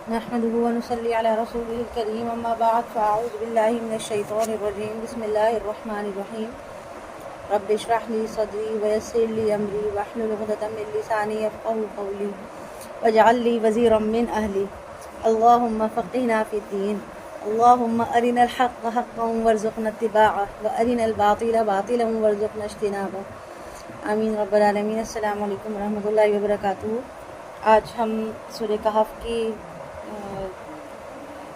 نحمده ونصلي على رسوله الكريم اما بعد فاعوذ بالله من الشيطان الرجيم بسم الله الرحمن الرحيم رب اشرح لي صدري ويسر لي امري واحلل عقدة من لساني يفقهوا قولي واجعل لي وزيرا من اهلي اللهم فقهنا في الدين اللهم ارنا الحق حقا وارزقنا اتباعه وارنا الباطل باطلا وارزقنا اجتنابه آمین رب العالمین۔ السلام علیکم ورحمۃ اللہ وبرکاتہ۔ آج ہم سورہ کہف کی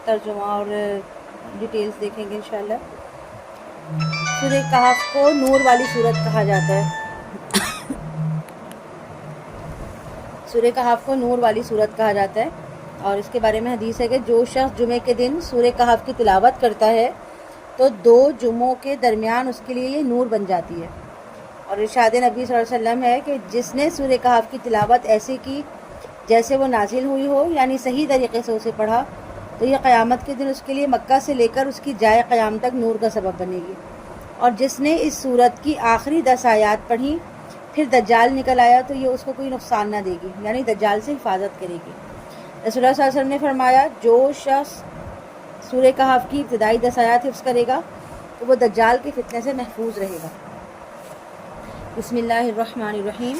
ترجمہ اور ڈیٹیلز دیکھیں گے انشاءاللہ۔ سورہ کہف کو نور والی سورت کہا جاتا ہے۔ سورہ کہف کو نور والی سورت کہا جاتا ہے، اور اس کے بارے میں حدیث ہے کہ جو شخص جمعے کے دن سورہ کہف کی تلاوت کرتا ہے تو 2 جمعوں کے درمیان اس کے لیے یہ نور بن جاتی ہے۔ اور ارشاد نبی صلی اللہ علیہ وسلم ہے کہ جس نے سورہ کہف کی تلاوت ایسے کی جیسے وہ نازل ہوئی ہو، یعنی صحیح طریقے سے اسے پڑھا، تو یہ قیامت کے دن اس کے لیے مکہ سے لے کر اس کی جائے قیام تک نور کا سبب بنے گی۔ اور جس نے اس سورت کی آخری 10 آیات پڑھی پھر دجال نکل آیا تو یہ اس کو کوئی نقصان نہ دے گی، یعنی دجال سے حفاظت کرے گی۔ رسول اللہ صلی اللہ علیہ وسلم نے فرمایا جو شخص سورہ کہف کی ابتدائی 10 آیات حفظ کرے گا تو وہ دجال کے فتنے سے محفوظ رہے گا۔ بسم اللہ الرحمن الرحیم۔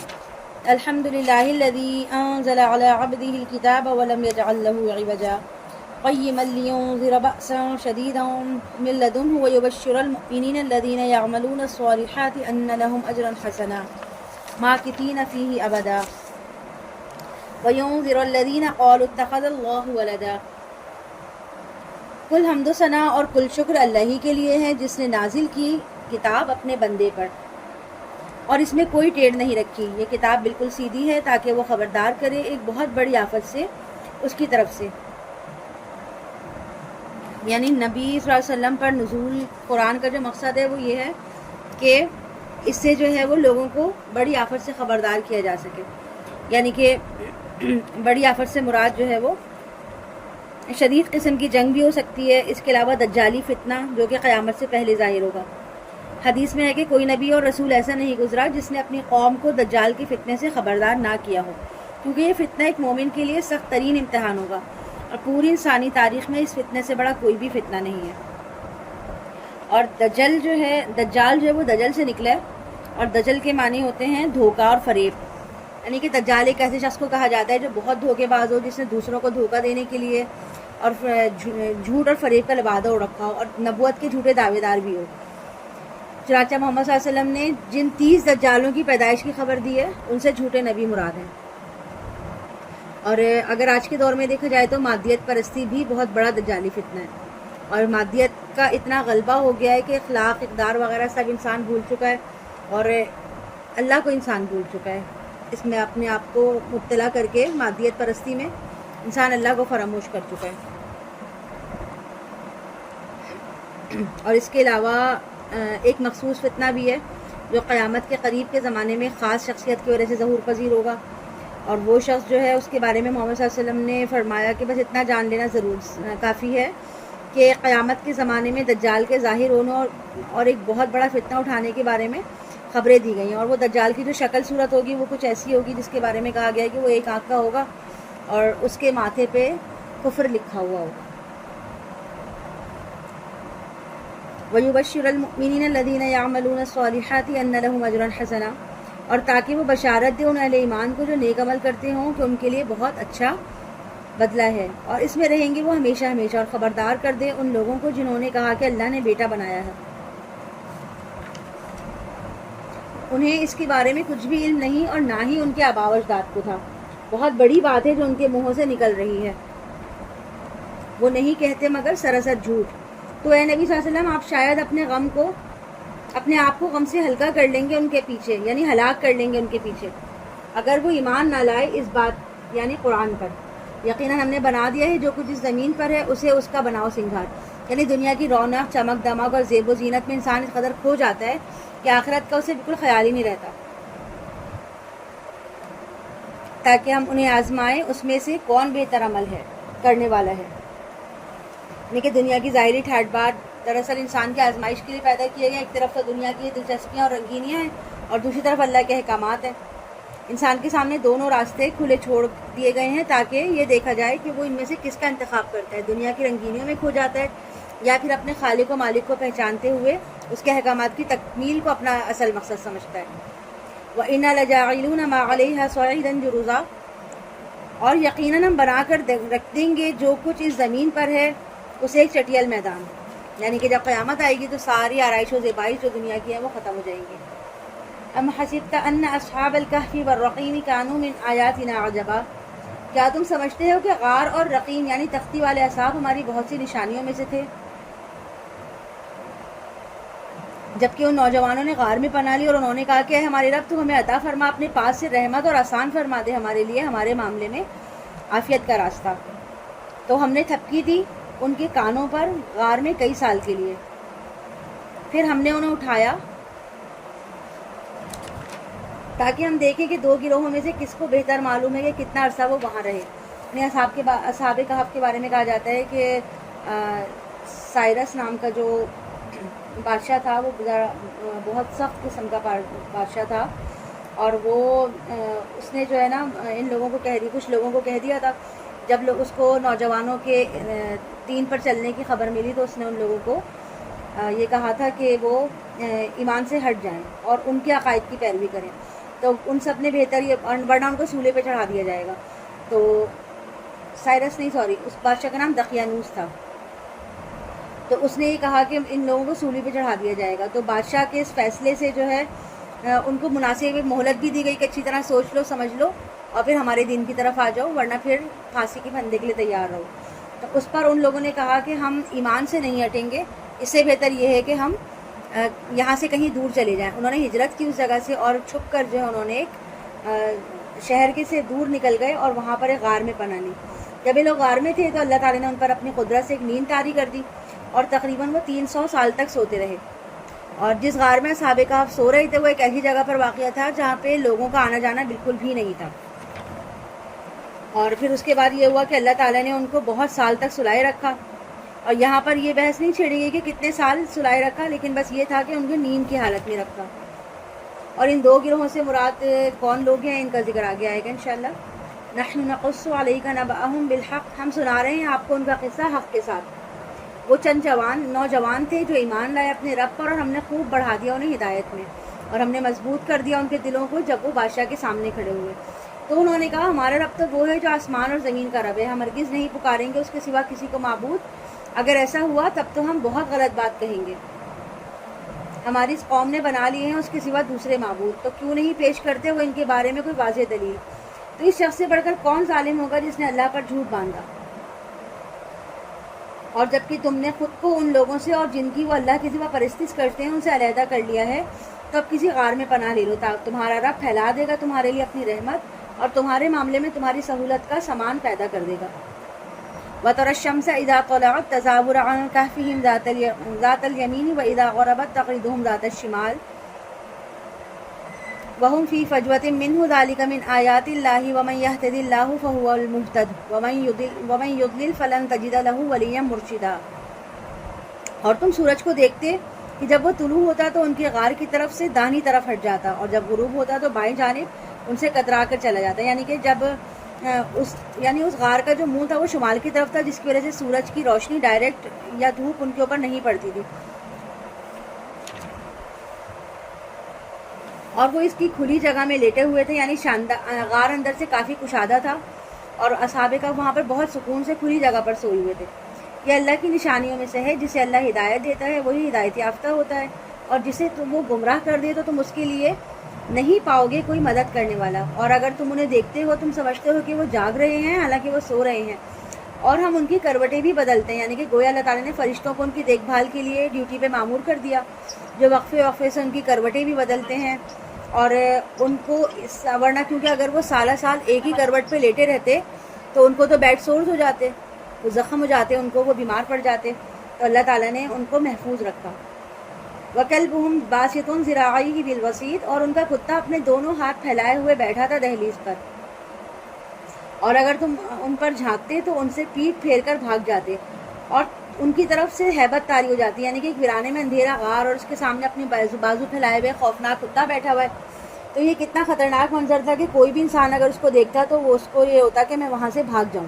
الحمد للہ الذی انزل علی عبدہ الکتاب ولم یجعل له عوجا قیما لینذر بأسا شدیدا من لدنہ ویبشر المؤمنین الذین یعملون الصالحات ان لهم اجرا حسنا ماکثین فیہ ابدا وینذر الذین قالوا اتخذ اللہ ولدا۔ کل حمد و ثنا اور کل شکر اللہ ہی کے لیے ہے جس نے نازل کی کتاب اپنے بندے پر، اور اس میں کوئی ٹیڑھ نہیں رکھی۔ یہ کتاب بالکل سیدھی ہے تاکہ وہ خبردار کرے ایک بہت بڑی آفت سے اس کی طرف سے، یعنی نبی صلی اللہ علیہ وسلم پر نزول قرآن کا جو مقصد ہے وہ یہ ہے کہ اس سے جو ہے وہ لوگوں کو بڑی آفت سے خبردار کیا جا سکے، یعنی کہ بڑی آفت سے مراد جو ہے وہ شدید قسم کی جنگ بھی ہو سکتی ہے، اس کے علاوہ دجالی فتنہ جو کہ قیامت سے پہلے ظاہر ہوگا۔ حدیث میں ہے کہ کوئی نبی اور رسول ایسا نہیں گزرا جس نے اپنی قوم کو دجال کے فتنے سے خبردار نہ کیا ہو، کیونکہ یہ فتنہ ایک مومن کے لیے سخت ترین امتحان ہوگا، اور پوری انسانی تاریخ میں اس فتنے سے بڑا کوئی بھی فتنہ نہیں ہے۔ اور دجال جو ہے وہ دجل سے نکلا ہے، اور دجل کے معنی ہوتے ہیں دھوکہ اور فریب، یعنی کہ دجال ایک ایسے شخص کو کہا جاتا ہے جو بہت دھوکے باز ہو، جس نے دوسروں کو دھوکہ دینے کے لیے اور جھوٹ اور فریب کا لبادہ ہو رکھا ہو، اور نبوت کے جھوٹے دعوے دار بھی ہو۔ چنانچہ محمد صلی اللہ علیہ وسلم نے جن 30 دجالوں کی پیدائش کی خبر دی ہے ان سے جھوٹے نبی مراد ہیں۔ اور اگر آج کے دور میں دیکھا جائے تو مادیت پرستی بھی بہت بڑا دجالی فتنہ ہے، اور مادیت کا اتنا غلبہ ہو گیا ہے کہ اخلاق، اقدار وغیرہ سب انسان بھول چکا ہے، اور اللہ کو انسان بھول چکا ہے۔ اس میں اپنے آپ کو مبتلا کر کے مادیت پرستی میں انسان اللہ کو فراموش کر چکا ہے۔ اور اس کے علاوہ ایک مخصوص فتنہ بھی ہے جو قیامت کے قریب کے زمانے میں خاص شخصیت کی وجہ سے ظہور پذیر ہوگا، اور وہ شخص جو ہے اس کے بارے میں محمد صلی اللہ علیہ وسلم نے فرمایا کہ بس اتنا جان لینا ضرور کافی ہے کہ قیامت کے زمانے میں دجال کے ظاہر ہونے اور ایک بہت بڑا فتنہ اٹھانے کے بارے میں خبریں دی گئی ہیں، اور وہ دجال کی جو شکل صورت ہوگی وہ کچھ ایسی ہوگی جس کے بارے میں کہا گیا ہے کہ وہ ایک آنکھ کا ہوگا اور اس کے ماتھے پہ کفر لکھا ہوا ہوگا۔ وَيُبَشِّرَ الْمُؤْمِنِينَ الَّذِينَ يَعْمَلُونَ الصَّالِحَاتِ أَنَّ لَهُمْ أَجْرًا حَسَنًا، اور تاکہ وہ بشارت دے ان اہل ایمان کو جو نیک عمل کرتے ہوں کہ ان کے لیے بہت اچھا بدلہ ہے، اور اس میں رہیں گے وہ ہمیشہ ہمیشہ، اور خبردار کر دے ان لوگوں کو جنہوں نے کہا کہ اللہ نے بیٹا بنایا ہے، انہیں اس کے بارے میں کچھ بھی علم نہیں اور نہ ہی ان کے آباء و اجداد کو تھا۔ بہت بڑی بات ہے جو ان کے منہوں سے نکل رہی ہے، وہ نہیں کہتے مگر سراسر جھوٹ۔ تو اے نبی صلی اللہ علیہ وسلم آپ شاید اپنے آپ کو غم سے ہلکا کر لیں گے ان کے پیچھے، یعنی ہلاک کر لیں گے ان کے پیچھے، اگر وہ ایمان نہ لائے اس بات یعنی قرآن پر۔ یقیناً ہم نے بنا دیا ہے جو کچھ اس زمین پر ہے اسے اس کا بناؤ سنگھار، یعنی دنیا کی رونق، چمک دمک اور زیب و زینت میں انسان اس قدر کھو جاتا ہے کہ آخرت کا اسے بالکل خیال ہی نہیں رہتا، تاکہ ہم انہیں آزمائیں اس میں سے کون بہتر عمل ہے کرنے والا ہے۔ یعنی کہ دنیا کی ظاہری ٹھاٹ بات دراصل انسان کی آزمائش کے لیے پیدا کیے گئے، ایک طرف تو دنیا کی دلچسپیاں اور رنگینیاں ہیں اور دوسری طرف اللہ کے احکامات ہیں۔ انسان کے سامنے دونوں راستے کھلے چھوڑ دیے گئے ہیں تاکہ یہ دیکھا جائے کہ وہ ان میں سے کس کا انتخاب کرتا ہے، دنیا کی رنگینیوں میں کھو جاتا ہے یا پھر اپنے خالق و مالک کو پہچانتے ہوئے اس کے احکامات کی تکمیل کو اپنا اصل مقصد سمجھتا ہے۔ وَإِنَّا لَجَاعِلُونَ مَا عَلَيْهَا صَعِيدًا جُرُزًا، اور یقیناً ہم بنا کر رکھ دیں گے جو کچھ اس زمین پر ہے اسے ایک چٹیل میدان، یعنی کہ جب قیامت آئے گی تو ساری آرائش و زیبائش جو دنیا کی ہے وہ ختم ہو جائیں گی۔ ام حسبت ان اصحاب الکہف والرقیم کانوا من آیاتنا عجبا، کیا تم سمجھتے ہو کہ غار اور رقیم یعنی تختی والے اصحاب ہماری بہت سی نشانیوں میں سے تھے؟ جبکہ ان نوجوانوں نے غار میں پناہ لی اور انہوں نے کہا کہ اے ہمارے رب تو ہمیں عطا فرما اپنے پاس سے رحمت اور آسان فرما دے ہمارے لیے ہمارے معاملے میں عافیت کا راستہ۔ تو ہم نے تھپکی دی ان کے کانوں پر غار میں کئی سال کے لیے، پھر ہم نے انہیں اٹھایا تاکہ ہم دیکھیں کہ دو گروہوں میں سے کس کو بہتر معلوم ہے کہ کتنا عرصہ وہ وہاں رہے۔ اپنے اصحاب کہف کے بارے میں کہا جاتا ہے کہ سائرس نام کا جو بادشاہ تھا وہ بہت سخت قسم کا بادشاہ تھا، اور وہ اس نے جو ہے نا ان لوگوں کو کچھ لوگوں کو کہہ دیا تھا، جب لوگ اس کو نوجوانوں کے دین پر چلنے کی خبر ملی تو اس نے ان لوگوں کو یہ کہا تھا کہ وہ ایمان سے ہٹ جائیں اور ان کے عقائد کی پیروی کریں، تو ان سب نے بہتر یہ ورنہ ان کو سولے پہ چڑھا دیا جائے گا۔ تو اس بادشاہ کا نام دقیانوس تھا، تو اس نے یہ کہا کہ ان لوگوں کو سولی پہ چڑھا دیا جائے گا۔ تو بادشاہ کے اس فیصلے سے جو ہے ان کو مناسب مہلت بھی دی گئی کہ اچھی طرح سوچ لو سمجھ لو اور پھر ہمارے دین کی طرف آ جاؤ، ورنہ پھر پھانسی کے پھندے کے لیے تیار رہو۔ تو اس پر ان لوگوں نے کہا کہ ہم ایمان سے نہیں ہٹیں گے، اس سے بہتر یہ ہے کہ ہم یہاں سے کہیں دور چلے جائیں۔ انہوں نے ہجرت کی اس جگہ سے اور چھپ کر جو ہے انہوں نے ایک شہر کے سے دور نکل گئے اور وہاں پر ایک غار میں پناہ لی۔ جب یہ لوگ غار میں تھے تو اللہ تعالیٰ نے ان پر اپنی قدرت سے ایک نیند طاری کر دی اور تقریباً وہ 300 سال تک سوتے رہے۔ اور جس غار میں اصحاب کہف سو رہے تھے وہ ایک ایسی جگہ پر واقع تھا جہاں پہ لوگوں کا آنا جانا بالکل بھی نہیں تھا۔ اور پھر اس کے بعد یہ ہوا کہ اللہ تعالیٰ نے ان کو بہت سال تک سلائے رکھا، اور یہاں پر یہ بحث نہیں چھیڑی گئی کہ کتنے سال سلائے رکھا، لیکن بس یہ تھا کہ ان کو نیند کی حالت میں رکھا۔ اور ان دو گروہوں سے مراد کون لوگ ہیں ان کا ذکر آگے آئے گا انشاءاللہ۔ نحن نقص علیک نبأہم بالحق، ہم سنا رہے ہیں آپ کو ان کا قصہ حق کے ساتھ۔ وہ چند نوجوان تھے جو ایمان لائے اپنے رب پر، اور ہم نے خوب بڑھا دیا انہیں ہدایت میں، اور ہم نے مضبوط کر دیا ان کے دلوں کو جب وہ بادشاہ کے سامنے کھڑے ہوئے۔ تو انہوں نے کہا ہمارا رب تو وہ ہے جو آسمان اور زمین کا رب ہے، ہم ہرگز نہیں پکاریں گے اس کے سوا کسی کو معبود، اگر ایسا ہوا تب تو ہم بہت غلط بات کہیں گے۔ ہماری اس قوم نے بنا لیے ہیں اس کے سوا دوسرے معبود، تو کیوں نہیں پیش کرتے وہ ان کے بارے میں کوئی واضح دلیل؟ تو اس شخص سے بڑھ کر کون ظالم ہوگا جس نے اللہ پر جھوٹ باندھا؟ اور جبکہ تم نے خود کو ان لوگوں سے اور جن کی وہ اللہ کے سوا پرستش کرتے ہیں ان سے علیحدہ کر لیا ہے، تو اب کسی غار میں پناہ لے لو، تمہارا رب پھیلا دے گا تمہارے لیے اپنی رحمت اور تمہارے معاملے میں تمہاری سہولت کا سامان پیدا کر دے گا۔ وَتَرَى الشَّمْسَ إِذَا طَلَعَتْ تَزَاوَرُ عَنْ كَهْفِهِمْ ذَاتَ الْيَمِينِ وَإِذَا غَرَبَتْ تَقْرِضُهُمْ ذَاتَ الشِّمَالِ وَهُمْ فِي فَجْوَةٍ مِّنْهُ ذَلِكَ مِنْ آيَاتِ اللَّهِ وَمَنْ يَهْتَدِ اللَّهُ فَهُوَ الْمُهْتَدُ وَمَنْ يُضْلِلْ فَلَنْ تَجِدَ لَهُ وَلِيًّا مُرْشِدًا۔ اور تم سورج کو دیکھتے کہ جب وہ طلوع ہوتا تو ان کے غار کی طرف سے داہنی طرف ہٹ جاتا، اور جب غروب ہوتا تو بائیں جانب ان سے کترا کر چلا جاتا، یعنی کہ جب اس غار کا جو منہ تھا وہ شمال کی طرف تھا، جس کی وجہ سے سورج کی روشنی ڈائریکٹ یا دھوپ ان کے اوپر نہیں پڑتی تھی، اور وہ اس کی کھلی جگہ میں لیٹے ہوئے تھے، یعنی غار اندر سے کافی کشادہ تھا اور اصحاب کا وہاں پر بہت سکون سے کھلی جگہ پر سوئے ہوئے تھے۔ یہ اللہ کی نشانیوں میں سے ہے، جسے اللہ ہدایت دیتا ہے وہی ہدایت یافتہ ہوتا ہے، اور جسے تم وہ گمراہ کر دے تو تم اس کے لیے نہیں پاؤ گے کوئی مدد کرنے والا۔ اور اگر تم انہیں دیکھتے ہو تم سمجھتے ہو کہ وہ جاگ رہے ہیں حالانکہ وہ سو رہے ہیں، اور ہم ان کی کروٹیں بھی بدلتے ہیں، یعنی کہ گویا اللہ تعالیٰ نے فرشتوں کو ان کی دیکھ بھال کے لیے ڈیوٹی پہ معمور کر دیا، جو وقفے وقفے سے ان کی کروٹیں بھی بدلتے ہیں، اور ان کو ورنہ کیونکہ اگر وہ سالہ سال ایک ہی کروٹ پہ لیٹے رہتے تو ان کو تو بیڈ سورز ہو جاتے، وہ زخم ہو جاتے، ان کو وہ بیمار پڑ جاتے، تو اللہ تعالیٰ نے ان کو محفوظ رکھا۔ وَكَلْبُهُمْ بَاسِطٌ ذِرَاعَيْهِ بِالْوَسِيدِ، اور ان کا کتا اپنے دونوں ہاتھ پھیلائے ہوئے بیٹھا تھا دہلیز پر، اور اگر تم ان پر جھانکتے تو ان سے پیٹھ پھیر کر بھاگ جاتے، اور ان کی طرف سے ہیبت طاری ہو جاتی، یعنی کہ ایک ویرانے میں اندھیرا غار اور اس کے سامنے اپنی بازو پھیلائے ہوئے خوفناک کتا بیٹھا ہوا ہے، تو یہ کتنا خطرناک منظر تھا کہ کوئی بھی انسان اگر اس کو دیکھتا تو وہ اس کو یہ ہوتا کہ میں وہاں سے بھاگ جاؤں،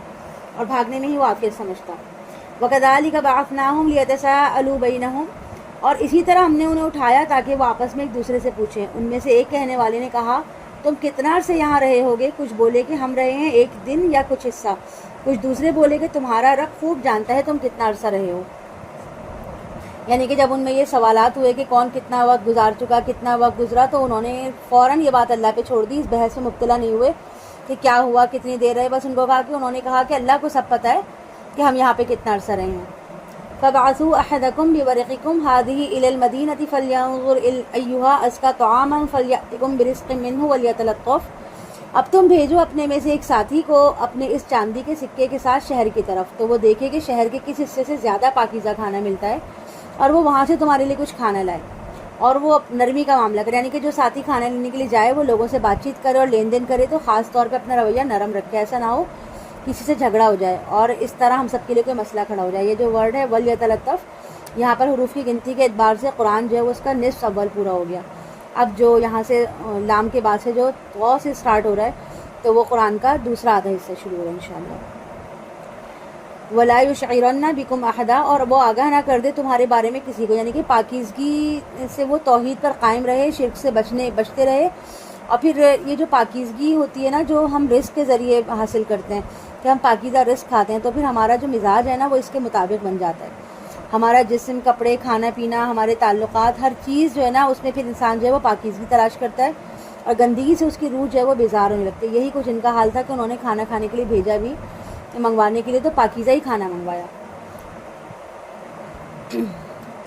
اور بھاگنے میں ہی وہ عافیت سمجھتا۔ وَكَذَلِكَ بَعَثْنَاهُمْ لِيَتَسَاءَلُوا بَيْنَهُمْ، اور اسی طرح ہم نے انہیں اٹھایا تاکہ وہ آپس میں ایک دوسرے سے پوچھیں۔ ان میں سے ایک کہنے والے نے کہا تم کتنا عرصے یہاں رہے ہوگے؟ کچھ بولے کہ ہم رہے ہیں ایک دن یا کچھ حصہ، کچھ دوسرے بولے کہ تمہارا رب خوب جانتا ہے تم کتنا عرصہ رہے ہو۔ یعنی کہ جب ان میں یہ سوالات ہوئے کہ کون کتنا وقت گزار چکا، کتنا وقت گزرا، تو انہوں نے فوراً یہ بات اللہ پہ چھوڑ دی، اس بحث میں مبتلا نہیں ہوئے کہ کیا ہوا، کتنی دیر رہے۔ بس ان کو کہا کہ انہوں نے کہا کہ اللہ کو سب پتہ ہے کہ ہم یہاں پہ کتنا عرصہ رہے ہیں۔ فَبَعَثُوا أَحَدَكُمْ بِوَرِقِكُمْ هَٰذِهِ إِلَى الْمَدِينَةِ فَلْيَنظُرْ أَيُّهَا أَزْكَىٰ طَعَامًا فَلْيَأْتِكُمْ بِرِزْقٍ مِّنْهُ وَلْيَتَلَطَّفْ، اب تم بھیجو اپنے میں سے ایک ساتھی کو اپنے اس چاندی کے سکے کے ساتھ شہر کی طرف، تو وہ دیکھے کہ شہر کے کس حصے سے زیادہ پاکیزہ کھانا ملتا ہے اور وہ وہاں سے تمہارے لیے کچھ کھانا لائے، اور وہ نرمی کا معاملہ کرے، یعنی کہ جو ساتھی کھانا لینے کے لیے جائے وہ لوگوں سے بات چیت کرے اور لین دین کرے، تو خاص طور پہ اپنا رویہ نرم رکھے، ایسا نہ ہو کسی سے جھگڑا ہو جائے اور اس طرح ہم سب کے لیے کوئی مسئلہ کھڑا ہو جائے۔ یہ جو ورڈ ہے وَلْيَتَلَطَّفْ، یہاں پر حروف کی گنتی کے اعتبار سے قرآن جو ہے وہ اس کا نصف اول پورا ہو گیا۔ اب جو یہاں سے لام کے بعد سے جو تو سے سٹارٹ ہو رہا ہے تو وہ قرآن کا دوسرا آدھا حصہ شروع ہو رہا ہے انشاءاللہ۔ وَلَا يُشْعِرَنَّ بِكُمْ أَحَدًا، اور وہ آگاہ نہ کر دے تمہارے بارے میں کسی کو، یعنی کہ پاکیزگی سے وہ توحید پر قائم رہے، شرک سے بچتے رہے۔ اور پھر یہ جو پاکیزگی ہوتی ہے نا، جو ہم رزق کے ذریعے حاصل کرتے ہیں کہ ہم پاکیزہ رزق کھاتے ہیں، تو پھر ہمارا جو مزاج ہے نا وہ اس کے مطابق بن جاتا ہے۔ ہمارا جسم، کپڑے، کھانا پینا، ہمارے تعلقات، ہر چیز جو ہے نا اس میں پھر انسان جو ہے وہ پاکیزگی تلاش کرتا ہے، اور گندگی سے اس کی روح جو ہے وہ بیزار ہونے لگتی ہے۔ یہی کچھ ان کا حال تھا کہ انہوں نے کھانا کھانے کے لیے بھیجا بھی، منگوانے کے لیے، تو پاکیزہ ہی کھانا منگوایا۔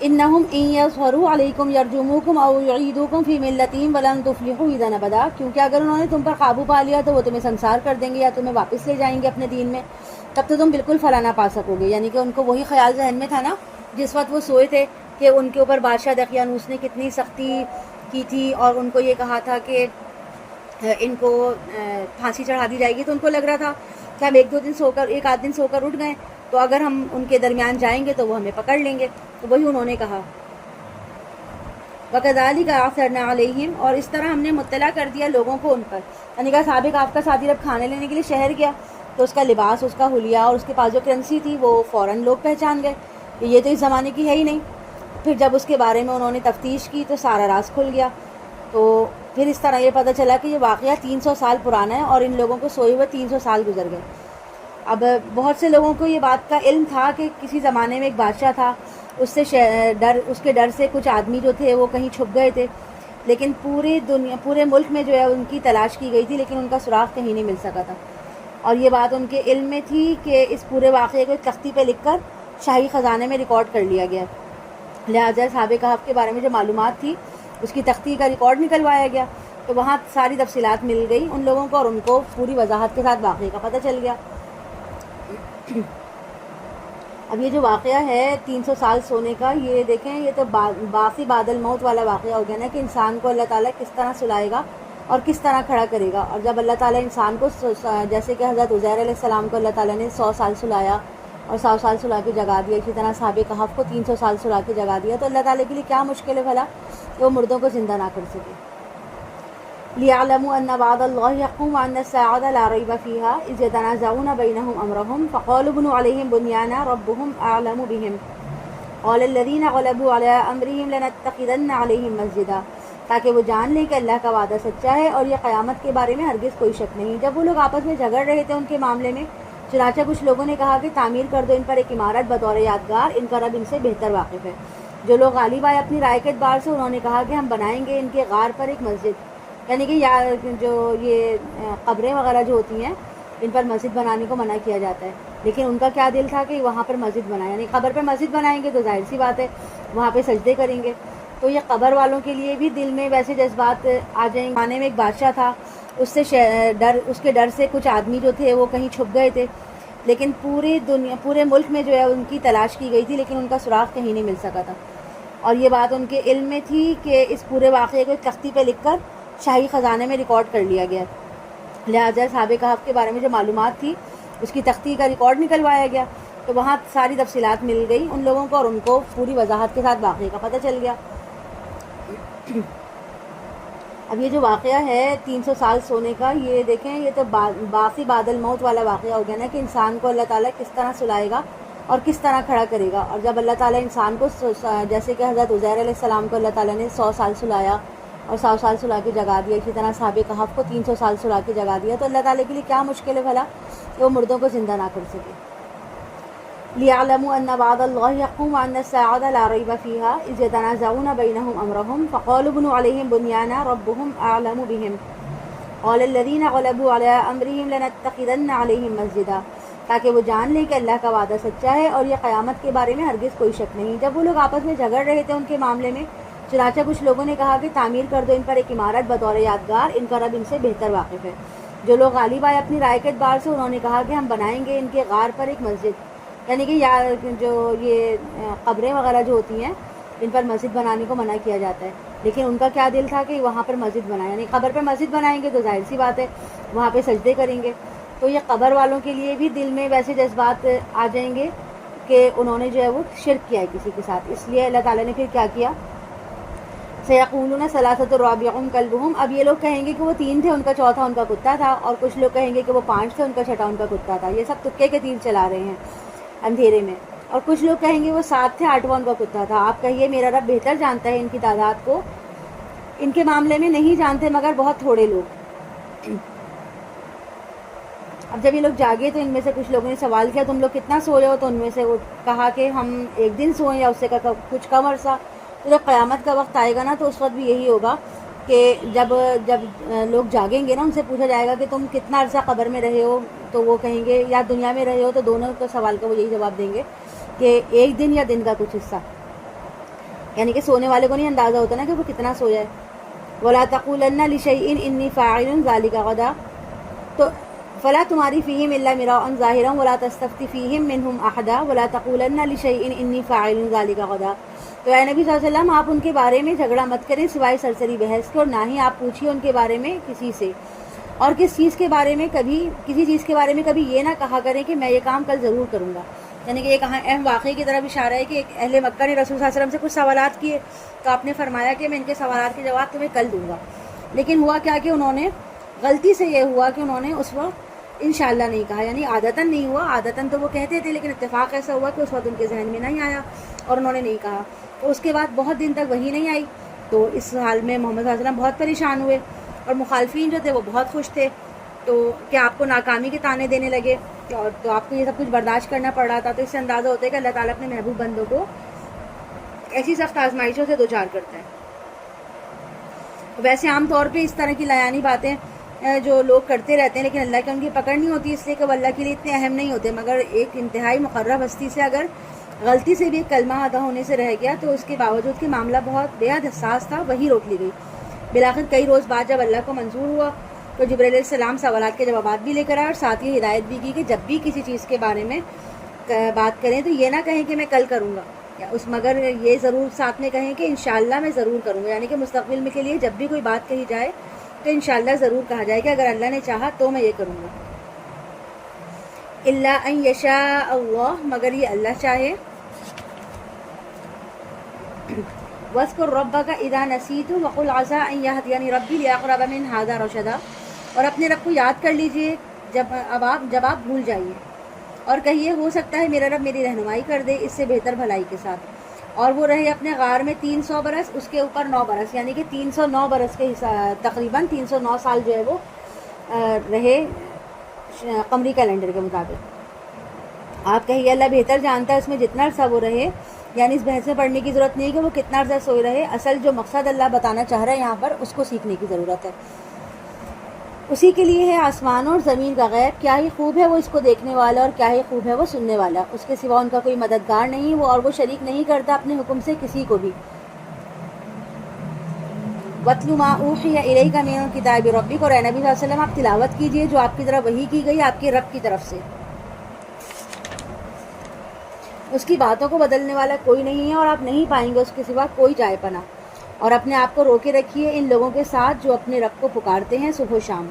انہم ان یظہروا علیکم یرجموکم او یعیدوکم فی ملتہم ولن تفلحوا اذا ابدا، کیونکہ اگر انہوں نے تم پر قابو پا لیا تو وہ تمہیں سنسار کر دیں گے یا تمہیں واپس لے جائیں گے اپنے دین میں، تب تو تم بالکل فلاح نہ پا سکو گے۔ یعنی کہ ان کو وہی خیال ذہن میں تھا نا جس وقت وہ سوئے تھے کہ ان کے اوپر بادشاہ دقیانوس نے کتنی سختی کی تھی اور ان کو یہ کہا تھا کہ ان کو پھانسی چڑھا دی جائے گی، تو ان کو لگ رہا تھا کہ ہم ایک آدھ دن سو کر اٹھ گئے تو اگر ہم ان کے درمیان جائیں گے تو وہ ہمیں پکڑ لیں گے، تو وہی انہوں نے کہا۔ وَكَذَلِكَ أَعْثَرْنَا عَلَيْهِمْ، اور اس طرح ہم نے مطلع کر دیا لوگوں کو ان پر، یعنی کہ صحابہ کہف کا ساتھی جب کھانے لینے کے لیے شہر گیا تو اس کا لباس، اس کا حلیہ اور اس کے پاس جو کرنسی تھی وہ فوراً لوگ پہچان گئے کہ یہ تو اس زمانے کی ہے ہی نہیں۔ پھر جب اس کے بارے میں انہوں نے تفتیش کی تو سارا راز کھل گیا، تو پھر اس طرح یہ پتہ چلا کہ یہ واقعہ 300 سال پرانا ہے اور ان لوگوں کو سوئے ہوئے 300 سال گزر گئے۔ اب بہت سے لوگوں کو یہ بات کا علم تھا کہ کسی زمانے میں ایک بادشاہ تھا، اس کے ڈر سے کچھ آدمی جو تھے وہ کہیں چھپ گئے تھے، لیکن پورے ملک میں جو ہے ان کی تلاش کی گئی تھی لیکن ان کا سراغ کہیں نہیں مل سکا تھا، اور یہ بات ان کے علم میں تھی کہ اس پورے واقعے کو ایک تختی پہ لکھ کر شاہی خزانے میں ریکارڈ کر لیا گیا، لہٰذا صحابہ کہف کے بارے میں جو معلومات تھی اس کی تختی کا ریکارڈ نکلوایا گیا، تو وہاں ساری تفصیلات مل گئی ان لوگوں کو اور ان کو پوری وضاحت کے ساتھ واقعے کا پتہ چل گیا۔ اب یہ جو واقعہ ہے 300 سال سونے کا، یہ دیکھیں یہ تو باقی بعد الموت والا واقعہ ہو گیا نا کہ انسان کو اللہ تعالیٰ کس طرح سلائے گا اور کس طرح کھڑا کرے گا، اور جب اللہ تعالیٰ انسان کو جیسے کہ حضرت عزیر علیہ السلام کو اللہ تعالیٰ نے 100 سال سلایا اور 100 سال سلا کے جگا دیا، اسی طرح صحابہ کہف کو 300 سال سلا کے جگا دیا، تو اللہ تعالیٰ کے لیے کیا مشکل ہے بھلا کہ وہ مردوں کو زندہ نہ کر سکے۔ لِيَعْلَمُوا أَنَّ وَعْدَ اللَّهِ حَقٌّ وَأَنَّ السَّاعَةَ لَا رَيْبَ فِيهَا إِذْ يَتَنَازَعُونَ بَيْنَهُمْ أَمْرَهُمْ فَقَالُوا ابْنُوا عَلَيْهِمْ بُنْيَانًا رَبُّهُمْ أَعْلَمُ بِهِمْ قَالَ الَّذِينَ غَلَبُوا عَلَىٰ أَمْرِهِمْ لَنَتَّخِذَنَّ عَلَيْهِمْ مَسْجِدًا، تاکہ وہ جان لیں کہ اللہ کا وعدہ سچا ہے اور یہ قیامت کے بارے میں ہرگز کوئی شک نہیں۔ جب وہ لوگ آپس میں جھگڑ رہے تھے ان کے معاملے میں، چنانچہ کچھ لوگوں نے کہا کہ تعمیر کر دو ان پر ایک عمارت بطور یادگار، ان کا رب ان سے بہتر واقف ہے۔ جو لوگ غالب آئے اپنی رائے کے اعتبار سے، انہوں نے کہا کہ ہم بنائیں گے ان کے غار پر ایک مسجد، یعنی کہ جو یہ قبریں وغیرہ جو ہوتی ہیں ان پر مسجد بنانے کو منع کیا جاتا ہے، لیکن ان کا کیا دل تھا کہ وہاں پر مسجد بنائیں، یعنی قبر پہ مسجد بنائیں گے تو ظاہر سی بات ہے وہاں پہ سجدے کریں گے، تو یہ قبر والوں کے لیے بھی دل میں ویسے جذبات آ جائیں گے۔ زمانے میں ایک بادشاہ تھا، اس کے ڈر سے کچھ آدمی جو تھے وہ کہیں چھپ گئے تھے، لیکن پورے ملک میں جو ہے ان کی تلاش کی گئی تھی لیکن ان کا سراغ کہیں نہیں مل سکا تھا، اور یہ بات ان کے علم میں تھی کہ اس پورے واقعے کو ایک تختی پہ لکھ کر شاہی خزانے میں ریکارڈ کر لیا گیا، لہٰذا صحابہ کہف کے بارے میں جو معلومات تھی اس کی تختی کا ریکارڈ نکلوایا گیا، تو وہاں ساری تفصیلات مل گئی ان لوگوں کو اور ان کو پوری وضاحت کے ساتھ واقعے کا پتہ چل گیا۔ اب یہ جو واقعہ ہے 300 سال سونے کا، یہ دیکھیں یہ تو باقی بعد الموت والا واقعہ ہو گیا نا، کہ انسان کو اللہ تعالیٰ کس طرح سلائے گا اور کس طرح کھڑا کرے گا. اور جب اللہ تعالیٰ انسان کو جیسے کہ حضرت عزیر علیہ السلام کو اللہ تعالیٰ نے 100 سال سلایا اور 100 سال سلا کے جگا دیا، اسی طرح صحابہ کہف کو 300 سال سلا کے جگا دیا، تو اللہ تعالیٰ کے لیے کیا مشکل ہے بھلا کہ وہ مردوں کو زندہ نہ کر سکے. لِيَعْلَمُوا أَنَّ وَعْدَ اللَّهِ حَقٌّ وَأَنَّ السَّاعَةَ لَا رَيْبَ فِيهَا إِذْ يَتَنَازَعُونَ بَيْنَهُمْ أَمْرَهُمْ فَقَالُوا ابْنُوا عَلَيْهِمْ بُنْيَانًا رَبُّهُمْ أَعْلَمُ بِهِمْ قَالَ الَّذِينَ غَلَبُوا عَلَىٰ أَمْرِهِمْ لَنَتَّخِذَنَّ عَلَيْهِمْ مَسْجِدًا، تاکہ وہ جان لیں کہ اللہ کا وعدہ سچا ہے اور یہ قیامت کے بارے میں ہرگز کوئی شک نہیں. جب وہ لوگ آپس میں جھگڑ رہے تھے ان کے معاملے میں، چنانچہ کچھ لوگوں نے کہا کہ تعمیر کر دو ان پر ایک عمارت بطور یادگار، ان کا رب ان سے بہتر واقف ہے. جو لوگ غالب آئے اپنی رائے کے اعتبار سے، انہوں نے کہا کہ ہم بنائیں گے ان کے غار پر ایک مسجد، یعنی کہ جو یہ قبریں وغیرہ جو ہوتی ہیں ان پر مسجد بنانے کو منع کیا جاتا ہے، لیکن ان کا کیا دل تھا کہ وہاں پر مسجد بنائیں، یعنی قبر پر مسجد بنائیں گے تو ظاہر سی بات ہے وہاں پہ سجدے کریں گے. تو یہ قبر والوں کے لیے بھی دل میں ویسے جذبات آ جائیں گے کہ انہوں نے جو ہے وہ شرک کیا ہے کسی کے ساتھ. اس لیے اللہ تعالیٰ نے پھر کیا کیا، سَيَقُولُونَ ثَلَاثَةٌ رَابِعُهُمْ كَلْبُهُمْ، اب یہ لوگ کہیں گے کہ وہ 3 تھے ان کا چوتھا ان کا کتا تھا، اور کچھ لوگ کہیں گے کہ وہ 5 تھے ان کا چھٹا ان کا کتا تھا. یہ سب تکے کے تیر چلا رہے ہیں اندھیرے میں. اور کچھ لوگ کہیں گے وہ 7 تھے 8واں ان کا کتا تھا. آپ کہیے میرا رب بہتر جانتا ہے ان کی تعداد کو، ان کے معاملے میں نہیں جانتے مگر بہت تھوڑے لوگ. اب جب یہ لوگ جاگے تو ان میں سے کچھ لوگوں نے سوال کیا تم لوگ کتنا سوئے ہو، تو ان میں سے وہ کہا کہ ہم 1 دن سوئیں یا اس سے کچھ کم عرصہ. تو جب قیامت کا وقت آئے گا نا تو اس وقت بھی یہی ہوگا کہ جب لوگ جاگیں گے نا ان سے پوچھا جائے گا کہ تم کتنا عرصہ قبر میں رہے ہو، تو وہ کہیں گے یا دنیا میں رہے ہو، تو دونوں کا سوال کا وہ یہی جواب دیں گے کہ 1 دن یا دن کا کچھ حصہ. یعنی کہ سونے والے کو نہیں اندازہ ہوتا نا کہ وہ کتنا سویا ہے. وَلَا تَقُولَنَّ لِشَيْءٍ إِنِّي فَاعِلٌ ذَلِكَ غَدًا، تو فلا تمہاری فیہم الا مراء ظاہرا ولا تستفتی فیہم منہم احدا ولا تقولن لشیء انی فاعل ذلک غدا. تو اے نبی صلی اللہ علیہ وسلم آپ ان کے بارے میں جھگڑا مت کریں سوائے سرسری بحث کے، اور نہ ہی آپ پوچھیے ان کے بارے میں کسی سے، اور کسی چیز کے بارے میں کبھی یہ نہ کہا کریں کہ میں یہ کام کل ضرور کروں گا. یعنی کہ ایک اہم واقعے کی طرف اشارہ ہے کہ ایک اہل مکہ نے رسول صلی اللہ علیہ وسلم سے کچھ سوالات کیے تو آپ نے فرمایا کہ میں ان کے سوالات کے جواب تمہیں کل دوں گا. لیکن ہوا کیا کہ انہوں نے غلطی سے یہ ہوا کہ انہوں نے اس وقت انشاءاللہ نہیں کہا، یعنی عادتاً نہیں ہوا، عادتاً تو وہ کہتے تھے لیکن اتفاق ایسا ہوا کہ اس وقت ان کے ذہن میں نہیں آیا اور انہوں نے نہیں کہا. تو اس کے بعد بہت دن تک وہی نہیں آئی. تو اس حال میں محمد صلی اللہ علیہ وسلم بہت پریشان ہوئے اور مخالفین جو تھے وہ بہت خوش تھے. تو کہ آپ کو ناکامی کے تانے دینے لگے اور تو آپ کو یہ سب کچھ برداشت کرنا پڑ رہا تھا. تو اس سے اندازہ ہوتا ہے کہ اللہ تعالیٰ اپنے محبوب بندوں کو ایسی سخت آزمائشوں سے دوچار کرتا ہے. ویسے عام طور پہ اس طرح کی لایانی باتیں جو لوگ کرتے رہتے ہیں لیکن اللہ کی ان کی پکڑ نہیں ہوتی، اس لیے کہ وہ اللہ کے لیے اتنے اہم نہیں ہوتے. مگر ایک انتہائی مقرب ہستی سے اگر غلطی سے بھی ایک کلمہ ادا ہونے سے رہ گیا تو اس کے باوجود کہ معاملہ بہت بے حد حساس تھا وہی روک لی گئی. بالآخر کئی روز بعد جب اللہ کو منظور ہوا تو جبرائیل علیہ السلام سوالات کے جوابات بھی لے کر آئے اور ساتھ ہی ہدایت بھی کی کہ جب بھی کسی چیز کے بارے میں بات کریں تو یہ نہ کہیں کہ میں کل کروں گا، مگر یہ ضرور ساتھ میں کہیں کہ انشاءاللہ میں ضرور کروں گا. یعنی کہ مستقبل میں کے لیے جب بھی کوئی بات کہی جائے تو انشاءاللہ ضرور کہا جائے کہ اگر اللہ نے چاہا تو میں یہ کروں گا. الا ان یشاء اللہ، مگر یہ اللہ چاہے. واذکر ربک اذا نسیت وقل عسى ان یهدینی ربی لاقرب من هذا رشدا، اور اپنے رب کو یاد کر لیجئے جب آپ بھول جائیے اور کہیے ہو سکتا ہے میرا رب میری رہنمائی کر دے اس سے بہتر بھلائی کے ساتھ. اور وہ رہے اپنے غار میں 300 برس، اس کے اوپر 9 برس، یعنی کہ 309 برس کے تقریباً 309 سال جو ہے وہ رہے قمری کیلنڈر کے مطابق. آپ کہیے اللہ بہتر جانتا ہے اس میں جتنا عرصہ وہ رہے، یعنی اس بحث میں پڑھنے کی ضرورت نہیں کہ وہ کتنا عرصہ سوئے رہے. اصل جو مقصد اللہ بتانا چاہ رہا ہے یہاں پر اس کو سیکھنے کی ضرورت ہے. اسی کے لیے ہے آسمان اور زمین کا غیب، کیا ہی خوب ہے وہ اس کو دیکھنے والا اور کیا ہی خوب ہے وہ سننے والا. اس کے سوا ان کا کوئی مددگار نہیں وہ، اور وہ شریک نہیں کرتا اپنے حکم سے کسی کو بھی. وَاتْلُ مَا أُوحِيَ إِلَيْكَ مِنَ كِتَابِ رَبِّكَ، اور اے نبی صلی اللہ علیہ وسلم آپ تلاوت کیجئے جو آپ کی طرف وحی کی گئی آپ کے رب کی طرف سے. اس کی باتوں کو بدلنے والا کوئی نہیں ہے اور آپ نہیں پائیں گے اس کے سوا کوئی جائے پناہ. اور اپنے آپ کو روکے رکھیے ان لوگوں کے ساتھ جو اپنے رب کو پکارتے ہیں صبح و شام.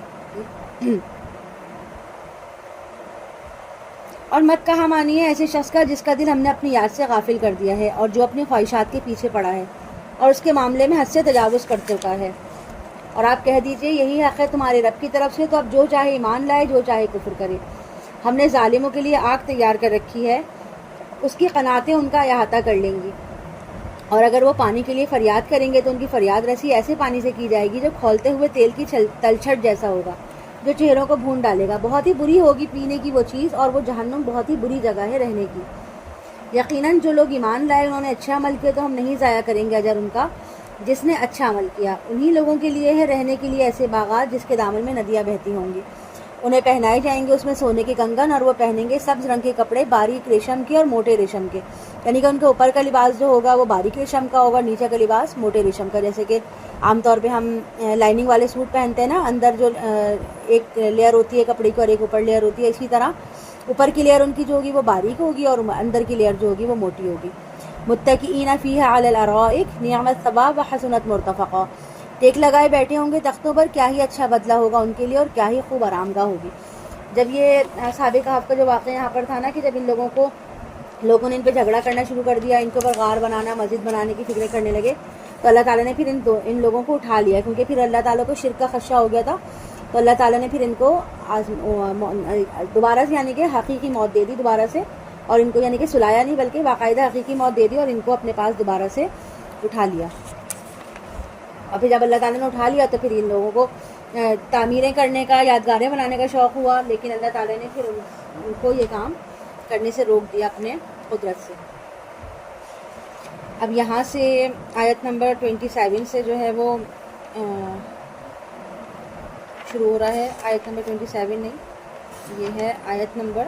اور مت کہا مانیے ایسے شخص کا جس کا دل ہم نے اپنی یاد سے غافل کر دیا ہے اور جو اپنی خواہشات کے پیچھے پڑا ہے اور اس کے معاملے میں حد سے تجاوز کر چکا ہے. اور آپ کہہ دیجئے یہی حق ہے تمہارے رب کی طرف سے، تو اب جو چاہے ایمان لائے، جو چاہے کفر کرے۔ ہم نے ظالموں کے لیے آگ تیار کر رکھی ہے، اس کی قناتیں ان کا احاطہ کر لیں گی، اور اگر وہ پانی کے لیے فریاد کریں گے تو ان کی فریاد رسی ایسے پانی سے کی جائے گی جو کھولتے ہوئے تیل کی تلچھٹ جیسا ہوگا، جو چہروں کو بھون ڈالے گا۔ بہت ہی بری ہوگی پینے کی وہ چیز، اور وہ جہنم بہت ہی بری جگہ ہے رہنے کی۔ یقیناً جو لوگ ایمان لائے انہوں نے اچھا عمل کیا تو ہم نہیں ضائع کریں گے اجر ان کا جس نے اچھا عمل کیا۔ انہی لوگوں کے لیے ہے رہنے کے لیے ایسے باغات جس کے دامن میں ندیاں بہتی ہوں گی، انہیں پہنائے جائیں گے اس میں سونے کے کنگن، اور وہ پہنیں گے سبز رنگ کے کپڑے باریک ریشم کے اور موٹے ریشم کے، یعنی کہ ان کے اوپر کا لباس جو ہوگا وہ باریک ریشم کا ہوگا، نیچے کا لباس موٹے ریشم کا۔ جیسے کہ عام طور پہ ہم لائننگ والے سوٹ پہنتے ہیں نا، اندر جو ایک لیئر ہوتی ہے کپڑے کی اور ایک اوپر لیئر ہوتی ہے، اسی طرح اوپر کی لیئر ان کی جو ہوگی وہ باریک ہوگی اور اندر کی لیئر جو ہوگی وہ موٹی ہوگی۔ متکئین فیہا علی الارائک نعم الثواب وحسنت مرتفقا، ٹیک لگائے بیٹھے ہوں گے تختوں پر، کیا ہی اچھا بدلہ ہوگا ان کے لیے اور کیا ہی خوب آرام گاہ ہوگی۔ جب یہ اصحاب کہف کا جو واقعہ یہاں پر تھا نا کہ جب ان لوگوں نے ان پہ جھگڑا کرنا شروع کر دیا، ان کے اوپر غار بنانا، مسجد بنانے کی فکریں کرنے لگے، تو اللہ تعالیٰ نے پھر ان لوگوں کو اٹھا لیا، کیونکہ پھر اللہ تعالیٰ کو شرک کا خدشہ ہو گیا تھا، تو اللہ تعالیٰ نے پھر ان کو دوبارہ سے یعنی کہ حقیقی موت دے دی دوبارہ سے، اور ان کو یعنی کہ سلایا نہیں بلکہ باقاعدہ حقیقی موت دے دی اور ان کو اپنے پاس دوبارہ سے اٹھا لیا۔ اور پھر جب اللہ تعالیٰ نے اٹھا لیا تو پھر ان لوگوں کو تعمیریں کرنے کا، یادگاریں بنانے کا شوق ہوا، لیکن اللہ تعالیٰ نے پھر ان کو یہ کام کرنے سے روک دیا اپنے قدرت سے۔ اب یہاں سے آیت نمبر 27 سے جو ہے وہ شروع ہو رہا ہے، آیت نمبر 27 نہیں، یہ ہے آیت نمبر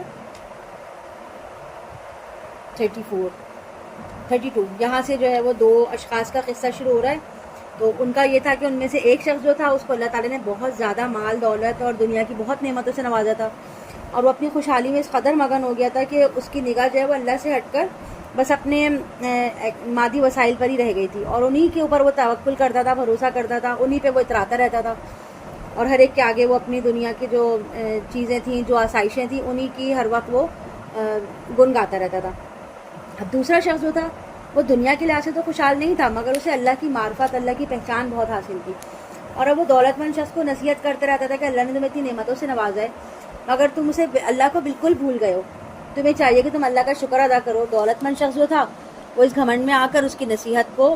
32۔ یہاں سے جو ہے وہ دو اشخاص کا قصہ شروع ہو رہا ہے۔ تو ان کا یہ تھا کہ ان میں سے ایک شخص جو تھا اس کو اللہ تعالیٰ نے بہت زیادہ مال دولت اور دنیا کی بہت نعمتوں سے نوازا تھا، اور وہ اپنی خوشحالی میں اس قدر مگن ہو گیا تھا کہ اس کی نگاہ جو ہے وہ اللہ سے ہٹ کر بس اپنے مادی وسائل پر ہی رہ گئی تھی، اور انہی کے اوپر وہ توکل کرتا تھا، بھروسہ کرتا تھا، انہی پہ وہ اتراتا رہتا تھا، اور ہر ایک کے آگے وہ اپنی دنیا کی جو چیزیں تھیں، جو آسائشیں تھیں، انہی کی ہر وقت وہ گن گاتا رہتا تھا۔ اب دوسرا شخص جو تھا وہ دنیا کے لحاظ سے تو خوشحال نہیں تھا، مگر اسے اللہ کی معرفت، اللہ کی پہچان بہت حاصل تھی، اور اب وہ دولت مند شخص کو نصیحت کرتے رہتا تھا کہ اللہ نے تمہیں اتنی نعمتوں سے نوازا ہے، مگر تم اسے اللہ کو بالکل بھول گئے ہو، تمہیں چاہیے کہ تم اللہ کا شکر ادا کرو۔ دولت مند شخص جو تھا وہ اس گھمنڈ میں آ کر اس کی نصیحت کو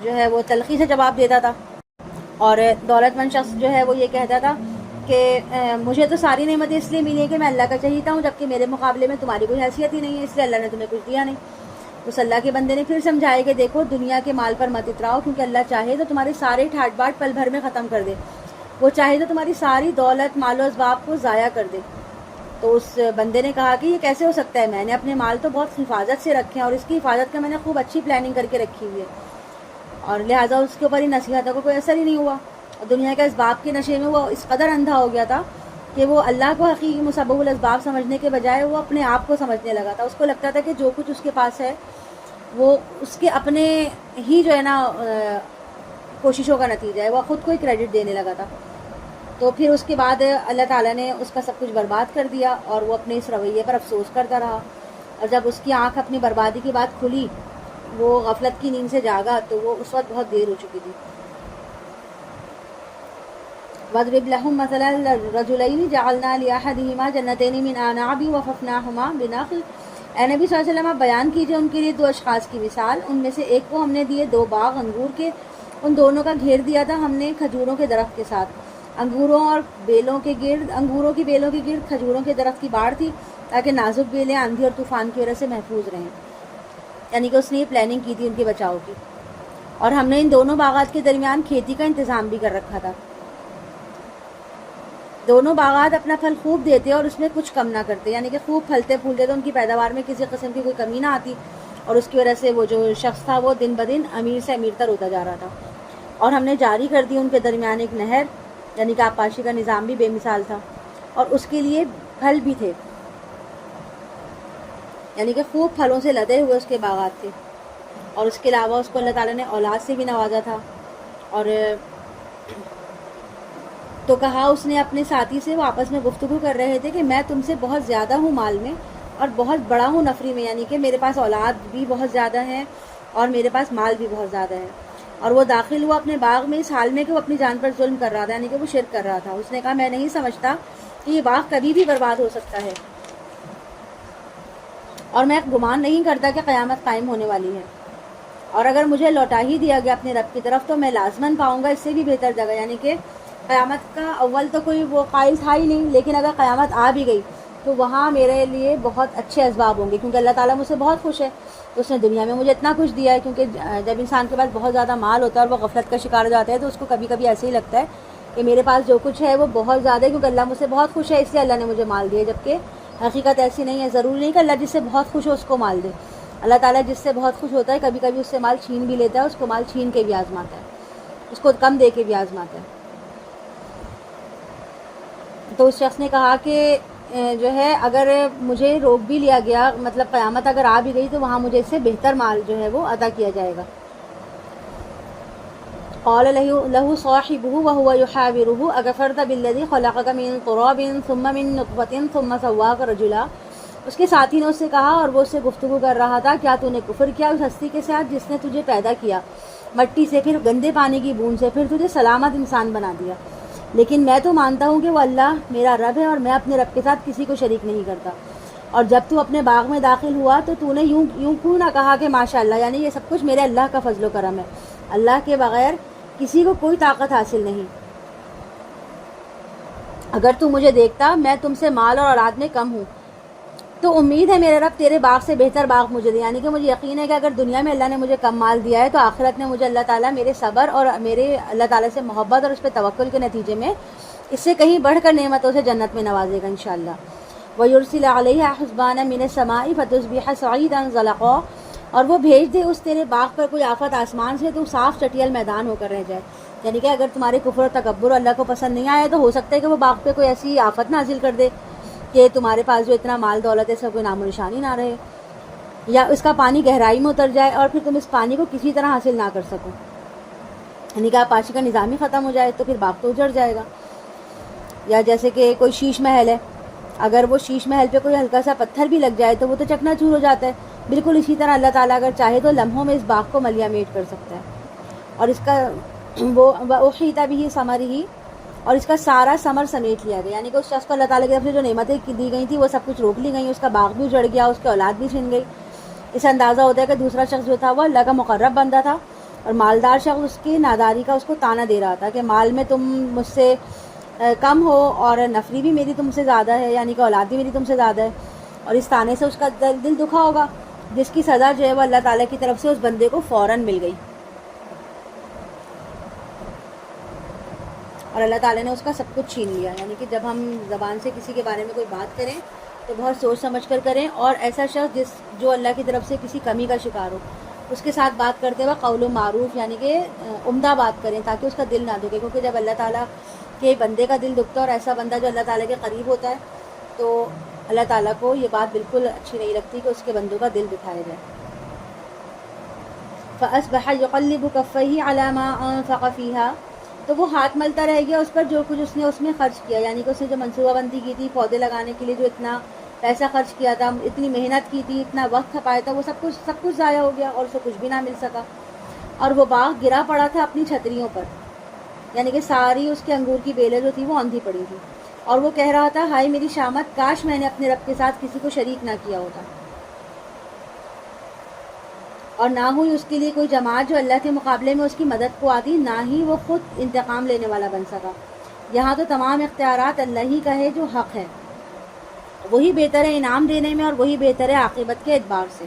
جو ہے وہ تلخی سے جواب دیتا تھا، اور دولت مند شخص جو ہے وہ یہ کہتا تھا کہ مجھے تو ساری نعمتیں اس لیے ملی ہیں کہ میں اللہ کا چہیتا ہوں، جبکہ میرے مقابلے میں تمہاری کوئی حیثیت ہی نہیں ہے، اس لیے اللہ نے تمہیں کچھ دیا نہیں۔ اس اللہ کے بندے نے پھر سمجھایا کہ دیکھو دنیا کے مال پر مت اتراؤ، کیونکہ اللہ چاہے تو تمہارے سارے ٹھاٹ باٹ پل بھر میں ختم کر دے، وہ چاہے تو تمہاری ساری دولت مال و اسباب کو ضائع کر دے۔ تو اس بندے نے کہا کہ یہ کیسے ہو سکتا ہے، میں نے اپنے مال تو بہت حفاظت سے رکھے ہیں، اور اس کی حفاظت کا میں نے خوب اچھی پلاننگ کر کے رکھی ہوئی ہے، اور لہٰذا اس کے اوپر ہی نصیحتوں کو کوئی اثر ہی نہیں ہوا، اور دنیا کے اسباب کے نشے میں وہ اس قدر اندھا ہو گیا تھا کہ وہ اللہ کو حقیقی مسبب الاسباب سمجھنے کے بجائے وہ اپنے آپ کو سمجھنے لگا تھا۔ اس کو لگتا تھا کہ جو کچھ اس کے پاس ہے وہ اس کے اپنے ہی جو ہے نا کوششوں کا نتیجہ ہے، وہ خود کو ہی کریڈٹ دینے لگا تھا۔ تو پھر اس کے بعد اللہ تعالیٰ نے اس کا سب کچھ برباد کر دیا، اور وہ اپنے اس رویے پر افسوس کرتا رہا، اور جب اس کی آنکھ اپنی بربادی کی بات کھلی، وہ غفلت کی نیند سے جاگا، تو وہ اس وقت بہت دیر ہو چکی تھی۔ وَاضْرِبْ لَهُم مَثَلًا رَجُلَيْنِ جَعَلْنَا لِأَحَدِهِمَا جَنَّتَيْنِ مِنْ أَعْنَابٍ وَحَفَفْنَاهُمَا بِنَخْلٍ۔ اے نبی صلی اللہ علیہ وسلم آپ بیان کیجئے ان کے لیے دو اشخاص کی مثال، ان میں سے ایک کو ہم نے دیے دو باغ انگور کے، ان دونوں کا گھیر دیا تھا ہم نے کھجوروں کے درخت کے ساتھ، انگوروں کی بیلوں کے گرد کھجوروں کے درخت کی باڑ تھی، تاکہ نازک بیلیں آندھی اور طوفان کی وجہ سے محفوظ رہیں، یعنی کہ اس نے یہ پلاننگ کی تھی ان کے بچاؤ کی، اور ہم نے ان دونوں باغات کے درمیان کھیتی کا انتظام بھی کر رکھا تھا۔ دونوں باغات اپنا پھل خوب دیتے اور اس میں کچھ کم نہ کرتے، یعنی کہ خوب پھلتے پھولتے تو ان کی پیداوار میں کسی قسم کی کوئی کمی نہ آتی، اور اس کی وجہ سے وہ جو شخص تھا وہ دن بدن امیر سے امیر تر ہوتا جا رہا تھا۔ اور ہم نے جاری کر دی ان کے درمیان ایک نہر، یعنی کہ آبپاشی کا نظام بھی بے مثال تھا، اور اس کے لیے پھل بھی تھے، یعنی کہ خوب پھلوں سے لدے ہوئے اس کے باغات تھے، اور اس کے علاوہ اس کو اللہ تعالیٰ نے اولاد سے بھی نوازا تھا۔ اور تو کہا اس نے اپنے ساتھی سے، وہ آپس میں گفتگو کر رہے تھے، کہ میں تم سے بہت زیادہ ہوں مال میں اور بہت بڑا ہوں نفری میں، یعنی کہ میرے پاس اولاد بھی بہت زیادہ ہیں اور میرے پاس مال بھی بہت زیادہ ہے، اور وہ داخل ہوا اپنے باغ میں اس حال میں کہ وہ اپنی جان پر ظلم کر رہا تھا، یعنی کہ وہ شرک کر رہا تھا. اس نے کہا میں نہیں سمجھتا کہ یہ باغ کبھی بھی برباد ہو سکتا ہے، اور میں گمان نہیں کرتا کہ قیامت قائم ہونے والی ہے، اور اگر مجھے لوٹا ہی دیا گیا اپنے رب کی طرف تو میں لازماً پاؤں گا اس سے بھی بہتر جگہ. یعنی کہ قیامت کا اول تو کوئی وہ قائل تھا ہی نہیں، لیکن اگر قیامت آ بھی گئی تو وہاں میرے لیے بہت اچھے اسباب ہوں گے، کیونکہ اللہ تعالیٰ مجھ سے بہت خوش ہے. تو اس نے دنیا میں مجھے اتنا کچھ دیا ہے، کیونکہ جب انسان کے پاس بہت زیادہ مال ہوتا ہے اور وہ غفلت کا شکار ہو جاتا ہے تو اس کو کبھی کبھی ایسے ہی لگتا ہے کہ میرے پاس جو کچھ ہے وہ بہت زیادہ ہے، کیونکہ اللہ مجھ سے بہت خوش ہے اس لیے اللہ نے مجھے مال دیا. جبکہ حقیقت ایسی نہیں ہے. ضروری نہیں کہ اللہ جس سے بہت خوش ہو اس کو مال دے. اللہ تعالیٰ جس سے بہت خوش ہوتا ہے کبھی کبھی اس سے مال چھین بھی لیتا ہے، اس کو مال چھین کے بھی آزماتا ہے، اس کو کم دے کے بھی آزماتا ہے. تو اس شخص نے کہا کہ جو ہے اگر مجھے روک بھی لیا گیا، مطلب قیامت اگر آ بھی گئی تو وہاں مجھے اس سے بہتر مال جو ہے وہ عطا کیا جائے گا. قال له صاحبه وهو يحاوره اغفرت بالذي خلقك من تراب ثم من نطفة ثم سواك رجلا. اس کے ساتھی نے اس سے کہا، اور وہ اس سے گفتگو کر رہا تھا، کیا تو نے کفر کیا اس ہستی کے ساتھ جس نے تجھے پیدا کیا مٹی سے، پھر گندے پانی کی بوند سے، پھر تجھے سلامت انسان بنا دیا. لیکن میں تو مانتا ہوں کہ وہ اللہ میرا رب ہے اور میں اپنے رب کے ساتھ کسی کو شریک نہیں کرتا. اور جب تو اپنے باغ میں داخل ہوا تو تو نے یوں کیوں نہ کہا کہ ماشاء اللہ، یعنی یہ سب کچھ میرے اللہ کا فضل و کرم ہے، اللہ کے بغیر کسی کو کوئی طاقت حاصل نہیں. اگر تو مجھے دیکھتا میں تم سے مال اور اولاد میں کم ہوں تو امید ہے میرے رب تیرے باغ سے بہتر باغ مجھے دے. یعنی کہ مجھے یقین ہے کہ اگر دنیا میں اللہ نے مجھے کم مال دیا ہے تو آخرت میں مجھے اللہ تعالیٰ میرے صبر اور میرے اللہ تعالیٰ سے محبت اور اس پہ توکل کے نتیجے میں اس سے کہیں بڑھ کر نعمتوں سے جنت میں نوازے گا انشاءاللہ. وَيُرْسِلَ عَلَيْهَا حُسْبَانًا مِنَ السَّمَاءِ فَتُصْبِحَ صَعِيدًا زَلَقًا. اور وہ بھیج دے اس تیرے باغ پر کوئی آفت آسمان سے تو صاف چٹیل میدان ہو کر رہ جائے. یعنی کہ اگر تمہارے کفر و تکبر اللہ کو پسند نہیں آیا تو ہو سکتا ہے کہ وہ باغ پہ کوئی ایسی آفت نازل کر دے کہ تمہارے پاس جو اتنا مال دولت ہے اس کا کوئی نام و نشانی نہ رہے، یا اس کا پانی گہرائی میں اتر جائے اور پھر تم اس پانی کو کسی طرح حاصل نہ کر سکو. یعنی کہ پاشی کا نظام ہی ختم ہو جائے تو پھر باغ تو اجڑ جائے گا. یا جیسے کہ کوئی شیش محل ہے، اگر وہ شیش محل پہ کوئی ہلکا سا پتھر بھی لگ جائے تو وہ تو چکنا چور ہو جاتا ہے. بالکل اسی طرح اللہ تعالیٰ اگر چاہے تو لمحوں میں اس باغ کو ملیا میٹ کر سکتا ہے، اور اس کا وہ احیط بھی ثمرہ، اور اس کا سارا ثمر سمیٹ لیا گیا. یعنی کہ اس شخص کو اللہ تعالیٰ کی طرف سے جو نعمتیں دی گئی تھیں وہ سب کچھ روک لی گئیں، اس کا باغ بھی اجڑ گیا، اس کی اولاد بھی چھن گئی. اس سے اندازہ ہوتا ہے کہ دوسرا شخص جو تھا وہ اللہ کا مقرب بندہ تھا، اور مالدار شخص اس کی ناداری کا اس کو تانا دے رہا تھا کہ مال میں تم مجھ سے کم ہو اور نفری بھی میری تم سے زیادہ ہے، یعنی کہ اولاد بھی میری تم سے زیادہ ہے. اور اس تانے سے اس کا دل دکھا ہوگا، جس کی سزا جو ہے وہ اللہ تعالیٰ کی طرف سے اس بندے کو فوراً مل گئی، اور اللہ تعالیٰ نے اس کا سب کچھ چھین لیا. یعنی کہ جب ہم زبان سے کسی کے بارے میں کوئی بات کریں تو بہت سوچ سمجھ کر کریں، اور ایسا شخص جو اللہ کی طرف سے کسی کمی کا شکار ہو اس کے ساتھ بات کرتے ہوئے قول و معروف یعنی کہ عمدہ بات کریں تاکہ اس کا دل نہ دکھے. کیونکہ جب اللہ تعالیٰ کے بندے کا دل دکھتا ہے اور ایسا بندہ جو اللہ تعالیٰ کے قریب ہوتا ہے تو اللہ تعالیٰ کو یہ بات بالکل اچھی نہیں لگتی کہ اس کے بندوں کا دل دکھایا جائے. فَأَصْبَحَ يُقَلِّبُ كَفَّيْهِ عَلَى مَا أَنفَقَ فِيهَا. تو وہ ہاتھ ملتا رہ گیا اس پر جو کچھ اس نے اس میں خرچ کیا. یعنی کہ اس نے جو منصوبہ بندی کی تھی پودے لگانے کے لیے، جو اتنا پیسہ خرچ کیا تھا، اتنی محنت کی تھی، اتنا وقت کھپایا تھا، وہ سب کچھ ضائع ہو گیا اور اسے کچھ بھی نہ مل سکا. اور وہ باغ گرا پڑا تھا اپنی چھتریوں پر، یعنی کہ ساری اس کے انگور کی بیلیں جو تھی وہ اندھی پڑی تھی، اور وہ کہہ رہا تھا ہائے میری شامت، کاش میں نے اپنے رب کے ساتھ کسی کو شریک نہ کیا ہوتا، اور نہ ہوئی اس کے لیے کوئی جماعت جو اللہ کے مقابلے میں اس کی مدد کو آتی، نہ ہی وہ خود انتقام لینے والا بن سکا. یہاں تو تمام اختیارات اللہ ہی کا ہے جو حق ہے، وہی بہتر ہے انعام دینے میں اور وہی بہتر ہے عاقبت کے اعتبار سے.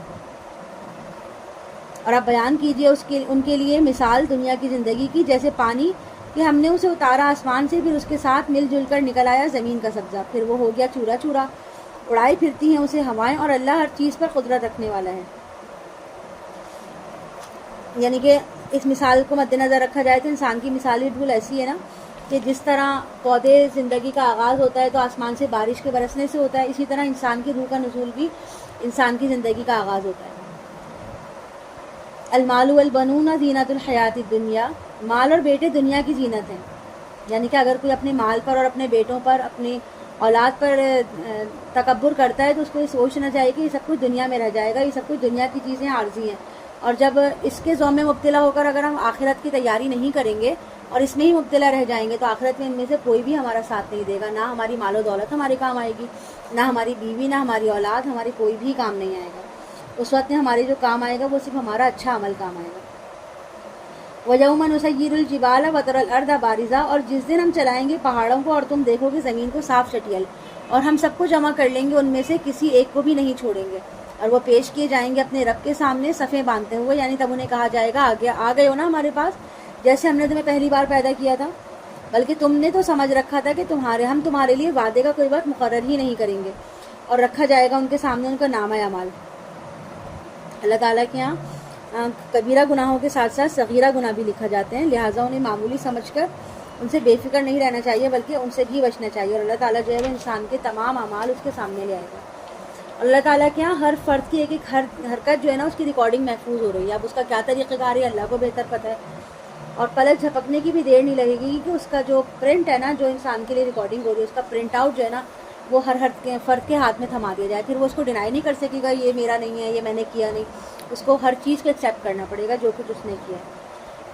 اور آپ بیان کیجئے ان کے لیے مثال دنیا کی زندگی کی، جیسے پانی کہ ہم نے اسے اتارا آسمان سے، پھر اس کے ساتھ مل جل کر نکل آیا زمین کا سبزہ، پھر وہ ہو گیا چورا چورا، اڑائی پھرتی ہیں اسے ہوائیں، اور اللہ ہر چیز پر قدرت رکھنے والا ہے. یعنی کہ اس مثال کو مد نظر رکھا جائے تو انسان کی مثال بھی بالکل ایسی ہے نا کہ جس طرح پودے زندگی کا آغاز ہوتا ہے تو آسمان سے بارش کے برسنے سے ہوتا ہے، اسی طرح انسان کی روح کا نزول بھی انسان کی زندگی کا آغاز ہوتا ہے. المال والبنون زینت الحیات الدنیا. مال اور بیٹے دنیا کی زینت ہیں. یعنی کہ اگر کوئی اپنے مال پر اور اپنے بیٹوں پر، اپنی اولاد پر تکبر کرتا ہے تو اس کو یہ سوچنا چاہیے کہ یہ سب کچھ دنیا میں رہ جائے گا، یہ سب کچھ دنیا کی چیزیں عارضی ہیں، اور جب اس کے ذوم میں مبتلا ہو کر اگر ہم آخرت کی تیاری نہیں کریں گے اور اس میں ہی مبتلا رہ جائیں گے تو آخرت میں ان میں سے کوئی بھی ہمارا ساتھ نہیں دے گا. نہ ہماری مال و دولت ہمارے کام آئے گی, نہ ہماری بیوی, نہ ہماری اولاد, ہماری کوئی بھی کام نہیں آئے گا. اس وقت میں ہمارے جو کام آئے گا وہ صرف ہمارا اچھا عمل کام آئے گا. وَيَوْمَ نُسَيِّرُ الْجِبَالَ وَتَرَى الْأَرْضَ بَارِزَةً, اور جس دن ہم چلائیں گے پہاڑوں کو اور تم دیکھو گے زمین کو صاف شٹیل, اور ہم سب کو جمع کر لیں گے, ان میں سے کسی ایک کو بھی نہیں چھوڑیں گے, اور وہ پیش کیے جائیں گے اپنے رب کے سامنے صفیں باندھتے ہوئے. یعنی تب انہیں کہا جائے گا آ گئے ہو نا ہمارے پاس, جیسے ہم نے تمہیں پہلی بار پیدا کیا تھا, بلکہ تم نے تو سمجھ رکھا تھا کہ ہم تمہارے لیے وعدے کا کوئی وقت مقرر ہی نہیں کریں گے. اور رکھا جائے گا ان کے سامنے ان کا نامہ اعمال. اللہ تعالیٰ کے یہاں کبیرہ گناہوں کے ساتھ ساتھ صغیرہ گناہ بھی لکھا جاتے ہیں, لہٰذا انہیں معمولی سمجھ کر ان سے بے فکر نہیں رہنا چاہیے بلکہ ان سے بھی بچنا چاہیے. اور اللہ تعالیٰ جو ہے وہ انسان کے تمام اعمال اس کے سامنے لے آئے گا. اللہ تعالیٰ کے یہاں ہر فرد کی ایک ایک حرکت جو ہے نا اس کی ریکارڈنگ محفوظ ہو رہی ہے. اب اس کا کیا طریقہ کار ہے اللہ کو بہتر پتہ ہے, اور پلک جھپکنے کی بھی دیر نہیں لگے گی کہ اس کا جو پرنٹ ہے نا, جو انسان کے لیے ریکارڈنگ ہو رہی ہے, اس کا پرنٹ آؤٹ جو ہے نا وہ ہر فرد کے ہاتھ میں تھما دیا جائے. پھر وہ اس کو ڈینائی نہیں کر سکے گا یہ میرا نہیں ہے, یہ میں نے کیا نہیں. اس کو ہر چیز کو ایکسیپٹ کرنا پڑے گا جو کچھ اس نے کیا.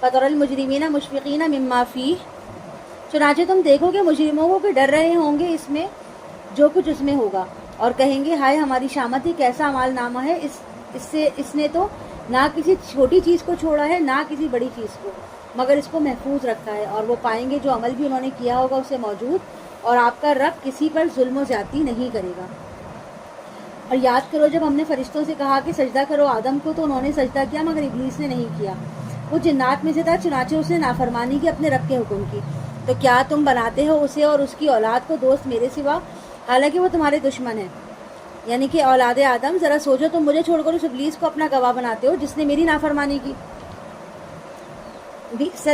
فَتَرَى الْمُجْرِمِينَ مُشْفِقِينَ مِمَّا فِيهِ, چنانچہ تم دیکھو گے مجرموں کو کہ ڈر رہے ہوں گے اس میں جو کچھ اس میں ہوگا, اور کہیں گے ہائے ہماری شامت ہی کیسا اعمال نامہ ہے, اس نے تو نہ کسی چھوٹی چیز کو چھوڑا ہے نہ کسی بڑی چیز کو, مگر اس کو محفوظ رکھا ہے. اور وہ پائیں گے جو عمل بھی انہوں نے کیا ہوگا اسے موجود, اور آپ کا رب کسی پر ظلم و زیادتی نہیں کرے گا. اور یاد کرو جب ہم نے فرشتوں سے کہا کہ سجدہ کرو آدم کو تو انہوں نے سجدہ کیا مگر ابلیس نے نہیں کیا. وہ جنات میں سے تھا, چنانچہ اس نے نافرمانی کی اپنے رب کے حکم کی. تو کیا تم بناتے ہو اسے اور اس کی اولاد کو دوست میرے سوا, حالانکہ وہ تمہارے دشمن ہیں. یعنی کہ اولاد آدم ذرا سوچو, تم مجھے چھوڑ کر اس ابلیس کو اپنا گواہ بناتے ہو جس نے میری نافرمانی کی. بئس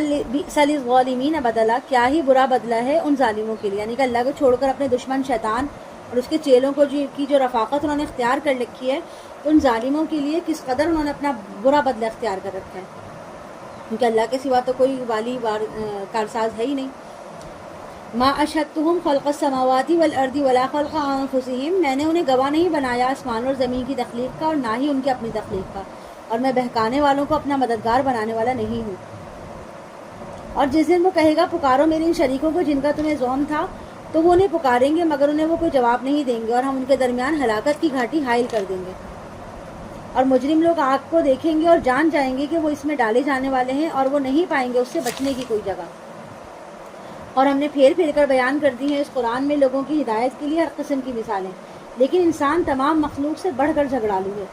للظالمین بدلا, کیا ہی برا بدلہ ہے ان ظالموں کے لیے. یعنی کہ اللہ کو چھوڑ کر اپنے دشمن شیطان اور اس کے چیلوں کو جو رفاقت انہوں نے اختیار کر رکھی ہے, تو ان ظالموں کے لیے کس قدر انہوں نے اپنا برا بدلہ اختیار کر رکھا ہے, کیونکہ اللہ کے سوا تو کوئی والی کارساز ہے ہی نہیں. ما اشہدتہم خلق السماوات والارض ولا خلق انفسہم, میں نے انہیں گواہ نہیں بنایا آسمان اور زمین کی تخلیق کا اور نہ ہی ان کی اپنی تخلیق کا, اور میں بہکانے والوں کو اپنا مددگار بنانے والا نہیں ہوں. اور جس دن وہ کہے گا پکارو میرے ان شریکوں کو جن کا تمہیں زوم تھا, تو وہ انہیں پکاریں گے مگر انہیں وہ کوئی جواب نہیں دیں گے, اور ہم ان کے درمیان ہلاکت کی گھاٹی حائل کر دیں گے. اور مجرم لوگ آگ کو دیکھیں گے اور جان جائیں گے کہ وہ اس میں ڈالے جانے والے ہیں, اور وہ نہیں پائیں گے اس سے بچنے کی کوئی جگہ. اور ہم نے پھیر کر بیان کر دی ہیں اس قرآن میں لوگوں کی ہدایت کے لیے ہر قسم کی مثالیں, لیکن انسان تمام مخلوق سے بڑھ کر جھگڑالو ہے.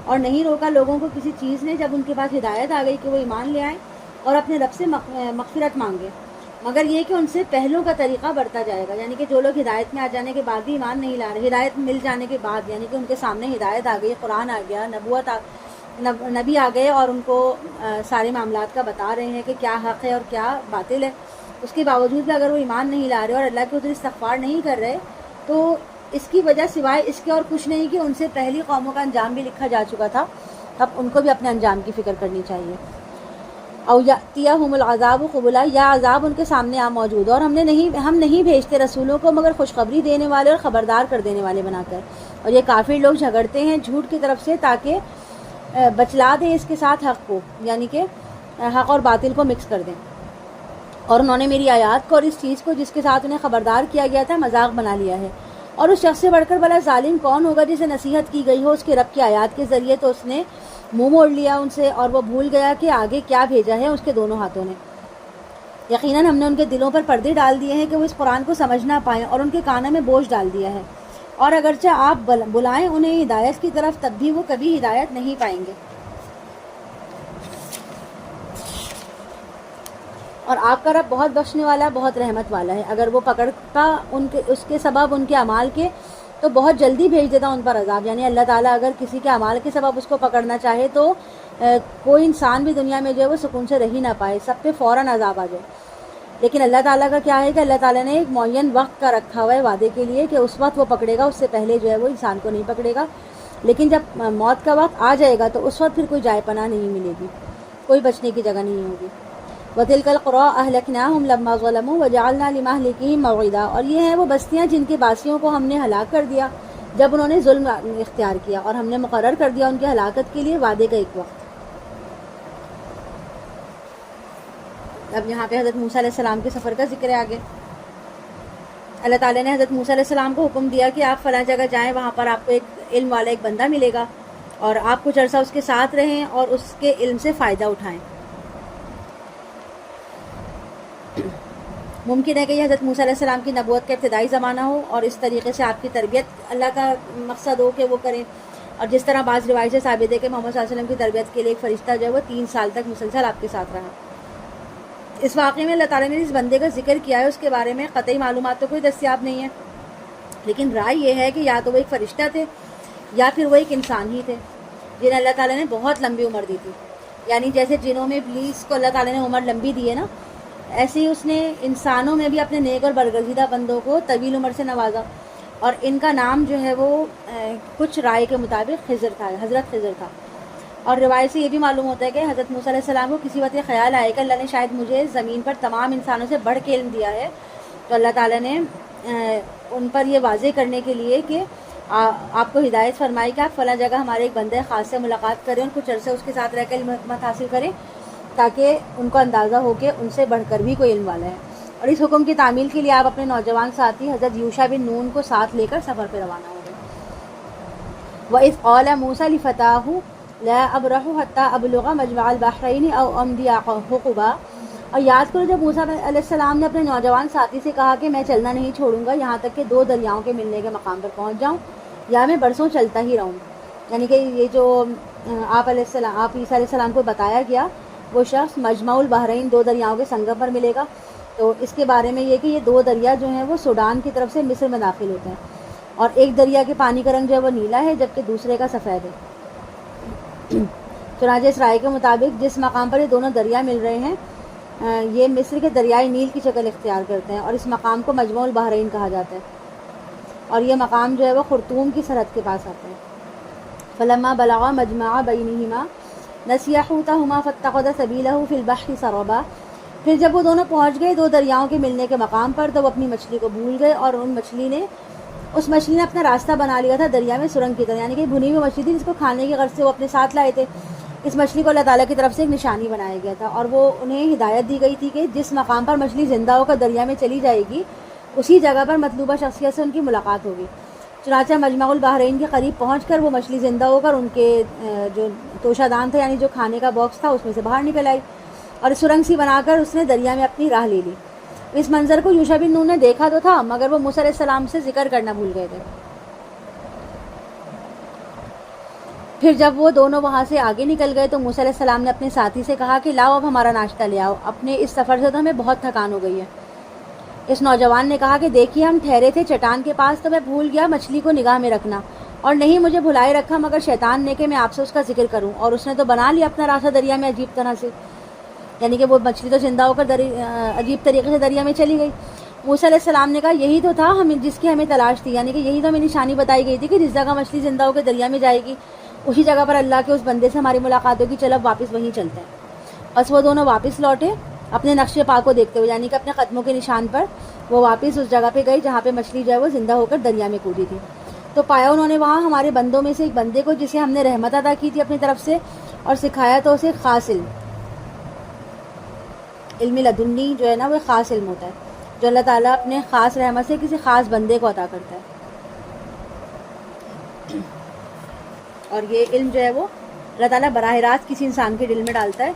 اور نہیں روکا لوگوں کو کسی چیز نے جب ان کے پاس ہدایت آ گئی کہ وہ ایمان لے آئیں اور اپنے رب سے مغفرت مانگے, مگر یہ کہ ان سے پہلوں کا طریقہ بڑھتا جائے گا. یعنی کہ جو لوگ ہدایت میں آ جانے کے بعد بھی ایمان نہیں لا رہے, ہدایت مل جانے کے بعد یعنی کہ ان کے سامنے ہدایت آ گئی, قرآن آ گیا, نبی آ گئے اور ان کو سارے معاملات کا بتا رہے ہیں کہ کیا حق ہے اور کیا باطل ہے, اس کے باوجود بھی اگر وہ ایمان نہیں لا رہے اور اللہ کے حضور استغفار نہیں کر رہے, تو اس کی وجہ سوائے اس کے اور کچھ نہیں کہ ان سے پہلی قوموں کا انجام بھی لکھا جا چکا تھا, اب ان کو بھی اپنے انجام کی فکر کرنی چاہیے. او یاتیہم العذاب قبلا, یا عذاب ان کے سامنے آ موجود, اور ہم نہیں بھیجتے رسولوں کو مگر خوشخبری دینے والے اور خبردار کر دینے والے بنا کر. اور یہ کافر لوگ جھگڑتے ہیں جھوٹ کی طرف سے تاکہ بچلا دیں اس کے ساتھ حق کو, یعنی کہ حق اور باطل کو مکس کر دیں. اور انہوں نے میری آیات کو اور اس چیز کو جس کے ساتھ انہیں خبردار کیا گیا تھا مذاق بنا لیا ہے. اور اس شخص سے بڑھ کر بڑا ظالم کون ہوگا جسے نصیحت کی گئی ہو اس کے رب کی آیات کے ذریعے تو اس نے منہ موڑ لیا ان سے, اور وہ بھول گیا کہ آگے کیا بھیجا ہے اس کے دونوں ہاتھوں نے. یقیناً ہم نے ان کے دلوں پر پردے ڈال دیے ہیں کہ وہ اس قرآن کو سمجھ نہ پائیں, اور ان کے کانوں میں بوجھ ڈال دیا ہے, اور اگرچہ آپ بلائیں انہیں ہدایت کی طرف تب بھی وہ کبھی ہدایت نہیں پائیں گے. اور آپ کا رب بہت بخشنے والا, بہت رحمت والا ہے. اگر وہ پکڑتا اس کے سبب ان کے اعمال کے تو بہت جلدی بھیج دیتا ان پر عذاب. یعنی اللہ تعالیٰ اگر کسی کے اعمال کے سبب اس کو پکڑنا چاہے تو کوئی انسان بھی دنیا میں جو ہے وہ سکون سے رہ ہی نہ پائے, سب پہ فوراً عذاب آ جائے. لیکن اللہ تعالیٰ کا کیا ہے کہ اللہ تعالیٰ نے ایک معین وقت کا رکھا ہوا ہے وعدے کے لیے کہ اس وقت وہ پکڑے گا, اس سے پہلے جو ہے وہ انسان کو نہیں پکڑے گا. لیکن جب موت کا وقت آ جائے گا تو اس وقت پھر کوئی جائے پناہ نہیں ملے گی, کوئی بچنے کی جگہ نہیں ہوگی. وَتِلْكَ الْقُرَىٰ أَهْلَكْنَاهُمْ لَمَّا ظَلَمُوا وَجَعَلْنَا لِمَهْلِكِهِمْ مَوْعِدًا, اور یہ ہیں وہ بستیاں جن کے باسیوں کو ہم نے ہلاک کر دیا جب انہوں نے ظلم اختیار کیا, اور ہم نے مقرر کر دیا ان کی ہلاکت کے لیے وعدے کا ایک وقت. اب یہاں پہ حضرت موسیٰ علیہ السلام کے سفر کا ذکر ہے آگے. اللہ تعالیٰ نے حضرت موسیٰ علیہ السلام کو حکم دیا کہ آپ فلاں جگہ جائیں, وہاں پر آپ کو ایک علم والا ایک بندہ ملے گا اور آپ کچھ عرصہ اس کے ساتھ رہیں اور اس کے علم سے فائدہ اٹھائیں. ممکن ہے کہ یہ حضرت موسیٰ علیہ السلام کی نبوت کا ابتدائی زمانہ ہو اور اس طریقے سے آپ کی تربیت اللہ کا مقصد ہو کہ وہ کریں. اور جس طرح بعض روایت سے ثابت ہے کہ محمد صلی اللہ علیہ وسلم کی تربیت کے لیے ایک فرشتہ جو ہے وہ 3 سال تک مسلسل آپ کے ساتھ رہا. اس واقعے میں اللہ تعالیٰ نے جس بندے کا ذکر کیا ہے اس کے بارے میں قطعی معلومات تو کوئی دستیاب نہیں ہے, لیکن رائے یہ ہے کہ یا تو وہ ایک فرشتہ تھے یا پھر وہ ایک انسان ہی تھے جنہیں اللہ تعالیٰ نے بہت لمبی عمر دی تھی. یعنی جیسے جنوں میں ابلیس کو اللہ تعالیٰ نے عمر لمبی دی ہے نا, ایسے ہی اس نے انسانوں میں بھی اپنے نیک اور برگزیدہ بندوں کو طویل عمر سے نوازا. اور ان کا نام جو ہے وہ کچھ رائے کے مطابق خضر تھا, حضرت خضر تھا. اور روایت سے یہ بھی معلوم ہوتا ہے کہ حضرت موسیٰ علیہ السلام کو کسی وقت یہ خیال آئے کہ اللہ نے شاید مجھے زمین پر تمام انسانوں سے بڑھ کے علم دیا ہے, تو اللہ تعالیٰ نے ان پر یہ واضح کرنے کے لیے کہ آپ کو ہدایت فرمائی کہ آپ فلاں جگہ ہمارے ایک بندے خاص سے ملاقات کریں اور کچھ عرصے اس کے ساتھ رہ کر علم حکمت حاصل کریں, تاکہ ان کو اندازہ ہو کہ ان سے بڑھ کر بھی کوئی علم والا ہے. اور اس حکم کی تعمیل کے لیے آپ اپنے نوجوان ساتھی حضرت یوشع بن نون کو ساتھ لے کر سفر پہ روانہ ہو گئے. وَإِذْ قَالَ مُوسَىٰ لِفَتَاهُ لَا أَبْرَحُ حَتَّىٰ أَبْلُغَ مَجْمَعَ الْبَحْرَيْنِ أَوْ أَمْضِيَ حُقُبًا. اور یاد کرو جب موسیٰ علیہ السلام نے اپنے نوجوان ساتھی سے کہا کہ میں چلنا نہیں چھوڑوں گا یہاں تک کہ 2 دریاؤں کے ملنے کے مقام پر پہنچ جاؤں یا میں برسوں چلتا ہی رہوں. یعنی کہ یہ جو آپ عیسیٰ علیہ السلام کو بتایا گیا وہ شخص مجمع البحرین 2 دریاؤں کے سنگم پر ملے گا. تو اس کے بارے میں یہ کہ یہ 2 دریا جو ہیں وہ سوڈان کی طرف سے مصر میں داخل ہوتے ہیں, اور ایک دریا کے پانی کا رنگ جو ہے وہ نیلا ہے جبکہ دوسرے کا سفید ہے. چنانچہ اس رائے کے مطابق جس مقام پر یہ دونوں دریا مل رہے ہیں یہ مصر کے دریائے نیل کی شکل اختیار کرتے ہیں, اور اس مقام کو مجمع البحرین کہا جاتا ہے, اور یہ مقام جو ہے وہ خرطوم کی سرحد کے پاس آتا ہے. فلما بلغا مجمع بینہما نسیا حوتہما فاتخذ سبیلہ فی البحر سربا. پھر جب وہ دونوں پہنچ گئے 2 دریاؤں کے ملنے کے مقام پر تو وہ اپنی مچھلی کو بھول گئے, اور اس مچھلی نے اپنا راستہ بنا لیا تھا دریا میں سرنگ کی طرح. یعنی کہ بھنی ہوئی مچھلی تھی جس کو کھانے کی غرض سے وہ اپنے ساتھ لائے تھے. اس مچھلی کو اللہ تعالیٰ کی طرف سے ایک نشانی بنایا گیا تھا, اور وہ انہیں ہدایت دی گئی تھی کہ جس مقام پر مچھلی زندہ ہو کر دریا میں چلی جائے گی اسی جگہ پر مطلوبہ شخصیت سے ان کی ملاقات ہوگی. چنانچہ مجمع البحرین کے قریب پہنچ کر وہ مچھلی زندہ ہو کر ان کے جو توشہ دان تھا یعنی جو کھانے کا باکس تھا اس میں سے باہر نکل آئی, اور سرنگ سی بنا کر اس نے دریا میں اپنی راہ لے لی. اس منظر کو یوشع بن نون نے دیکھا تو تھا مگر وہ موسیٰ علیہ السلام سے ذکر کرنا بھول گئے تھے. پھر جب وہ دونوں وہاں سے آگے نکل گئے تو موسیٰ علیہ السلام نے اپنے ساتھی سے کہا کہ لاؤ اب ہمارا ناشتہ لے آؤ, اپنے اس سفر سے تو ہمیں بہت تھکان ہو گئی ہے. اس نوجوان نے کہا کہ دیکھیے ہم ٹھہرے تھے چٹان کے پاس تو میں بھول گیا مچھلی کو نگاہ میں رکھنا, اور نہیں مجھے بھلائے رکھا مگر شیطان نے کہ میں آپ سے اس کا ذکر کروں, اور اس نے تو بنا لیا اپنا راستہ دریا میں عجیب طرح سے. یعنی کہ وہ مچھلی تو زندہ ہو کر عجیب طریقے سے دریا میں چلی گئی. موسیٰ علیہ السلام نے کہا یہی تو تھا جس کی ہمیں تلاش تھی, یعنی کہ یہی تو ہمیں نشانی بتائی گئی تھی کہ جس جگہ مچھلی زندہ ہو کے دریا میں جائے گی اسی جگہ پر اللہ کے اس بندے سے ہماری ملاقات ہوگی, چلو اب واپس وہیں چلتے ہیں. بس وہ دونوں واپس لوٹے اپنے نقش پا کو دیکھتے ہوئے, یعنی کہ اپنے قدموں کے نشان پر وہ واپس اس جگہ پہ گئی جہاں پہ مچھلی جو ہے وہ زندہ ہو کر دریا میں کودی تھی. تو پایا انہوں نے وہاں ہمارے بندوں میں سے ایک بندے کو جسے ہم نے رحمت عطا کی تھی اپنی طرف سے, اور سکھایا تو اسے خاص علم لدنی جو ہے نا وہ خاص علم ہوتا ہے جو اللہ تعالیٰ اپنے خاص رحمت سے کسی خاص بندے کو عطا کرتا ہے. اور یہ علم جو ہے وہ اللہ تعالیٰ براہ راست کسی انسان کے دل میں ڈالتا ہے,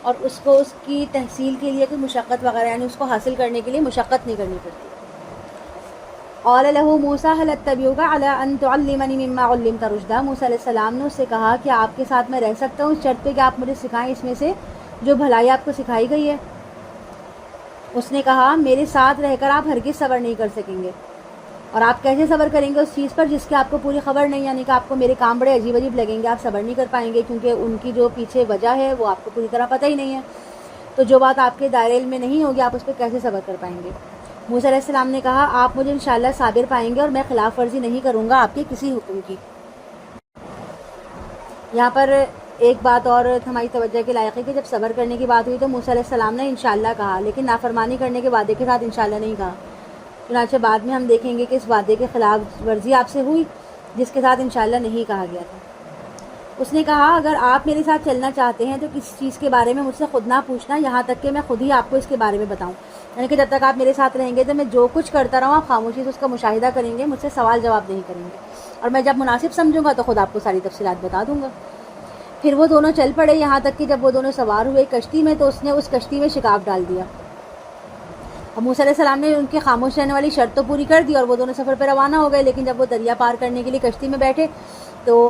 اور اس کو اس کی تحصیل کے لیے کوئی مشقت وغیرہ یعنی اس کو حاصل کرنے کے لیے مشقت نہیں کرنی پڑتی. قال له موسیٰ هل اتبعک علی ان تعلمنی مما علمت رشدا. موسیٰ علیہ السلام نے اس سے کہا کہ آپ کے ساتھ میں رہ سکتا ہوں اس شرط پہ کہ آپ مجھے سکھائیں اس میں سے جو بھلائی آپ کو سکھائی گئی ہے. اس نے کہا میرے ساتھ رہ کر آپ ہرگز صبر نہیں کر سکیں گے, اور آپ کیسے صبر کریں گے اس چیز پر جس کی آپ کو پوری خبر نہیں, یعنی کہ آپ کو میرے کام بڑے عجیب عجیب لگیں گے, آپ صبر نہیں کر پائیں گے کیونکہ ان کی جو پیچھے وجہ ہے وہ آپ کو پوری طرح پتہ ہی نہیں ہے. تو جو بات آپ کے دائرے علم میں نہیں ہوگی آپ اس پہ کیسے صبر کر پائیں گے. موسیٰ علیہ السلام نے کہا آپ مجھے انشاءاللہ صابر پائیں گے اور میں خلاف ورزی نہیں کروں گا آپ کے کسی حکم کی. یہاں پر ایک بات اور ہماری توجہ کے لائق ہے کہ جب صبر کرنے کی بات ہوئی تو موسیٰ علیہ السلام نے انشاءاللہ کہا, لیکن نافرمانی کرنے کے وعدے کے ساتھ انشاءاللہ نہیں کہا. چنانچہ بعد میں ہم دیکھیں گے کہ اس وعدے کے خلاف ورزی آپ سے ہوئی جس کے ساتھ انشاءاللہ نہیں کہا گیا تھا. اس نے کہا اگر آپ میرے ساتھ چلنا چاہتے ہیں تو کسی چیز کے بارے میں مجھ سے خود نہ پوچھنا، یہاں تک کہ میں خود ہی آپ کو اس کے بارے میں بتاؤں. یعنی کہ جب تک آپ میرے ساتھ رہیں گے تو میں جو کچھ کرتا رہوں آپ خاموشی سے اس کا مشاہدہ کریں گے، مجھ سے سوال جواب نہیں کریں گے، اور میں جب مناسب سمجھوں گا تو خود آپ کو ساری تفصیلات بتا دوں گا. پھر وہ دونوں چل پڑے، یہاں تک کہ جب وہ دونوں سوار ہوئے کشتی میں تو اس نے اس کشتی میں شکاف ڈال دیا. اور موسیٰ علیہ السلام نے ان کے خاموش رہنے والی شرط تو پوری کر دی اور وہ دونوں سفر پہ روانہ ہو گئے. لیکن جب وہ دریا پار کرنے کے لیے کشتی میں بیٹھے تو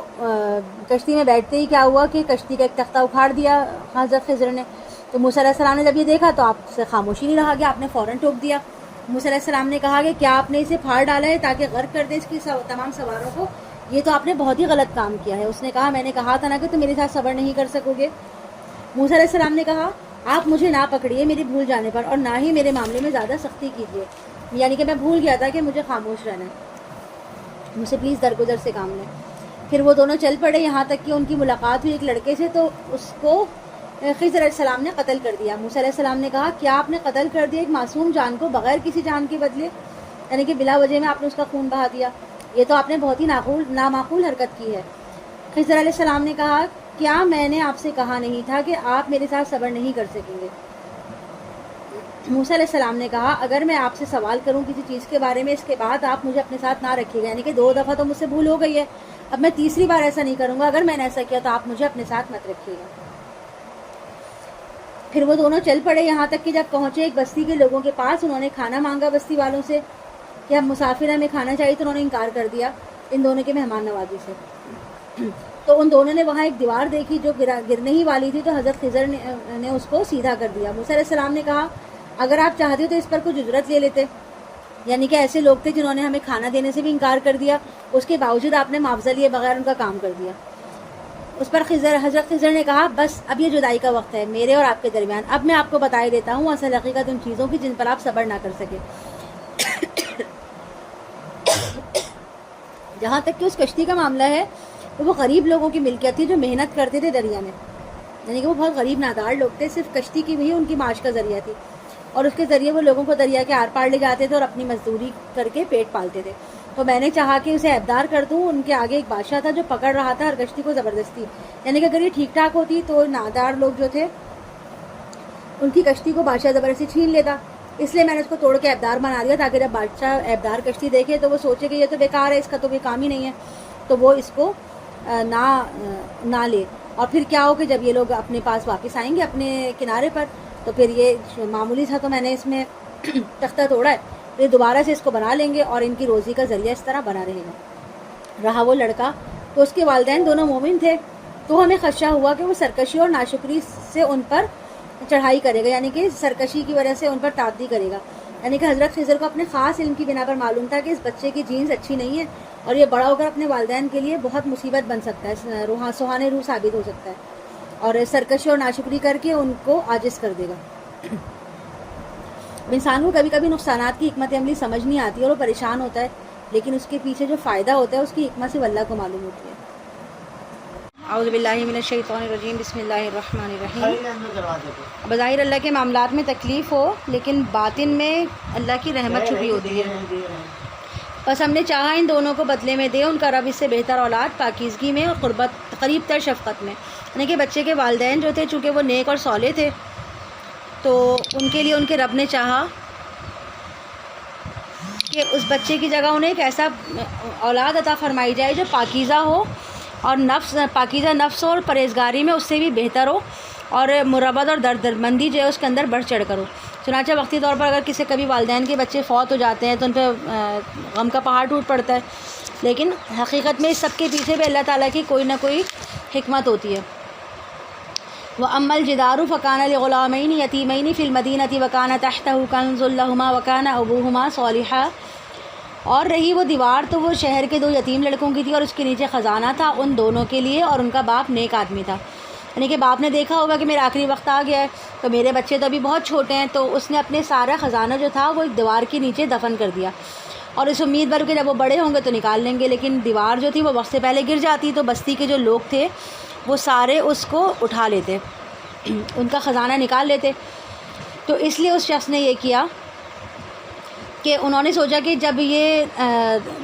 کشتی میں بیٹھتے ہی کیا ہوا کہ کشتی کا ایک تختہ اکھاڑ دیا حضرت خضر نے. تو موسیٰ علیہ السلام نے جب یہ دیکھا تو آپ سے خاموشی نہیں رہا گیا، آپ نے فوراً ٹوک دیا. موسیٰ علیہ السلام نے کہا کہ کیا آپ نے اسے پھاڑ ڈالا ہے تاکہ غرق کر دے اس کی تمام سواروں کو؟ یہ تو آپ نے بہت ہی غلط کام کیا ہے. اس نے کہا میں نے کہا تھا نا کہ تم میرے ساتھ صبر نہیں کر سکو گے. موسیٰ علیہ السلام نے کہا آپ مجھے نہ پکڑیے میری بھول جانے پر، اور نہ ہی میرے معاملے میں زیادہ سختی کیجیے. یعنی کہ میں بھول گیا تھا کہ مجھے خاموش رہنا ہے، مجھ سے پلیز درگزر سے کام لیں. پھر وہ دونوں چل پڑے، یہاں تک کہ ان کی ملاقات ہوئی ایک لڑکے سے تو اس کو خضر علیہ السلام نے قتل کر دیا. موسیٰ علیہ السلام نے کہا کیا آپ نے قتل کر دیا ایک معصوم جان کو بغیر کسی جان کے بدلے؟ یعنی کہ بلا وجہ میں آپ نے اس کا خون بہا دیا، یہ تو آپ نے بہت ہی نامعقول حرکت کی ہے. خضر علیہ السلام نے کہا کیا میں نے آپ سے کہا نہیں تھا کہ آپ میرے ساتھ صبر نہیں کر سکیں گے؟ موسیٰ علیہ السلام نے کہا اگر میں آپ سے سوال کروں کسی چیز کے بارے میں اس کے بعد آپ مجھے اپنے ساتھ نہ رکھیے گا. یعنی کہ 2 دفعہ تو مجھ سے بھول ہو گئی ہے، اب میں تیسری بار ایسا نہیں کروں گا. اگر میں نے ایسا کیا تو آپ مجھے اپنے ساتھ مت رکھیے گا. پھر وہ دونوں چل پڑے، یہاں تک کہ جب پہنچے ایک بستی کے لوگوں کے پاس. انہوں نے کھانا مانگا بستی والوں سے کہ ہم مسافر ہیں، ہمیں کھانا چاہیے، تو انہوں نے انکار کر دیا ان دونوں کے مہمان نوازی سے. تو ان دونوں نے وہاں ایک دیوار دیکھی جو گرنے ہی والی تھی، تو حضرت خضر نے اس کو سیدھا کر دیا. موسیٰ علیہ السلام نے کہا اگر آپ چاہتے تو اس پر کچھ اجرت لے لیتے. یعنی کہ ایسے لوگ تھے جنہوں نے ہمیں کھانا دینے سے بھی انکار کر دیا، اس کے باوجود آپ نے معاوضہ لیے بغیر ان کا کام کر دیا. اس پر حضرت خضر نے کہا بس اب یہ جدائی کا وقت ہے میرے اور آپ کے درمیان. اب میں آپ کو بتائی دیتا ہوں اصل حقیقت ان چیزوں کی جن پر آپ صبر نہ کر سکے. جہاں تک کہ اس کشتی کا معاملہ ہے تو وہ غریب لوگوں کی ملکیت تھی جو محنت کرتے تھے دریا میں. یعنی کہ وہ بہت غریب نادار لوگ تھے، صرف کشتی کی بھی ان کی معاش کا ذریعہ تھی، اور اس کے ذریعے وہ لوگوں کو دریا کے آر پار لے جاتے تھے اور اپنی مزدوری کر کے پیٹ پالتے تھے. تو میں نے چاہا کہ اسے عیبدار کر دوں. ان کے آگے ایک بادشاہ تھا جو پکڑ رہا تھا ہر کشتی کو زبردستی. یعنی کہ اگر یہ ٹھیک ٹھاک ہوتی تو نادار لوگ جو تھے ان کی کشتی کو بادشاہ زبردستی چھین لیتا. اس لیے میں نے اس کو توڑ کے عیبدار بنا دیا تاکہ جب بادشاہ عیبدار کشتی دیکھے تو وہ سوچے کہ یہ تو بیکار ہے، اس کا تو کوئی کام ہی نہیں ہے، تو وہ اس کو نہ لے. اور پھر کیا ہو کہ جب یہ لوگ اپنے پاس واپس آئیں گے اپنے کنارے پر تو پھر یہ معمولی تھا تو میں نے اس میں تختہ توڑا ہے، پھر دوبارہ سے اس کو بنا لیں گے اور ان کی روزی کا ذریعہ اس طرح بنا رہے گا. رہا وہ لڑکا تو اس کے والدین دونوں مومن تھے، تو ہمیں خدشہ ہوا کہ وہ سرکشی اور ناشکری سے ان پر چڑھائی کرے گا، یعنی کہ سرکشی کی وجہ سے ان پر تعدی کرے گا. یعنی کہ حضرت خضر کو اپنے خاص علم کی بنا پر معلوم تھا کہ اس بچے کی جینز اچھی نہیں ہے اور یہ بڑا ہو کر اپنے والدین کے لیے بہت مصیبت بن سکتا ہے، سہانے روح ثابت ہو سکتا ہے اور سرکشی اور ناشکری کر کے ان کو عاجز کر دے گا. انسان کو کبھی کبھی نقصانات کی حکمت عملی سمجھ نہیں آتی اور وہ پریشان ہوتا ہے، لیکن اس کے پیچھے جو فائدہ ہوتا ہے اس کی حکمت صرف اللہ کو معلوم ہوتی ہے. اعوذ باللہ من الشیطان الرجیم، بسم اللہ الرحمن الرحیم. بظاہر اللہ کے معاملات میں تکلیف ہو لیکن باطن میں اللہ کی رحمت چھپی ہوتی ہے. بس ہم نے چاہا ان دونوں کو بدلے میں دے ان کا رب اس سے بہتر اولاد، پاکیزگی میں اور قریب تر شفقت میں. یعنی کہ بچے کے والدین جو تھے چونکہ وہ نیک اور صالح تھے تو ان کے لیے ان کے رب نے چاہا کہ اس بچے کی جگہ انہیں ایک ایسا اولاد عطا فرمائی جائے جو پاکیزہ ہو اور پاکیزہ نفس اور پرہیزگاری میں اس سے بھی بہتر ہو اور مربت اور دردمندی جو ہے اس کے اندر بڑھ چڑھ کر ہو. چنانچہ وقتی طور پر اگر کسی کبھی والدین کے بچے فوت ہو جاتے ہیں تو ان پہ غم کا پہاڑ ٹوٹ پڑتا ہے، لیکن حقیقت میں اس سب کے پیچھے بھی اللہ تعالیٰ کی کوئی نہ کوئی حکمت ہوتی ہے. وَأَمَّا الْجِدَارُ فَكَانَ لِغُلَامَيْنِ يَتِيمَيْنِ فِي الْمَدِينَةِ وَكَانَ تَحْتَهُ كَنْزٌ لَهُمَا وَكَانَ أَبُوهُمَا صَالِحًا. اور رہی وہ دیوار تو وہ شہر کے 2 یتیم لڑکوں کی تھی اور اس کے نیچے خزانہ تھا ان دونوں کے لیے اور ان کا باپ نیک آدمی تھا. یعنی کہ باپ نے دیکھا ہوگا کہ میرا آخری وقت آ گیا ہے تو میرے بچے تو ابھی بہت چھوٹے ہیں، تو اس نے اپنے سارا خزانہ جو تھا وہ ایک دیوار کے نیچے دفن کر دیا اور اس امید بھر کہ جب وہ بڑے ہوں گے تو نکال لیں گے. لیکن دیوار جو تھی وہ وقت سے پہلے گر جاتی تو بستی کے جو لوگ تھے وہ سارے اس کو اٹھا لیتے، ان کا خزانہ نکال لیتے. تو اس لیے اس شخص نے یہ کیا کہ انہوں نے سوچا کہ جب یہ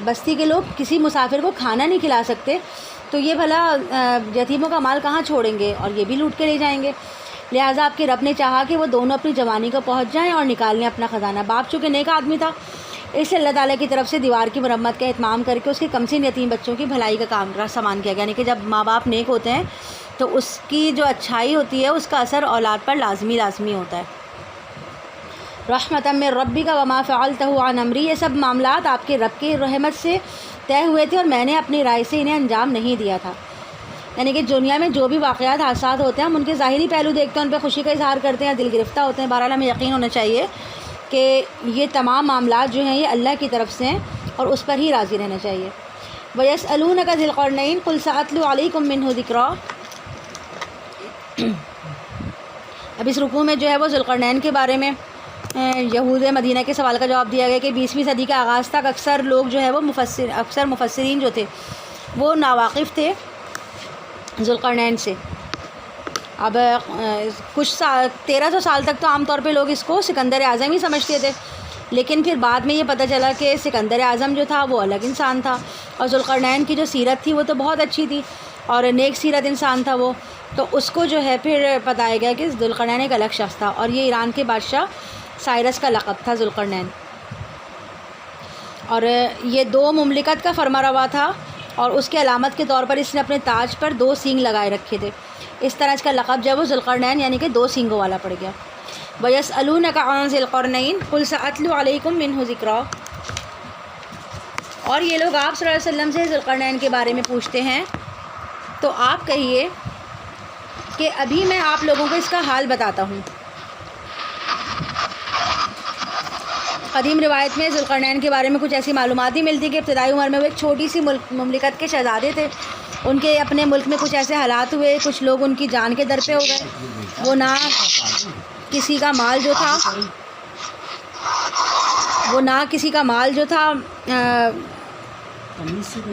بستی کے لوگ کسی مسافر کو کھانا نہیں کھلا سکتے تو یہ بھلا یتیموں کا مال کہاں چھوڑیں گے، اور یہ بھی لوٹ کے لے جائیں گے۔ لہٰذا آپ کے رب نے چاہا کہ وہ دونوں اپنی جوانی کو پہنچ جائیں اور نکال لیں اپنا خزانہ۔ باپ چونکہ نیک آدمی تھا، اس لیے اللہ تعالیٰ کی طرف سے دیوار کی مرمت کا اہتمام کر کے اس کے کمسن یتیم بچوں کی بھلائی کا کام سامان کیا گیا، یعنی کہ جب ماں باپ نیک ہوتے ہیں تو اس کی جو اچھائی ہوتی ہے اس کا اثر اولاد پر لازمی ہوتا ہے۔ رحمۃ من ربک وما فعلتہ عن امری، یہ سب معاملات آپ کے رب کی رحمت سے طے ہوئے تھے اور میں نے اپنی رائے سے انہیں انجام نہیں دیا تھا۔ یعنی کہ دنیا میں جو بھی واقعات حادثات ہوتے ہیں ہم ان کے ظاہری پہلو دیکھتے ہیں، ان پہ خوشی کا اظہار کرتے ہیں، دل گرفتہ ہوتے ہیں، بہرحال ہمیں یقین ہونا چاہیے کہ یہ تمام معاملات جو ہیں یہ اللہ کی طرف سے ہیں اور اس پر ہی راضی رہنا چاہیے۔ وَيَسْأَلُونَكَ ذِي الْقَرْنَيْنِ قُلْ سَأَتْلُو عَلَيْكُم مِّنْهُ ذِكْرًا۔ اب اس رکوع میں جو ہے وہ ذی القرنین کے بارے میں یہود مدینہ کے سوال کا جواب دیا گیا کہ 20ویں صدی کے آغاز تک اکثر لوگ جو ہے وہ مفسرین جو تھے وہ ناواقف تھے ذی القرنین سے۔ اب کچھ 1300 سال تک تو عام طور پہ لوگ اس کو سکندر اعظم ہی سمجھتے تھے، لیکن پھر بعد میں یہ پتہ چلا کہ سکندر اعظم جو تھا وہ الگ انسان تھا، اور ذی القرنین کی جو سیرت تھی وہ تو بہت اچھی تھی اور نیک سیرت انسان تھا وہ، تو اس کو جو ہے پھر بتایا گیا کہ ذی القرنین ایک الگ شخص تھا، اور یہ ایران کے بادشاہ سائرس کا لقب تھا ذی القرنین، اور یہ 2 مملکت کا فرما روا تھا، اور اس کے علامت کے طور پر اس نے اپنے تاج پر 2 سینگ لگائے رکھے تھے، اس طرح اس کا لقب جو ہے وہ ذی القرنین یعنی کہ 2 سینگوں والا پڑ گیا۔ وَيَسْأَلُونَكَ عَنْ ذِي الْقَرْنَيْنِ قُلْ سَأَتْلُو عَلَيْكُم مِّنْهُ ذِكْرًا۔ اور یہ لوگ آپ صلی اللہ علیہ وسلم سے ذی القرنین کے بارے میں پوچھتے ہیں، تو آپ کہیے کہ ابھی میں آپ لوگوں کو اس کا حال بتاتا ہوں۔ قدیم روایت میں ذی القرنین کے بارے میں کچھ ایسی معلومات ہی ملتی کہ ابتدائی عمر میں وہ ایک چھوٹی سی مملکت کے شہزادے تھے، ان کے اپنے ملک میں کچھ ایسے حالات ہوئے، کچھ لوگ ان کی جان کے در پہ ہو گئے، وہ نہ کسی کا مال جو تھا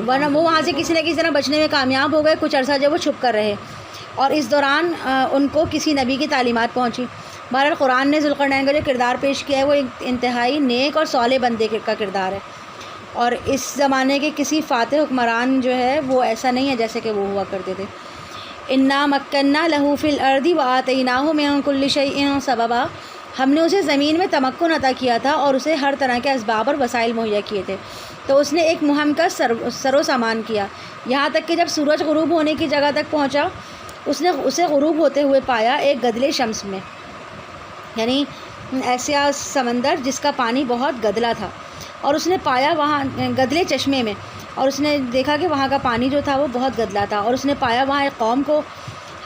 ورنہ وہ وہاں سے کسی نہ کسی طرح بچنے میں کامیاب ہو گئے، کچھ عرصہ جو وہ چھپ کر رہے، اور اس دوران ان کو کسی نبی کی تعلیمات پہنچی۔ بہرحال قرآن نے ذی القرنین کا جو کردار پیش کیا ہے وہ ایک انتہائی نیک اور صالح بندے کا کردار ہے، اور اس زمانے کے کسی فاتح حکمران جو ہے وہ ایسا نہیں ہے جیسے کہ وہ ہوا کرتے تھے۔ انا مکننا لہو فی الارض وآتیناہ من کل شیء سببا، ہم نے اسے زمین میں تمکن عطا کیا تھا اور اسے ہر طرح کے اسباب اور وسائل مہیا کیے تھے، تو اس نے ایک مہم کا سر و سامان کیا، یہاں تک کہ جب سورج غروب ہونے کی جگہ تک پہنچا اس نے اسے غروب ہوتے ہوئے پایا ایک گدلے شمس میں، یعنی ایسا سمندر جس کا پانی بہت گدلا تھا، اور اس نے پایا وہاں گدلے چشمے میں، اور اس نے دیکھا کہ وہاں کا پانی جو تھا وہ بہت گدلا تھا، اور اس نے پایا وہاں ایک قوم کو۔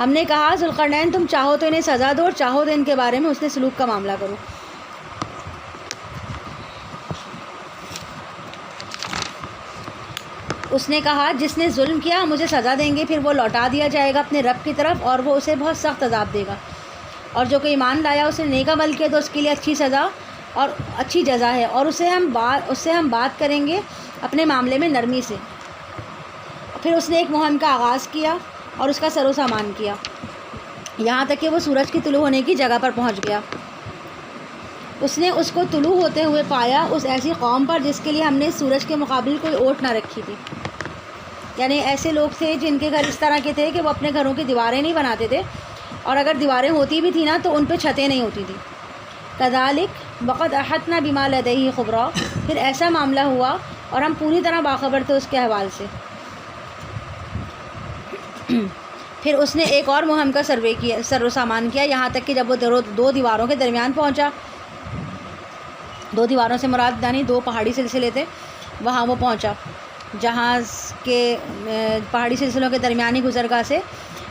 ہم نے کہا ذی القرنین تم چاہو تو انہیں سزا دو اور چاہو تو ان کے بارے میں حسن سلوک کا معاملہ کرو۔ اس نے کہا جس نے ظلم کیا ہم اسے سزا دیں گے، پھر وہ لوٹا دیا جائے گا اپنے رب کی طرف اور وہ اسے بہت سخت عذاب دے گا، اور جو کوئی ایمان لایا اس نے نیک عمل کیا تو اس کے لیے اچھی سزا اور اچھی جزا ہے، اور اس سے ہم بات کریں گے اپنے معاملے میں نرمی سے۔ پھر اس نے ایک مہم کا آغاز کیا اور اس کا سر و سامان کیا، یہاں تک کہ وہ سورج کی طلوع ہونے کی جگہ پر پہنچ گیا۔ اس نے اس کو طلوع ہوتے ہوئے پایا اس ایسی قوم پر جس کے لیے ہم نے سورج کے مقابل کوئی اوٹ نہ رکھی تھی، یعنی ایسے لوگ تھے جن کے گھر اس طرح کے تھے کہ وہ اپنے گھروں کی دیواریں نہیں بناتے تھے، اور اگر دیواریں ہوتی بھی تھیں نا تو ان پہ چھتیں نہیں ہوتی تھیں۔ کذالک وقد احطنا بما لدیہ خبرا، پھر ایسا معاملہ ہوا اور ہم پوری طرح باخبر تھے اس کے احوال سے۔ پھر اس نے ایک اور مہم کا سر و سامان کیا، یہاں تک کہ جب وہ 2 دیواروں کے درمیان پہنچا، 2 دیواروں سے مراد یعنی 2 پہاڑی سلسلے تھے، وہاں وہ پہنچا جہاں کے پہاڑی سلسلوں کے درمیانی گزرگاہ سے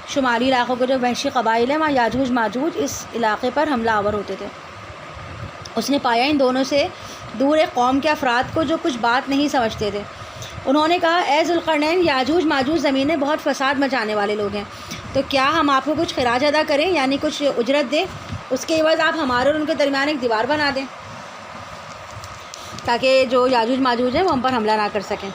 شمالی علاقوں کے جو وحشی قبائل ہیں وہاں یاجوج ماجوج اس علاقے پر حملہ آور ہوتے تھے۔ اس نے پایا ان دونوں سے دور ایک قوم کے افراد کو جو کچھ بات نہیں سمجھتے تھے۔ انہوں نے کہا اے ذی القرنین یاجوج ماجوج زمین میں بہت فساد مچانے والے لوگ ہیں، تو کیا ہم آپ کو کچھ خراج ادا کریں یعنی کچھ اجرت دیں، اس کے عوض آپ ہمارے اور ان کے درمیان ایک دیوار بنا دیں تاکہ جو یاجوج ماجوج ہیں وہ ہم پر حملہ نہ کر سکیں۔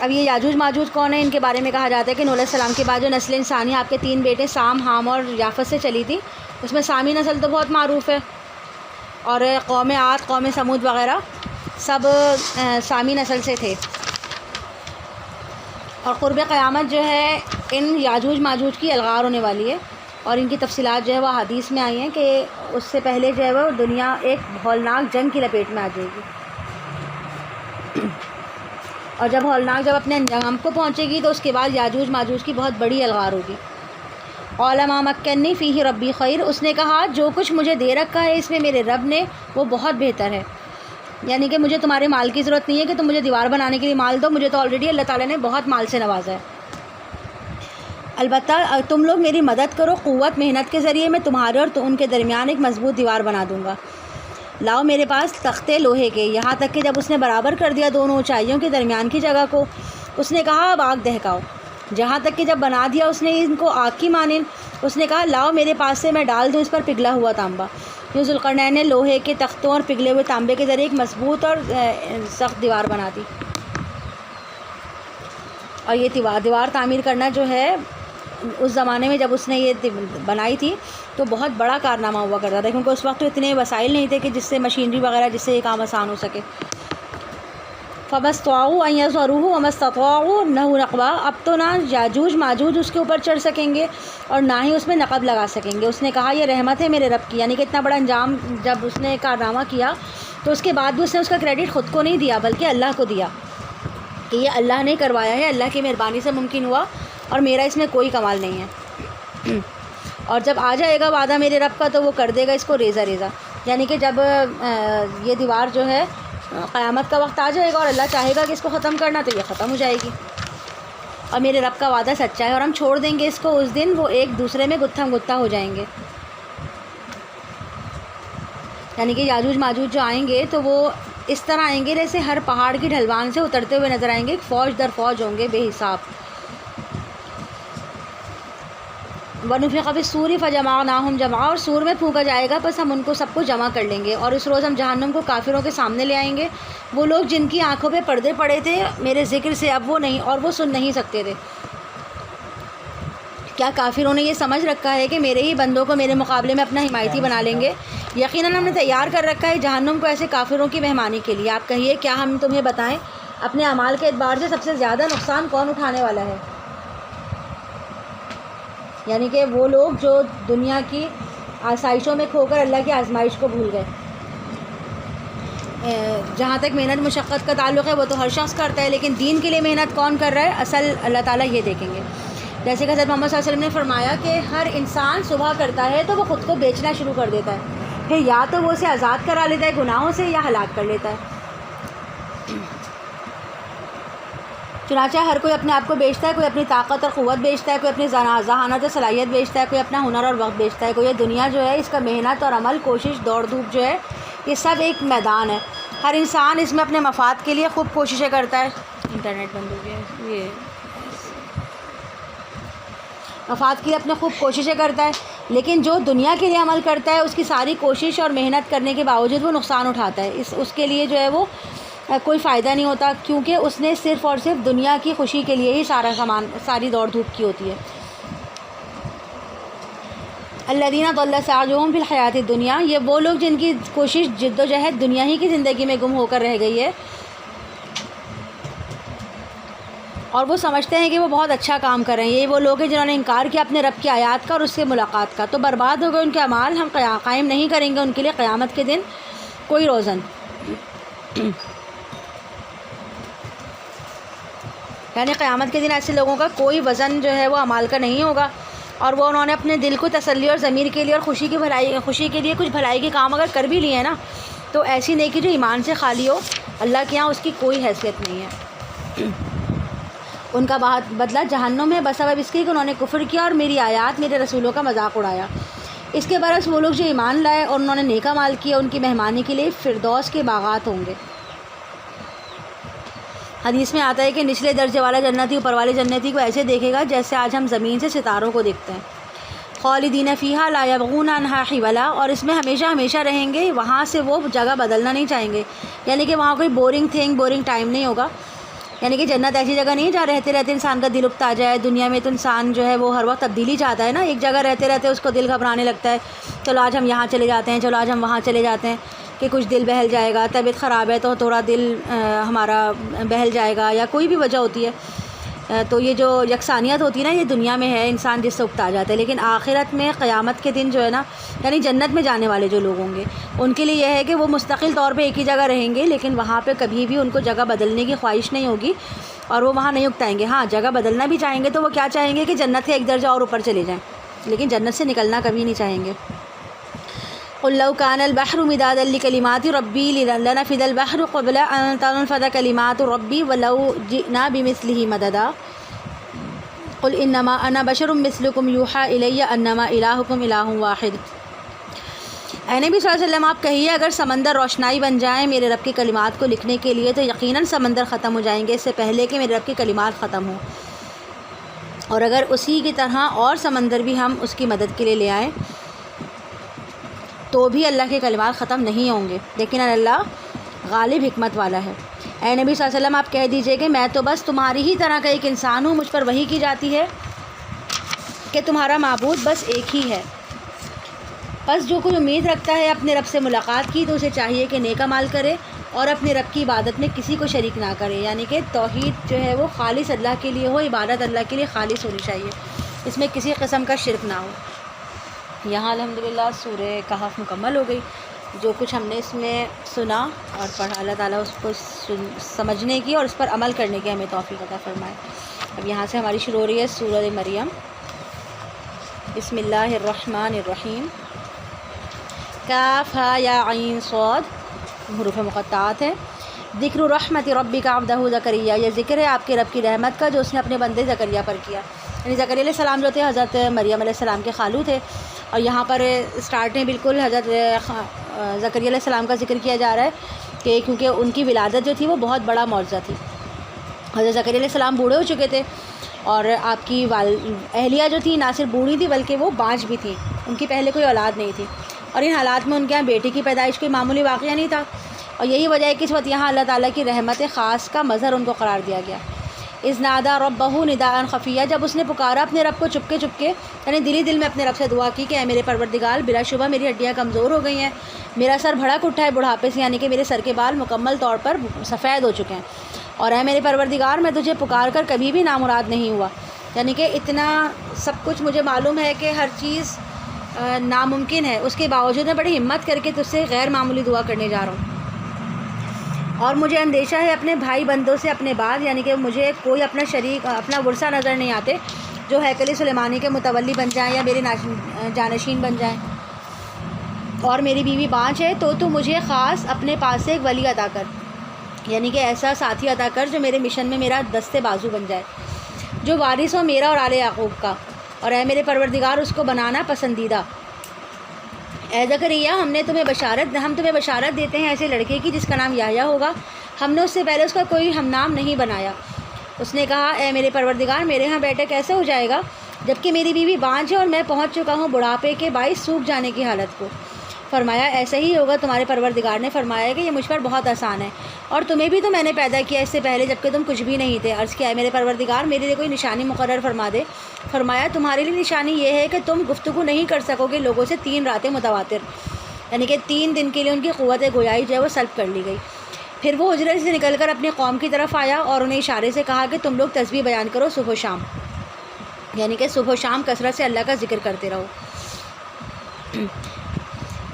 اب یہ یاجوج ماجوج کون ہیں؟ ان کے بارے میں کہا جاتا ہے کہ نوح علیہ السلام کے بعد جو نسل انسانی آپ کے 3 بیٹے سام، حام اور یافت سے چلی تھی، اس میں سامی نسل تو بہت معروف ہے، اور قوم عاد، قوم سمود وغیرہ سب سامی نسل سے تھے، اور قرب قیامت جو ہے ان یاجوج ماجوج کی الغار ہونے والی ہے، اور ان کی تفصیلات جو ہے وہ حدیث میں آئی ہیں کہ اس سے پہلے جو ہے وہ دنیا ایک ہولناک جنگ کی لپیٹ میں آ جائے گی، اور جب اپنے انجام کو پہنچے گی تو اس کے بعد یاجوج ماجوج کی بہت بڑی الغار ہوگی۔ علما مکنی فیہ ربی خیر، اس نے کہا جو کچھ مجھے دے رکھا ہے اس میں میرے رب نے وہ بہت بہتر ہے، یعنی کہ مجھے تمہارے مال کی ضرورت نہیں ہے کہ تم مجھے دیوار بنانے کے لیے مال دو، مجھے تو آلریڈی اللہ تعالیٰ نے بہت مال سے نوازا ہے۔ البتہ تم لوگ میری مدد کرو، قوت محنت کے ذریعے میں تمہارے اور ان کے درمیان ایک مضبوط دیوار بنا دوں گا۔ لاؤ میرے پاس تختے لوہے کے، یہاں تک کہ جب اس نے برابر کر دیا دونوں اونچائیوں کے درمیان کی جگہ کو، اس نے کہا اب آگ دہکاؤ، جہاں تک کہ جب بنا دیا اس نے ان کو آگ کی مانند، اس نے کہا لاؤ میرے پاس سے میں ڈال دوں اس پر پگھلا ہوا تانبا۔ یوں ذوالقرنین نے لوہے کے تختوں اور پگھلے ہوئے تانبے کے ذریعے ایک مضبوط اور سخت دیوار بنا دی، اور یہ دیوار تعمیر کرنا جو ہے اس زمانے میں جب اس نے یہ بنائی تھی تو بہت بڑا کارنامہ ہوا کرتا تھا، کیونکہ اس وقت تو اتنے وسائل نہیں تھے کہ جس سے مشینری وغیرہ جس سے یہ کام آسان ہو سکے۔ فَمَا اسْطَاعُوا أَن يَظْهَرُوهُ وَمَا اسْتَطَاعُوا لَهُ نَقْبًا، اب تو نہ یاجوج ماجوج اس کے اوپر چڑھ سکیں گے اور نہ ہی اس میں نقب لگا سکیں گے۔ اس نے کہا یہ رحمت ہے میرے رب کی، یعنی کہ اتنا بڑا انجام جب اس نے کارنامہ کیا تو اس کے بعد بھی اس نے اس کا کریڈٹ خود کو نہیں دیا بلکہ اللہ کو دیا کہ یہ اللہ نے کروایا ہے، اللہ کی مہربانی سے ممکن ہوا اور میرا اس میں کوئی کمال نہیں ہے۔ اور جب آ جائے گا وعدہ میرے رب کا تو وہ کر دے گا اس کو ریزہ ریزہ، یعنی کہ جب یہ دیوار جو ہے قیامت کا وقت آ جائے گا اور اللہ چاہے گا کہ اس کو ختم کرنا تو یہ ختم ہو جائے گی، اور میرے رب کا وعدہ سچا ہے اور ہم چھوڑ دیں گے اس کو، اس دن وہ ایک دوسرے میں گتھم گتھا ہو جائیں گے، یعنی کہ یاجوج ماجوج جو آئیں گے تو وہ اس طرح آئیں گے جیسے ہر پہاڑ کی ڈھلوان سے اترتے ہوئے نظر آئیں گے، فوج در فوج ہوں گے بے حساب۔ وَنُفِخَ فِي الصُّورِ فَجَمَعْنَاهُمْ جَمْعًا، اور سور میں پھونکا جائے گا پس ہم ان کو سب کو جمع کر لیں گے، اور اس روز ہم جہنم کو کافروں کے سامنے لے آئیں گے، وہ لوگ جن کی آنکھوں پہ پردے پڑے تھے میرے ذکر سے اب وہ نہیں اور وہ سن نہیں سکتے تھے۔ کیا کافروں نے یہ سمجھ رکھا ہے کہ میرے ہی بندوں کو میرے مقابلے میں اپنا حمایتی بنا لیں گے؟ یقیناً ہم نے تیار کر رکھا ہے جہنم کو ایسے کافروں کی مہمانی کے لیے۔ آپ کہیے کیا ہم تمہیں بتائیں اپنے اعمال کے اعتبار سے سب سے زیادہ نقصان کون اٹھانے والا ہے؟ یعنی کہ وہ لوگ جو دنیا کی آسائشوں میں کھو کر اللہ کی آزمائش کو بھول گئے۔ جہاں تک محنت مشقت کا تعلق ہے وہ تو ہر شخص کرتا ہے، لیکن دین کے لیے محنت کون کر رہا ہے اصل اللہ تعالیٰ یہ دیکھیں گے۔ جیسے کہ حضرت محمد صلی اللہ علیہ وسلم نے فرمایا کہ ہر انسان صبح کرتا ہے تو وہ خود کو بیچنا شروع کر دیتا ہے، پھر یا تو وہ اسے آزاد کرا لیتا ہے گناہوں سے یا ہلاک کر لیتا ہے۔ چنانچہ ہر کوئی اپنے آپ کو بیچتا ہے، کوئی اپنی طاقت اور قوت بیچتا ہے، کوئی اپنی ذہانت اور صلاحیت بیچتا ہے، کوئی اپنا ہنر اور وقت بیچتا ہے، کوئی یہ دنیا جو ہے اس کا محنت اور عمل کوشش دوڑ دھوپ جو ہے یہ سب ایک میدان ہے، ہر انسان اس میں اپنے مفاد کے لیے خوب کوششیں کرتا ہے۔ انٹرنیٹ بند ہو گیا، یہ مفاد کے لیے اپنے خوب کوششیں کرتا ہے، لیکن جو دنیا کے لیے عمل کرتا ہے اس کی ساری کوشش اور محنت کرنے کے باوجود وہ نقصان اٹھاتا ہے، اس کے لیے جو ہے وہ کوئی فائدہ نہیں ہوتا، کیونکہ اس نے صرف اور صرف دنیا کی خوشی کے لیے ہی ساری دوڑ دھوپ کی ہوتی ہے۔ الذین ضل سعیہم فی الحیاۃ الدنیا، یہ وہ لوگ جن کی کوشش جد و جہد دنیا ہی کی زندگی میں گم ہو کر رہ گئی ہے، اور وہ سمجھتے ہیں کہ وہ بہت اچھا کام کر رہے ہیں۔ یہ وہ لوگ ہیں جنہوں نے انکار کیا اپنے رب کی آیات کا اور اس سے ملاقات کا، تو برباد ہو گئے ان کے اعمال، ہم قائم نہیں کریں گے ان کے لیے قیامت کے دن کوئی روزن، یعنی قیامت کے دن ایسے لوگوں کا کوئی وزن جو ہے وہ اعمال کا نہیں ہوگا، اور وہ انہوں نے اپنے دل کو تسلی اور ضمیر کے لیے اور خوشی کے لیے کچھ بھلائی کے کام اگر کر بھی لیے ہیں نا، تو ایسی نیکی جو ایمان سے خالی ہو اللہ کے یہاں اس کی کوئی حیثیت نہیں ہے۔ ان کا بدلہ جہنم ہے بسبب اس کی کہ انہوں نے کفر کیا اور میری آیات میرے رسولوں کا مذاق اڑایا۔ اس کے برعکس وہ لوگ جو ایمان لائے اور انہوں نے نیک اعمال کیا ان کی مہمانی کے لیے فردوس کے باغات ہوں گے۔ حدیث میں آتا ہے کہ نچلے درجے والا جنتی اوپر والے جنتی کو ایسے دیکھے گا جیسے آج ہم زمین سے ستاروں کو دیکھتے ہیں۔ خالدین فیہا لا یبغون عنہا حولا، اور اس میں ہمیشہ ہمیشہ رہیں گے، وہاں سے وہ جگہ بدلنا نہیں چاہیں گے، یعنی کہ وہاں کوئی بورنگ ٹائم نہیں ہوگا، یعنی کہ جنت ایسی جگہ نہیں جہاں رہتے رہتے انسان کا دل اکتا جائے۔ دنیا میں تو انسان جو ہے وہ ہر وقت تبدیلی چاہتا ہے نا، ایک جگہ رہتے رہتے اس کو دل گھبرانے لگتا ہے، چلو آج ہم یہاں چلے جاتے ہیں، چلو آج ہم وہاں چلے جاتے ہیں، کہ کچھ دل بہل جائے گا، طبیعت خراب ہے تو تھوڑا دل ہمارا بہل جائے گا، یا کوئی بھی وجہ ہوتی ہے۔ تو یہ جو یکسانیت ہوتی ہے نا، یہ دنیا میں ہے، انسان جس سے اکتا جاتا ہے، لیکن آخرت میں قیامت کے دن جو ہے نا، یعنی جنت میں جانے والے جو لوگ ہوں گے ان کے لیے یہ ہے کہ وہ مستقل طور پہ ایک ہی جگہ رہیں گے، لیکن وہاں پہ کبھی بھی ان کو جگہ بدلنے کی خواہش نہیں ہوگی اور وہ وہاں نہیں اکتائیں گے۔ ہاں جگہ بدلنا بھی چاہیں گے تو وہ کیا چاہیں گے کہ جنت کے ایک درجہ اور اوپر چلے جائیں، لیکن جنت سے نکلنا کبھی نہیں چاہیں گے۔ قل لو كان البحر مدادا لكلمات ربي لنفد البحر قبل أن تنفد كلمات ربي ولو جئنا بمثله مددا قل انما انا بشر مثلكم يوحى الي انما الهكم اله واحد۔ اے نبی صلی اللہ علیہ وسلم آپ کہیے اگر سمندر روشنائی بن جائیں میرے رب کی کلمات کو لکھنے کے لیے تو یقیناً سمندر ختم ہو جائیں گے اس سے پہلے کہ میرے رب کی کلمات ختم ہوں، اور اگر اسی کی طرح اور سمندر بھی ہم اس کی مدد کے لیے لے آئیں تو بھی اللہ کے کلمات ختم نہیں ہوں گے، لیکن اللہ غالب حکمت والا ہے۔ اے نبی صلی اللہ علیہ وسلم آپ کہہ دیجئے کہ میں تو بس تمہاری ہی طرح کا ایک انسان ہوں، مجھ پر وحی کی جاتی ہے کہ تمہارا معبود بس ایک ہی ہے، بس جو کوئی امید رکھتا ہے اپنے رب سے ملاقات کی تو اسے چاہیے کہ نیک اعمال کرے اور اپنے رب کی عبادت میں کسی کو شریک نہ کرے، یعنی کہ توحید جو ہے وہ خالص اللہ کے لیے ہو، عبادت اللہ کے لیے خالص ہونی چاہیے، اس میں کسی قسم کا شرک نہ ہو۔ یہاں الحمدللہ سورہ کہف مکمل ہو گئی۔ جو کچھ ہم نے اس میں سنا اور پڑھا، اللہ تعالیٰ اس کو سمجھنے کی اور اس پر عمل کرنے کی ہمیں توفیق عطا فرمائے۔ اب یہاں سے ہماری شروع ہو رہی ہے سورہ مریم۔ بسم اللہ الرحمن الرحیم۔ کاف ہا یا عین صاد حروف مقطعات ہے۔ ذکر رحمت ربک عبدہ زکریا، یہ ذکر ہے آپ کے رب کی رحمت کا جو اس نے اپنے بندے زکریا پر کیا، یعنی زکریا علیہ السلام جو تھے حضرت مریم علیہ السلام کے خالو تھے، اور یہاں پر اسٹارٹ میں بالکل حضرت زکریا علیہ السلام کا ذکر کیا جا رہا ہے کہ کیونکہ ان کی ولادت جو تھی وہ بہت بڑا معجزہ تھی۔ حضرت زکریا علیہ السلام بوڑھے ہو چکے تھے اور آپ کی اہلیہ جو تھی نہ صرف بوڑھی تھی بلکہ وہ بانجھ بھی تھیں، ان کی پہلے کوئی اولاد نہیں تھی، اور ان حالات میں ان کے یہاں بیٹی کی پیدائش کوئی معمولی واقعہ نہیں تھا، اور یہی وجہ ہے کہ اس وقت یہاں اللہ تعالیٰ کی رحمت خاص کا مظہر ان کو قرار دیا گیا۔ اذ نادى ربه نداء خفیہ، جب اس نے پکارا اپنے رب کو چپکے چپکے، یعنی دلی دل میں اپنے رب سے دعا کی کہ اے میرے پروردگار بلا شبہ میری ہڈیاں کمزور ہو گئی ہیں، میرا سر بھڑک اٹھا ہے بڑھاپے سے، یعنی کہ میرے سر کے بال مکمل طور پر سفید ہو چکے ہیں، اور اے میرے پروردگار میں تجھے پکار کر کبھی بھی نامراد نہیں ہوا، یعنی کہ اتنا سب کچھ مجھے معلوم ہے کہ ہر چیز ناممکن ہے، اس کے باوجود میں بڑی ہمت کر کے تجھ سے غیر معمولی دعا کرنے جا رہا ہوں، اور مجھے اندیشہ ہے اپنے بھائی بندوں سے اپنے بعد، یعنی کہ مجھے کوئی اپنا شریک اپنا ورثہ نظر نہیں آتے جو ہیکل سلیمانی کے متولی بن جائیں یا میرے جانشین بن جائیں، اور میری بیوی بانجھ ہے تو مجھے خاص اپنے پاس سے ایک ولی عطا کر، یعنی کہ ایسا ساتھی عطا کر جو میرے مشن میں میرا دستے بازو بن جائے، جو وارث ہو میرا اور آل یعقوب کا، اور اے میرے پروردگار اس کو بنانا پسندیدہ۔ اے زکریا ہم تمہیں بشارت دیتے ہیں ایسے لڑکے کی جس کا نام یحییٰ ہوگا، ہم نے اس سے پہلے اس کا کوئی ہم نام نہیں بنایا۔ اس نے کہا اے میرے پروردگار میرے ہاں بیٹا کیسے ہو جائے گا جبکہ میری بیوی بانجھ ہے اور میں پہنچ چکا ہوں بڑھاپے کے باعث سوکھ جانے کی حالت کو۔ فرمایا ایسا ہی ہوگا، تمہارے پروردگار نے فرمایا کہ یہ مجھ پر بہت آسان ہے، اور تمہیں بھی تو میں نے پیدا کیا اس سے پہلے جبکہ تم کچھ بھی نہیں تھے۔ عرض کیا ہے میرے پروردگار میرے لیے کوئی نشانی مقرر فرما دے۔ فرمایا تمہارے لیے نشانی یہ ہے کہ تم گفتگو نہیں کر سکو گے لوگوں سے 3 راتیں متواتر، یعنی کہ 3 دن کے لیے ان کی قوت گویائی جو ہے وہ سلب کر لی گئی۔ پھر وہ حجرے سے نکل کر اپنی قوم کی طرف آیا اور انہیں اشارے سے کہا کہ تم لوگ تسبیح بیان کرو صبح و شام، یعنی کہ صبح و شام کثرت سے اللہ کا ذکر کرتے رہو۔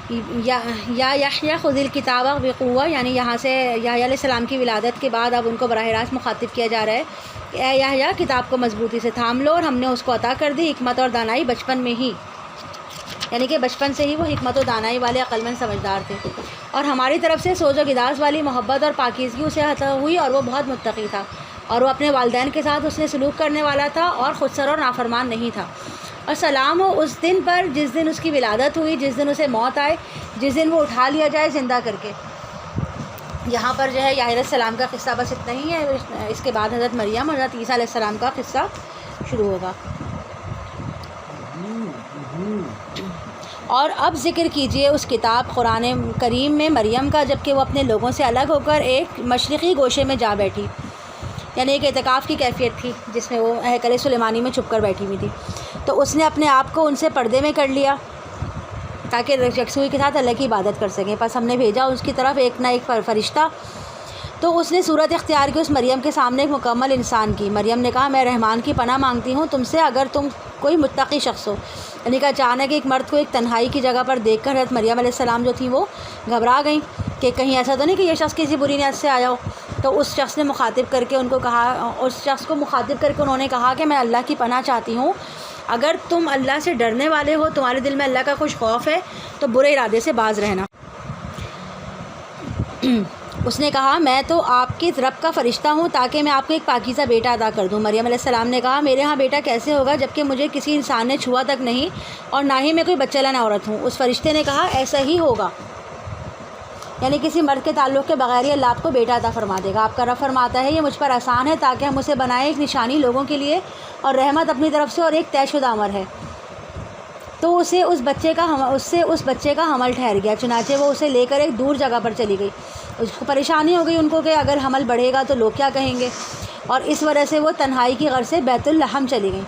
یا یحییٰ خذ الکتاب بقوہ، یعنی یہاں سے یحییٰ علیہ السلام کی ولادت کے بعد اب ان کو براہ راست مخاطب کیا جا رہا ہے کہ اے یحییٰ کتاب کو مضبوطی سے تھام لو، اور ہم نے اس کو عطا کر دی حکمت اور دانائی بچپن میں ہی، یعنی کہ بچپن سے ہی وہ حکمت و دانائی والے عقلمند سمجھدار تھے، اور ہماری طرف سے سوز و گداز والی محبت اور پاکیزگی اسے عطا ہوئی، اور وہ بہت متقی تھا، اور وہ اپنے والدین کے ساتھ اس نے سلوک کرنے والا تھا اور خودسر اور نافرمان نہیں تھا۔ اور سلام ہو اس دن پر جس دن اس کی ولادت ہوئی، جس دن اسے موت آئے، جس دن وہ اٹھا لیا جائے زندہ کر کے۔ یہاں پر جو ہے یحییٰ علیہ السلام کا قصہ بس اتنا ہی ہے، اس کے بعد حضرت مریم اور حضرت عیسیٰ علیہ السلام کا قصہ شروع ہوگا۔ اور اب ذکر کیجئے اس کتاب قرآن کریم میں مریم کا جبکہ وہ اپنے لوگوں سے الگ ہو کر ایک مشرقی گوشے میں جا بیٹھی، یعنی ایک اعتکاف کی کیفیت تھی جس میں وہ ہیکل سلیمانی میں چھپ کر بیٹھی ہوئی تھی، تو اس نے اپنے آپ کو ان سے پردے میں کر لیا تاکہ یکسوئی کے ساتھ اللہ کی عبادت کر سکیں۔ پس ہم نے بھیجا اس کی طرف ایک نہ ایک فرشتہ تو اس نے صورت اختیار کی اس مریم کے سامنے ایک مکمل انسان کی. مریم نے کہا میں رحمان کی پناہ مانگتی ہوں تم سے اگر تم کوئی متقی شخص ہو. یعنی کہ اچانک ایک مرد کو ایک تنہائی کی جگہ پر دیکھ کر حضرت مریم علیہ السلام جو تھیں وہ گھبرا گئیں کہ کہیں ایسا تو نہیں کہ یہ شخص کسی بری نیت سے آیا ہو. تو اس شخص نے مخاطب کر کے ان کو کہا، اس شخص کو مخاطب کر کے انہوں نے کہا کہ میں اللہ کی پناہ چاہتی ہوں، اگر تم اللہ سے ڈرنے والے ہو، تمہارے دل میں اللہ کا کچھ خوف ہے تو برے ارادے سے باز رہنا. اس نے کہا میں تو آپ کے رب کا فرشتہ ہوں تاکہ میں آپ کو ایک پاکیزہ بیٹا عطا کر دوں. مریم علیہ السلام نے کہا میرے ہاں بیٹا کیسے ہوگا جبکہ مجھے کسی انسان نے چھوا تک نہیں اور نہ ہی میں کوئی بچہ لانا عورت ہوں. اس فرشتے نے کہا ایسا ہی ہوگا، یعنی کسی مرد کے تعلق کے بغیر ہی اللہ آپ کو بیٹا عطا فرما دے گا. آپ کا رب فرماتا ہے یہ مجھ پر آسان ہے تاکہ ہم اسے بنائیں ایک نشانی لوگوں کے لیے اور رحمت اپنی طرف سے اور ایک طے شدہ امر ہے. تو اس بچے کا حمل ٹھہر گیا. چنانچہ وہ اسے لے کر ایک دور جگہ پر چلی گئی. اس کو پریشانی ہو گئی ان کو کہ اگر حمل بڑھے گا تو لوگ کیا کہیں گے، اور اس وجہ سے وہ تنہائی کی غرض سے بیت اللحم چلی گئیں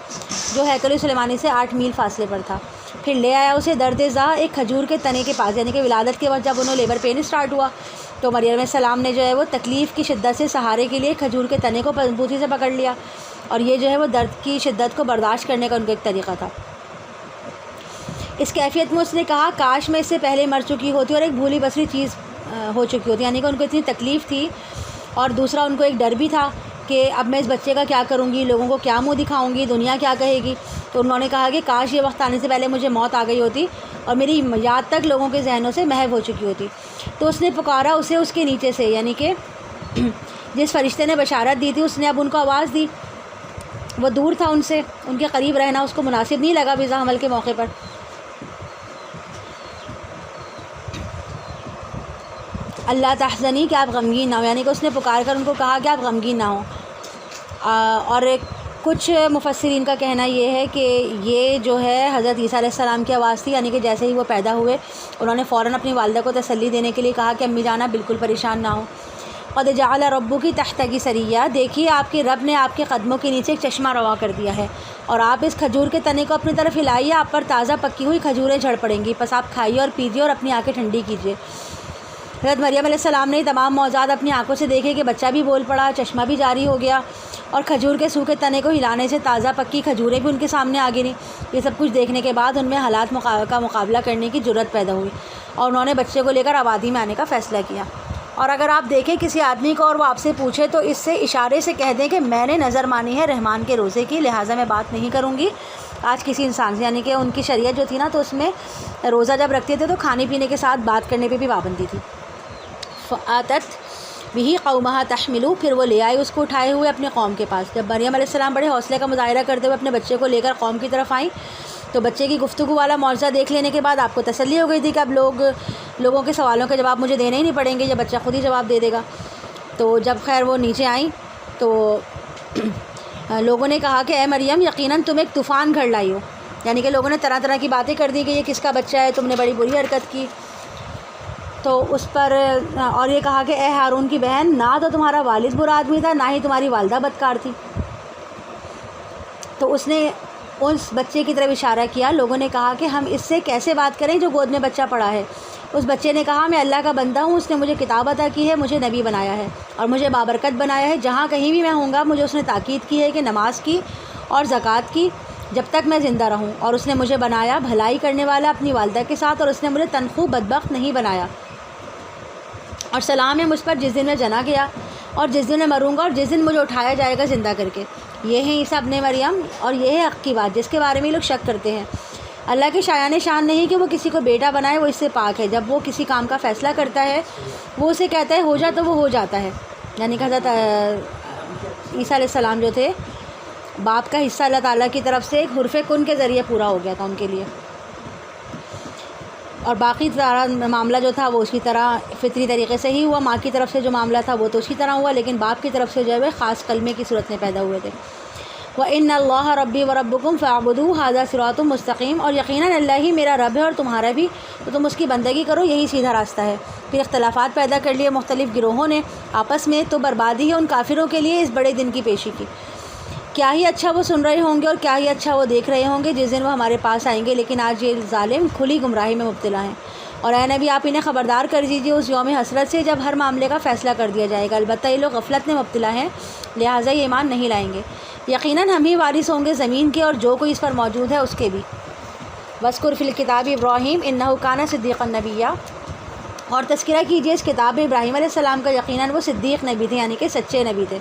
جو ہیکل سلیمانی سے 8 میل فاصلے پر تھا. پھر لے آیا اسے درد زا ایک کھجور کے تنے کے پاس، یعنی کہ ولادت کے وقت جب انہوں لیبر پین اسٹارٹ ہوا تو مریم علیہ السلام نے جو ہے وہ تکلیف کی شدت سے سہارے کے لیے کھجور کے تنے کو مضبوطی سے پکڑ لیا، اور یہ جو ہے وہ درد کی شدت کو برداشت کرنے کا ان کا ایک طریقہ تھا. اس کیفیت میں اس نے کہا کاش میں اس سے پہلے مر چکی ہوتی اور ایک بھولی بسری چیز ہو چکی ہوتی. یعنی کہ ان کو اتنی تکلیف تھی اور دوسرا ان کو ایک ڈر بھی تھا کہ اب میں اس بچے کا کیا کروں گی، لوگوں کو کیا منہ دکھاؤں گی، دنیا کیا کہے گی. تو انہوں نے کہا کہ کاش یہ وقت آنے سے پہلے مجھے موت آ گئی ہوتی اور میری یاد تک لوگوں کے ذہنوں سے محو ہو چکی ہوتی. تو اس نے پکارا اسے اس کے نیچے سے، یعنی کہ جس فرشتے نے بشارت دی تھی اس نے اب ان کو آواز دی. وہ دور تھا ان سے، ان کے قریب رہنا اس کو مناسب نہیں لگا ویزا حمل کے موقع پر. اللہ تحزنی کہ آپ غمگین نہ ہو، یعنی کہ اس نے پکار کر ان کو کہا کہ آپ غمگین نہ ہوں. اور کچھ مفسرین کا کہنا یہ ہے کہ یہ جو ہے حضرت عیسیٰ علیہ السلام کی آواز تھی. یعنی کہ جیسے ہی وہ پیدا ہوئے انہوں نے فوراً اپنی والدہ کو تسلی دینے کے لیے کہا کہ امی جانا بالکل پریشان نہ ہوں. قد جعل ربک تحتک سریا، دیکھیے آپ کے رب نے آپ کے قدموں کے نیچے ایک چشمہ روا کر دیا ہے، اور آپ اس کھجور کے تنے کو اپنی طرف ہلائیے، آپ پر تازہ پکی ہوئی کھجوریں جھڑ پڑیں گی، پس آپ کھائیے اور پیجیے اور اپنی آنکھیں ٹھنڈی کیجیے. حضرت مریم علیہ السلام نے تمام معجزات اپنی آنکھوں سے دیکھے کہ بچہ بھی بول پڑا، چشمہ بھی جاری ہو گیا، اور کھجور کے سوکھے تنے کو ہلانے سے تازہ پکی کھجوریں بھی ان کے سامنے آ گئیں. یہ سب کچھ دیکھنے کے بعد ان میں حالات کا مقابلہ کرنے کی جرت پیدا ہوئی اور انہوں نے بچے کو لے کر آبادی میں آنے کا فیصلہ کیا. اور اگر آپ دیکھیں کسی آدمی کو اور وہ آپ سے پوچھے تو اس سے اشارے سے کہہ دیں کہ میں نے نظر مانی ہے رحمان کے روزے کی، لہٰذا میں بات نہیں کروں گی آج کسی انسان سے. یعنی کہ ان کی شریعت جو تھی نا تو اس میں روزہ جب رکھتے تھے تو کھانے پینے کے ساتھ بات کرنے پہ بھی پابندی تھی. فآتت بھی قومہا تحملو، پھر وہ لے آئی اس کو اٹھائے ہوئے اپنے قوم کے پاس. جب مریم علیہ السلام بڑے حوصلے کا مظاہرہ کرتے ہوئے اپنے بچے کو لے کر قوم کی طرف آئیں تو بچے کی گفتگو والا معجزہ دیکھ لینے کے بعد آپ کو تسلی ہو گئی تھی کہ اب لوگوں کے سوالوں کے جواب مجھے دینے ہی نہیں پڑیں گے، یہ بچہ خود ہی جواب دے دے گا. تو جب خیر وہ نیچے آئیں تو لوگوں نے کہا کہ اے مریم یقیناً تم ایک طوفان گھڑ لائی ہو. یعنی کہ لوگوں نے طرح طرح کی باتیں کر دی کہ یہ کس کا بچہ ہے، تم نے بڑی بری حرکت کی. تو اس پر اور یہ کہا کہ اے ہارون کی بہن، نہ تو تمہارا والد برا آدمی تھا نہ ہی تمہاری والدہ بدکار تھی. تو اس نے اس بچے کی طرف اشارہ کیا. لوگوں نے کہا کہ ہم اس سے کیسے بات کریں جو گود میں بچہ پڑا ہے. اس بچے نے کہا میں اللہ کا بندہ ہوں، اس نے مجھے کتاب عطا کی ہے، مجھے نبی بنایا ہے اور مجھے بابرکت بنایا ہے. جہاں کہیں بھی میں ہوں گا مجھے اس نے تاکید کی ہے کہ نماز کی اور زکوٰۃ کی جب تک میں زندہ رہوں، اور اس نے مجھے بنایا بھلائی کرنے والا اپنی والدہ کے ساتھ، اور اس نے مجھے تنخو بدبخت نہیں بنایا. اور سلام ہے مجھ پر جس دن میں جنا گیا اور جس دن میں مروں گا اور جس دن مجھے اٹھایا جائے گا زندہ کر کے. یہ ہیں عیسیٰ ابن مریم، اور یہ ہے حق کی بات جس کے بارے میں لوگ شک کرتے ہیں. اللہ کے شایان شان نہیں کہ وہ کسی کو بیٹا بنائے، وہ اس سے پاک ہے. جب وہ کسی کام کا فیصلہ کرتا ہے وہ اسے کہتا ہے ہو جا تو وہ ہو جاتا ہے. یعنی کہ حضرت عیسیٰ علیہ السلام جو تھے باپ کا حصہ اللہ تعالیٰ کی طرف سے ایک حرف کن کے ذریعے پورا ہو گیا تھا ان کے لیے، اور باقی سارا معاملہ جو تھا وہ اسی طرح فطری طریقے سے ہی ہوا. ماں کی طرف سے جو معاملہ تھا وہ تو اسی طرح ہوا، لیکن باپ کی طرف سے جو ہے خاص کلمے کی صورت میں پیدا ہوئے تھے. وَإِنَّ اللَّهَ رَبِّي وَرَبُّكُمْ فَاعْبُدُوهُ هَذَا صِرَاطٌ مُسْتَقِيمٌ، اور یقیناً اللہ ہی میرا رب ہے اور تمہارا بھی، تو تم اس کی بندگی کرو، یہی سیدھا راستہ ہے. پھر اختلافات پیدا کر لیے مختلف گروہوں نے آپس میں، تو بربادی ہے ان کافروں کے لیے اس بڑے دن کی پیشی کی. کیا ہی اچھا وہ سن رہے ہوں گے اور کیا ہی اچھا وہ دیکھ رہے ہوں گے جس دن وہ ہمارے پاس آئیں گے، لیکن آج یہ ظالم کھلی گمراہی میں مبتلا ہیں. اور اے نبی آپ انہیں خبردار کر دیجیے اس یوم حسرت سے جب ہر معاملے کا فیصلہ کر دیا جائے گا، البتہ یہ لوگ غفلت میں مبتلا ہیں لہٰذا یہ ایمان نہیں لائیں گے، یقیناً ہم ہی وارث ہوں گے زمین کے اور جو کوئی اس پر موجود ہے اس کے بھی۔ وَاذْكُرْ فِي الْكِتَابِ إِبْرَاهِيمَ إِنَّهُ كَانَ صِدِّيقًا نَبِيًّا، اور تذکرہ کیجیے اس کتاب میں ابراہیم علیہ السلام کا، یقیناً وہ صدیق نبی تھے یعنی کہ سچے نبی تھے۔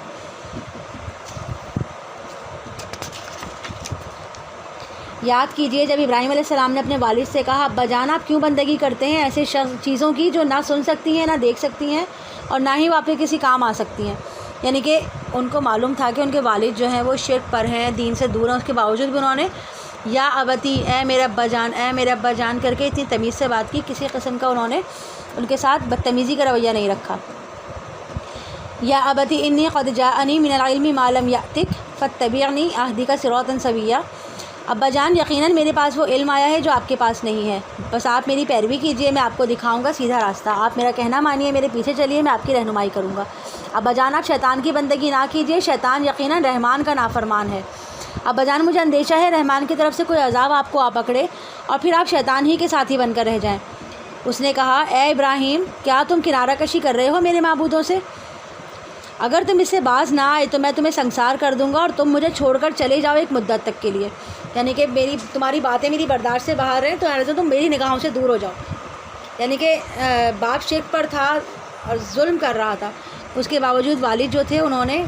یاد کیجیے جب ابراہیم علیہ السلام نے اپنے والد سے کہا ابا جان آپ کیوں بندگی کرتے ہیں ایسے چیزوں کی جو نہ سن سکتی ہیں، نہ دیکھ سکتی ہیں اور نہ ہی وہ آپ کے کسی کام آ سکتی ہیں، یعنی کہ ان کو معلوم تھا کہ ان کے والد جو ہیں وہ شرک پر ہیں، دین سے دور ہیں، اس کے باوجود بھی انہوں نے یا ابتی اے میرے ابا جان، اے میرے ابا جان کر کے اتنی تمیز سے بات کی، کسی قسم کا انہوں نے ان کے ساتھ بدتمیزی کا رویہ نہیں رکھا۔ یا ابتی انی قد جاءنی من العلم ما لم یأتک فاتبعنی اہدک صراطا سویا، ابا جان یقیناً میرے پاس وہ علم آیا ہے جو آپ کے پاس نہیں ہے، بس آپ میری پیروی کیجئے، میں آپ کو دکھاؤں گا سیدھا راستہ، آپ میرا کہنا مانیے، میرے پیچھے چلیے، میں آپ کی رہنمائی کروں گا۔ ابا جان آپ شیطان کی بندگی نہ کیجئے، شیطان یقیناً رحمان کا نافرمان ہے۔ ابا جان مجھے اندیشہ ہے رحمان کی طرف سے کوئی عذاب آپ کو آ پکڑے اور پھر آپ شیطان ہی کے ساتھی بن کر رہ جائیں۔ اس نے کہا اے ابراہیم کیا تم کنارہ کشی کر رہے ہو میرے معبودوں سے؟ اگر تم اس سے باز نہ آئے تو میں تمہیں سنسار کر دوں گا اور تم مجھے چھوڑ کر چلے جاؤ ایک مدت تک کے لیے، یعنی کہ تمہاری باتیں میری برداشت سے باہر ہیں تو ایسا تم میری نگاہوں سے دور ہو جاؤ، یعنی کہ باپ شرک پر تھا اور ظلم کر رہا تھا، اس کے باوجود والد جو تھے انہوں نے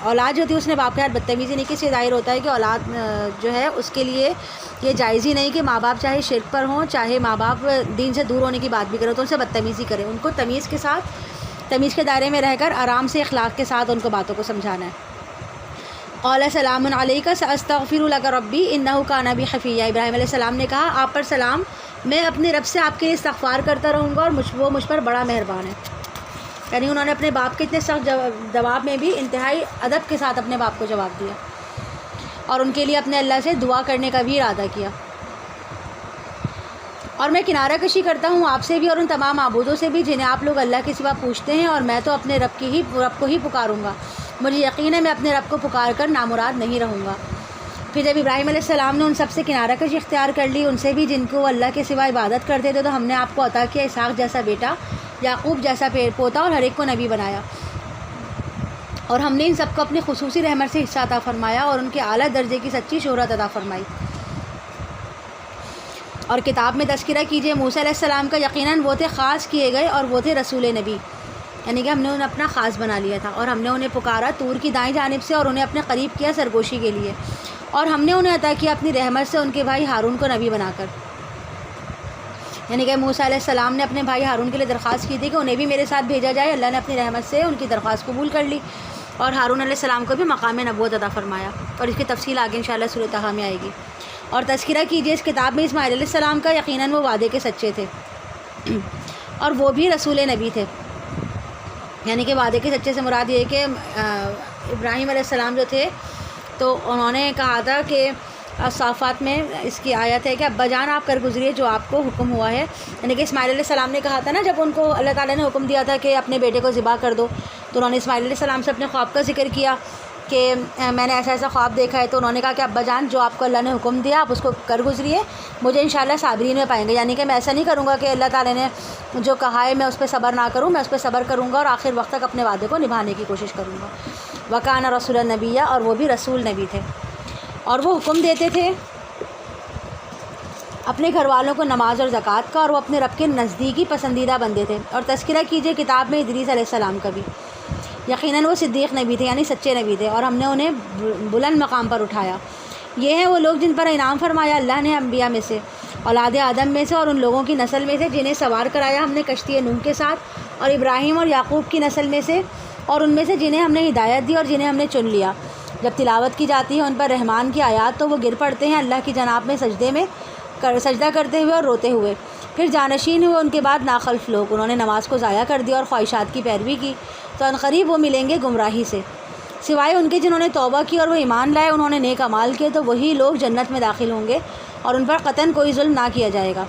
اولاد جو تھی اس نے باپ کے ساتھ بدتمیزی نہیں کی۔ اس سے ظاہر ہوتا ہے کہ اولاد جو ہے اس کے لیے یہ جائز ہی نہیں کہ ماں باپ چاہے شرک پر ہوں، چاہے ماں باپ دین سے دور ہونے کی بات بھی کرے تو ان سے بدتمیزی کرے، ان کو تمیز کے ساتھ، تمیز کے دائرے میں رہ کر آرام سے اخلاق کے ساتھ ان کو باتوں کو سمجھانا ہے۔ قال سلام علیک ساستغفر لک ربی انہ کان بی حفیہ، ابراہیم علیہ السلام نے کہا آپ پر سلام، میں اپنے رب سے آپ کے لیے استغفار کرتا رہوں گا اور وہ مجھ پر بڑا مہربان ہے، یعنی انہوں نے اپنے باپ کے اتنے سخت جواب میں بھی انتہائی ادب کے ساتھ اپنے باپ کو جواب دیا اور ان کے لیے اپنے اللہ سے دعا کرنے کا بھی ارادہ کیا۔ اور میں کنارہ کشی کرتا ہوں آپ سے بھی اور ان تمام معبودوں سے بھی جنہیں آپ لوگ اللہ کے سوا پوچھتے ہیں، اور میں تو اپنے رب کو ہی پکاروں گا، مجھے یقین ہے میں اپنے رب کو پکار کر نامراد نہیں رہوں گا۔ پھر جب ابراہیم علیہ السلام نے ان سب سے کنارہ کشی اختیار کر لی، ان سے بھی جن کو اللہ کے سوا عبادت کرتے تھے، تو ہم نے آپ کو عطا کیا اسحاق جیسا بیٹا، یعقوب جیسا پوتا اور ہر ایک کو نبی بنایا، اور ہم نے ان سب کو اپنی خصوصی رحمت سے حصہ عطا فرمایا اور ان کے اعلیٰ درجے کی سچی شہرت عطا فرمائی۔ اور کتاب میں تذکرہ کیجیے موسیٰ علیہ السلام کا، یقیناً وہ تھے خاص کیے گئے اور وہ تھے رسول نبی، یعنی کہ ہم نے انہیں اپنا خاص بنا لیا تھا، اور ہم نے انہیں پکارا طور کی دائیں جانب سے اور انہیں اپنے قریب کیا سرگوشی کے لیے، اور ہم نے انہیں عطا کیا اپنی رحمت سے ان کے بھائی ہارون کو نبی بنا کر، یعنی کہ موسیٰ علیہ السلام نے اپنے بھائی ہارون کے لیے درخواست کی تھی کہ انہیں بھی میرے ساتھ بھیجا جائے، اللہ نے اپنی رحمت سے ان کی درخواست قبول کر لی اور ہارون علیہ السلام کو بھی مقام نبوت عطا فرمایا، اور اس کی تفصیل آگے انشاءاللہ سورۃ طٰہٰ میں آئے گی۔ اور تذکرہ کیجیے اس کتاب میں اسماعیل علیہ السلام کا، یقیناً وہ وعدے کے سچے تھے اور وہ بھی رسول نبی تھے، یعنی کہ وعدے کے سچے سے مراد یہ ہے کہ ابراہیم علیہ السلام جو تھے تو انہوں نے کہا تھا کہ صافات میں اس کی آیت ہے کہ ابا جان آپ کر گزریے جو آپ کو حکم ہوا ہے، یعنی کہ اسماعیل علیہ السلام نے کہا تھا نا جب ان کو اللہ تعالیٰ نے حکم دیا تھا کہ اپنے بیٹے کو ذبح کر دو، تو انہوں نے اسماعیل علیہ السلام سے اپنے خواب کا ذکر کیا کہ میں نے ایسا ایسا خواب دیکھا ہے، تو انہوں نے کہا کہ ابا جان جو آپ کو اللہ نے حکم دیا آپ اس کو کر گزریے، مجھے انشاءاللہ صابرین میں پائیں گے، یعنی کہ میں ایسا نہیں کروں گا کہ اللہ تعالیٰ نے جو کہا ہے میں اس پہ صبر نہ کروں، میں اس پہ صبر کروں گا اور آخر وقت تک اپنے وعدے کو نبھانے کی کوشش کروں گا۔ وکان رسول النبیہ، اور وہ بھی رسول نبی تھے، اور وہ حکم دیتے تھے اپنے گھر والوں کو نماز اور زکوٰۃ کا، اور وہ اپنے رب کے نزدیکی پسندیدہ بندے تھے۔ اور تذکرہ کیجیے کتاب میں ادریس علیہ السلام کا بھی، یقیناً وہ صدیق نبی تھے یعنی سچے نبی تھے، اور ہم نے انہیں بلند مقام پر اٹھایا۔ یہ ہیں وہ لوگ جن پر انعام فرمایا اللہ نے انبیاء میں سے، اولاد آدم میں سے اور ان لوگوں کی نسل میں سے جنہیں سوار کرایا ہم نے کشتی نوح کے ساتھ، اور ابراہیم اور یعقوب کی نسل میں سے اور ان میں سے جنہیں ہم نے ہدایت دی اور جنہیں ہم نے چن لیا۔ جب تلاوت کی جاتی ہے ان پر رحمان کی آیات تو وہ گر پڑتے ہیں اللہ کی جناب میں سجدہ کرتے ہوئے اور روتے ہوئے، پھر جانشین ہوئے ان کے بعد ناخلف لوگ، انہوں نے نماز کو ضائع کر دیا اور خواہشات کی پیروی کی، تو عنقریب وہ ملیں گے گمراہی سے، سوائے ان کے جنہوں نے توبہ کی اور وہ ایمان لائے، انہوں نے نیک اعمال کیے، تو وہی لوگ جنت میں داخل ہوں گے اور ان پر قطعاً کوئی ظلم نہ کیا جائے گا۔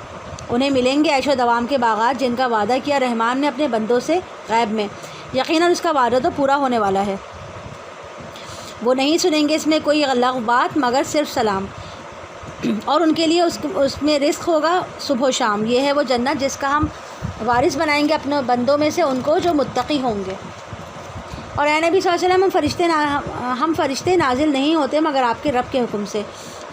انہیں ملیں گے عیش و دوام کے باغات جن کا وعدہ کیا رحمان نے اپنے بندوں سے غیب میں، یقیناً اس کا وعدہ تو پورا ہونے والا ہے۔ وہ نہیں سنیں گے اس میں کوئی لغو بات مگر صرف سلام، اور ان کے لیے اس میں رزق ہوگا صبح و شام. یہ ہے وہ جنت جس کا ہم وارث بنائیں گے اپنے بندوں میں سے ان کو جو متقی ہوں گے. اور اے نبی صلی اللہ علیہ وسلم ہم فرشتے نازل نہیں ہوتے مگر آپ کے رب کے حکم سے.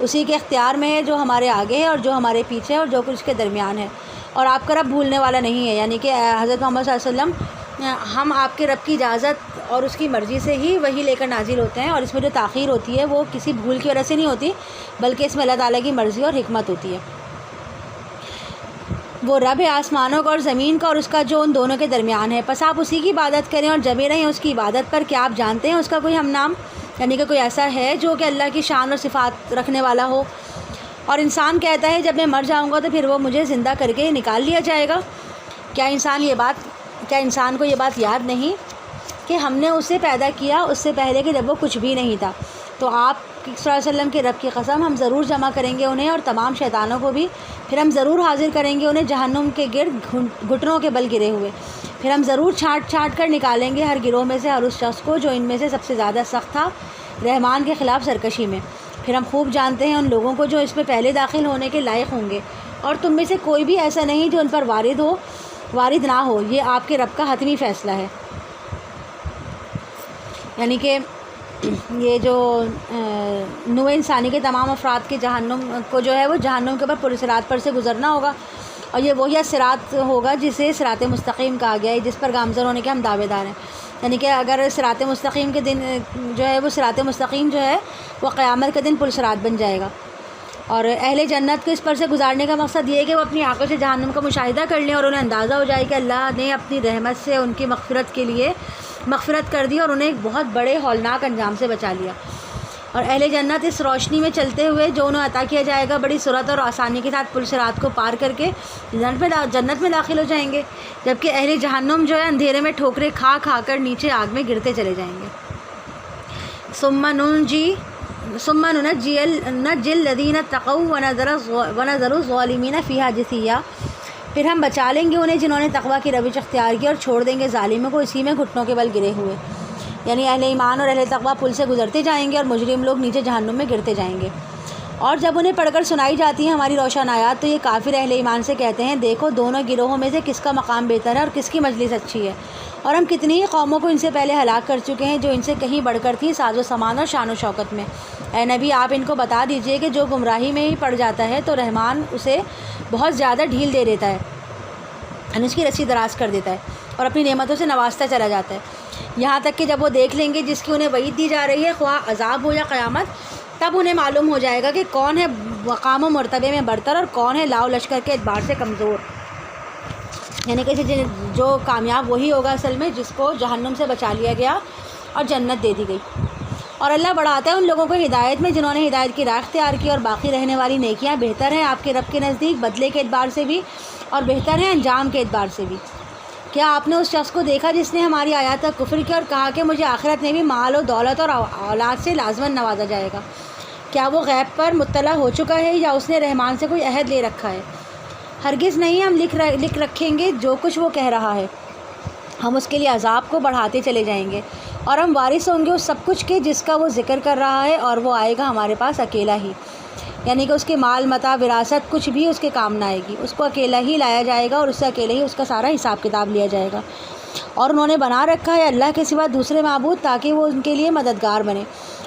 اسی کے اختیار میں ہے جو ہمارے آگے ہے اور جو ہمارے پیچھے ہے اور جو کچھ کے درمیان ہے. اور آپ کا رب بھولنے والا نہیں ہے. یعنی کہ حضرت محمد صلی اللہ علیہ وسلم ہم آپ کے رب کی اجازت اور اس کی مرضی سے ہی وہی لے کر نازل ہوتے ہیں. اور اس میں جو تاخیر ہوتی ہے وہ کسی بھول کی وجہ سے نہیں ہوتی بلکہ اس میں اللہ تعالیٰ کی مرضی اور حکمت ہوتی ہے. وہ رب ہے آسمانوں کا اور زمین کا اور اس کا جو ان دونوں کے درمیان ہے. پس آپ اسی کی عبادت کریں اور جمے رہیں اس کی عبادت پر. کیا آپ جانتے ہیں اس کا کوئی ہم نام؟ یعنی کہ کوئی ایسا ہے جو کہ اللہ کی شان اور صفات رکھنے والا ہو. اور انسان کہتا ہے جب میں مر جاؤں گا تو پھر وہ مجھے زندہ کر کے نکال لیا جائے گا. کیا انسان کو یہ بات یاد نہیں کہ ہم نے اسے پیدا کیا اس سے پہلے کہ جب وہ کچھ بھی نہیں تھا. تو آپ صلی اللہ علیہ وسلم کے رب کی قسم ہم ضرور جمع کریں گے انہیں اور تمام شیطانوں کو بھی. پھر ہم ضرور حاضر کریں گے انہیں جہنم کے گرد گھٹنوں کے بل گرے ہوئے. پھر ہم ضرور چھانٹ کر نکالیں گے ہر گروہ میں سے ہر اس شخص کو جو ان میں سے سب سے زیادہ سخت تھا رحمان کے خلاف سرکشی میں. پھر ہم خوب جانتے ہیں ان لوگوں کو جو اس میں پہلے داخل ہونے کے لائق ہوں گے. اور تم میں سے کوئی بھی ایسا نہیں جو ان پر وارد نہ ہو. یہ آپ کے رب کا حتمی فیصلہ ہے. یعنی کہ یہ جو نوع انسانی کے تمام افراد کے جہنم کو جو ہے وہ جہنم کے اوپر پل صراط پر سے گزرنا ہوگا. اور یہ وہی صراط ہوگا جسے صراط مستقیم کہا گیا ہے جس پر گامزن ہونے کے ہم دعوے دار ہیں. یعنی کہ اگر صراط مستقیم کے دن جو ہے وہ صراط مستقیم جو ہے وہ قیامت کے دن پل صراط بن جائے گا. اور اہل جنت کو اس پر سے گزارنے کا مقصد یہ ہے کہ وہ اپنی آنکھوں سے جہنم کا مشاہدہ کر لیں اور انہیں اندازہ ہو جائے کہ اللہ نے اپنی رحمت سے ان کی مغفرت کے لیے مغفرت کر دی اور انہیں ایک بہت بڑے ہولناک انجام سے بچا لیا. اور اہل جنت اس روشنی میں چلتے ہوئے جو انہیں عطا کیا جائے گا بڑی سرعت اور آسانی کے ساتھ پل صراط کو پار کر کے جنت میں داخل ہو جائیں گے. جبکہ اہل جہنم جو ہے اندھیرے میں ٹھوکریں کھا کر نیچے آگ میں گرتے چلے جائیں گے. ثم ننجی الذین اتقوا ونذر الظالمین فیہا جثیا. پھر ہم بچا لیں گے انہیں جنہوں نے تقویٰ کی روش اختیار کی اور چھوڑ دیں گے ظالموں کو اسی میں گھٹنوں کے بل گرے ہوئے. یعنی اہل ایمان اور اہل تقویٰ پل سے گزرتے جائیں گے اور مجرم لوگ نیچے جہنم میں گرتے جائیں گے. اور جب انہیں پڑھ کر سنائی جاتی ہیں ہماری روشن آیات تو یہ کافر اہل ایمان سے کہتے ہیں دیکھو دونوں گروہوں میں سے کس کا مقام بہتر ہے اور کس کی مجلس اچھی ہے. اور ہم کتنی ہی قوموں کو ان سے پہلے ہلاک کر چکے ہیں جو ان سے کہیں بڑھ کر تھی ساز و سامان اور شان و شوکت میں. اے نبی آپ ان کو بتا دیجئے کہ جو گمراہی میں ہی پڑ جاتا ہے تو رحمان اسے بہت زیادہ ڈھیل دے دیتا ہے یعنی اس کی رسی دراز کر دیتا ہے اور اپنی نعمتوں سے نوازتا چلا جاتا ہے. یہاں تک کہ جب وہ دیکھ لیں گے جس کی انہیں وعید دی جا رہی ہے خواہ عذاب ہو یا قیامت تب انہیں معلوم ہو جائے گا کہ کون ہے مقام و مرتبے میں برتر اور کون ہے لاؤ لشکر کے اعتبار سے کمزور. یعنی کہ جو کامیاب وہی ہوگا اصل میں جس کو جہنم سے بچا لیا گیا اور جنت دے دی گئی. اور اللہ بڑھاتا ہے ان لوگوں کو ہدایت میں جنہوں نے ہدایت کی راہ اختیار کی. اور باقی رہنے والی نیکیاں بہتر ہیں آپ کے رب کے نزدیک بدلے کے اعتبار سے بھی اور بہتر ہیں انجام کے اعتبار سے بھی. کیا آپ نے اس شخص کو دیکھا جس نے ہماری آیات کا کفر کیا اور کہا کہ مجھے آخرت میں بھی مال و دولت اور اولاد سے لازماً نوازا جائے گا؟ کیا وہ غیب پر مطلع ہو چکا ہے یا اس نے رحمان سے کوئی عہد لے رکھا ہے؟ ہرگز نہیں. ہم لکھ رکھیں گے جو کچھ وہ کہہ رہا ہے. ہم اس کے لیے عذاب کو بڑھاتے چلے جائیں گے اور ہم وارث ہوں گے اس سب کچھ کے جس کا وہ ذکر کر رہا ہے اور وہ آئے گا ہمارے پاس اکیلا ہی. یعنی کہ اس کے مال متاع وراثت کچھ بھی اس کے کام نہ آئے گی. اس کو اکیلا ہی لایا جائے گا اور اس سے اکیلے ہی اس کا سارا حساب کتاب لیا جائے گا. اور انہوں نے بنا رکھا ہے اللہ کے سوا دوسرے معبود تاکہ وہ ان کے لیے مددگار بنے.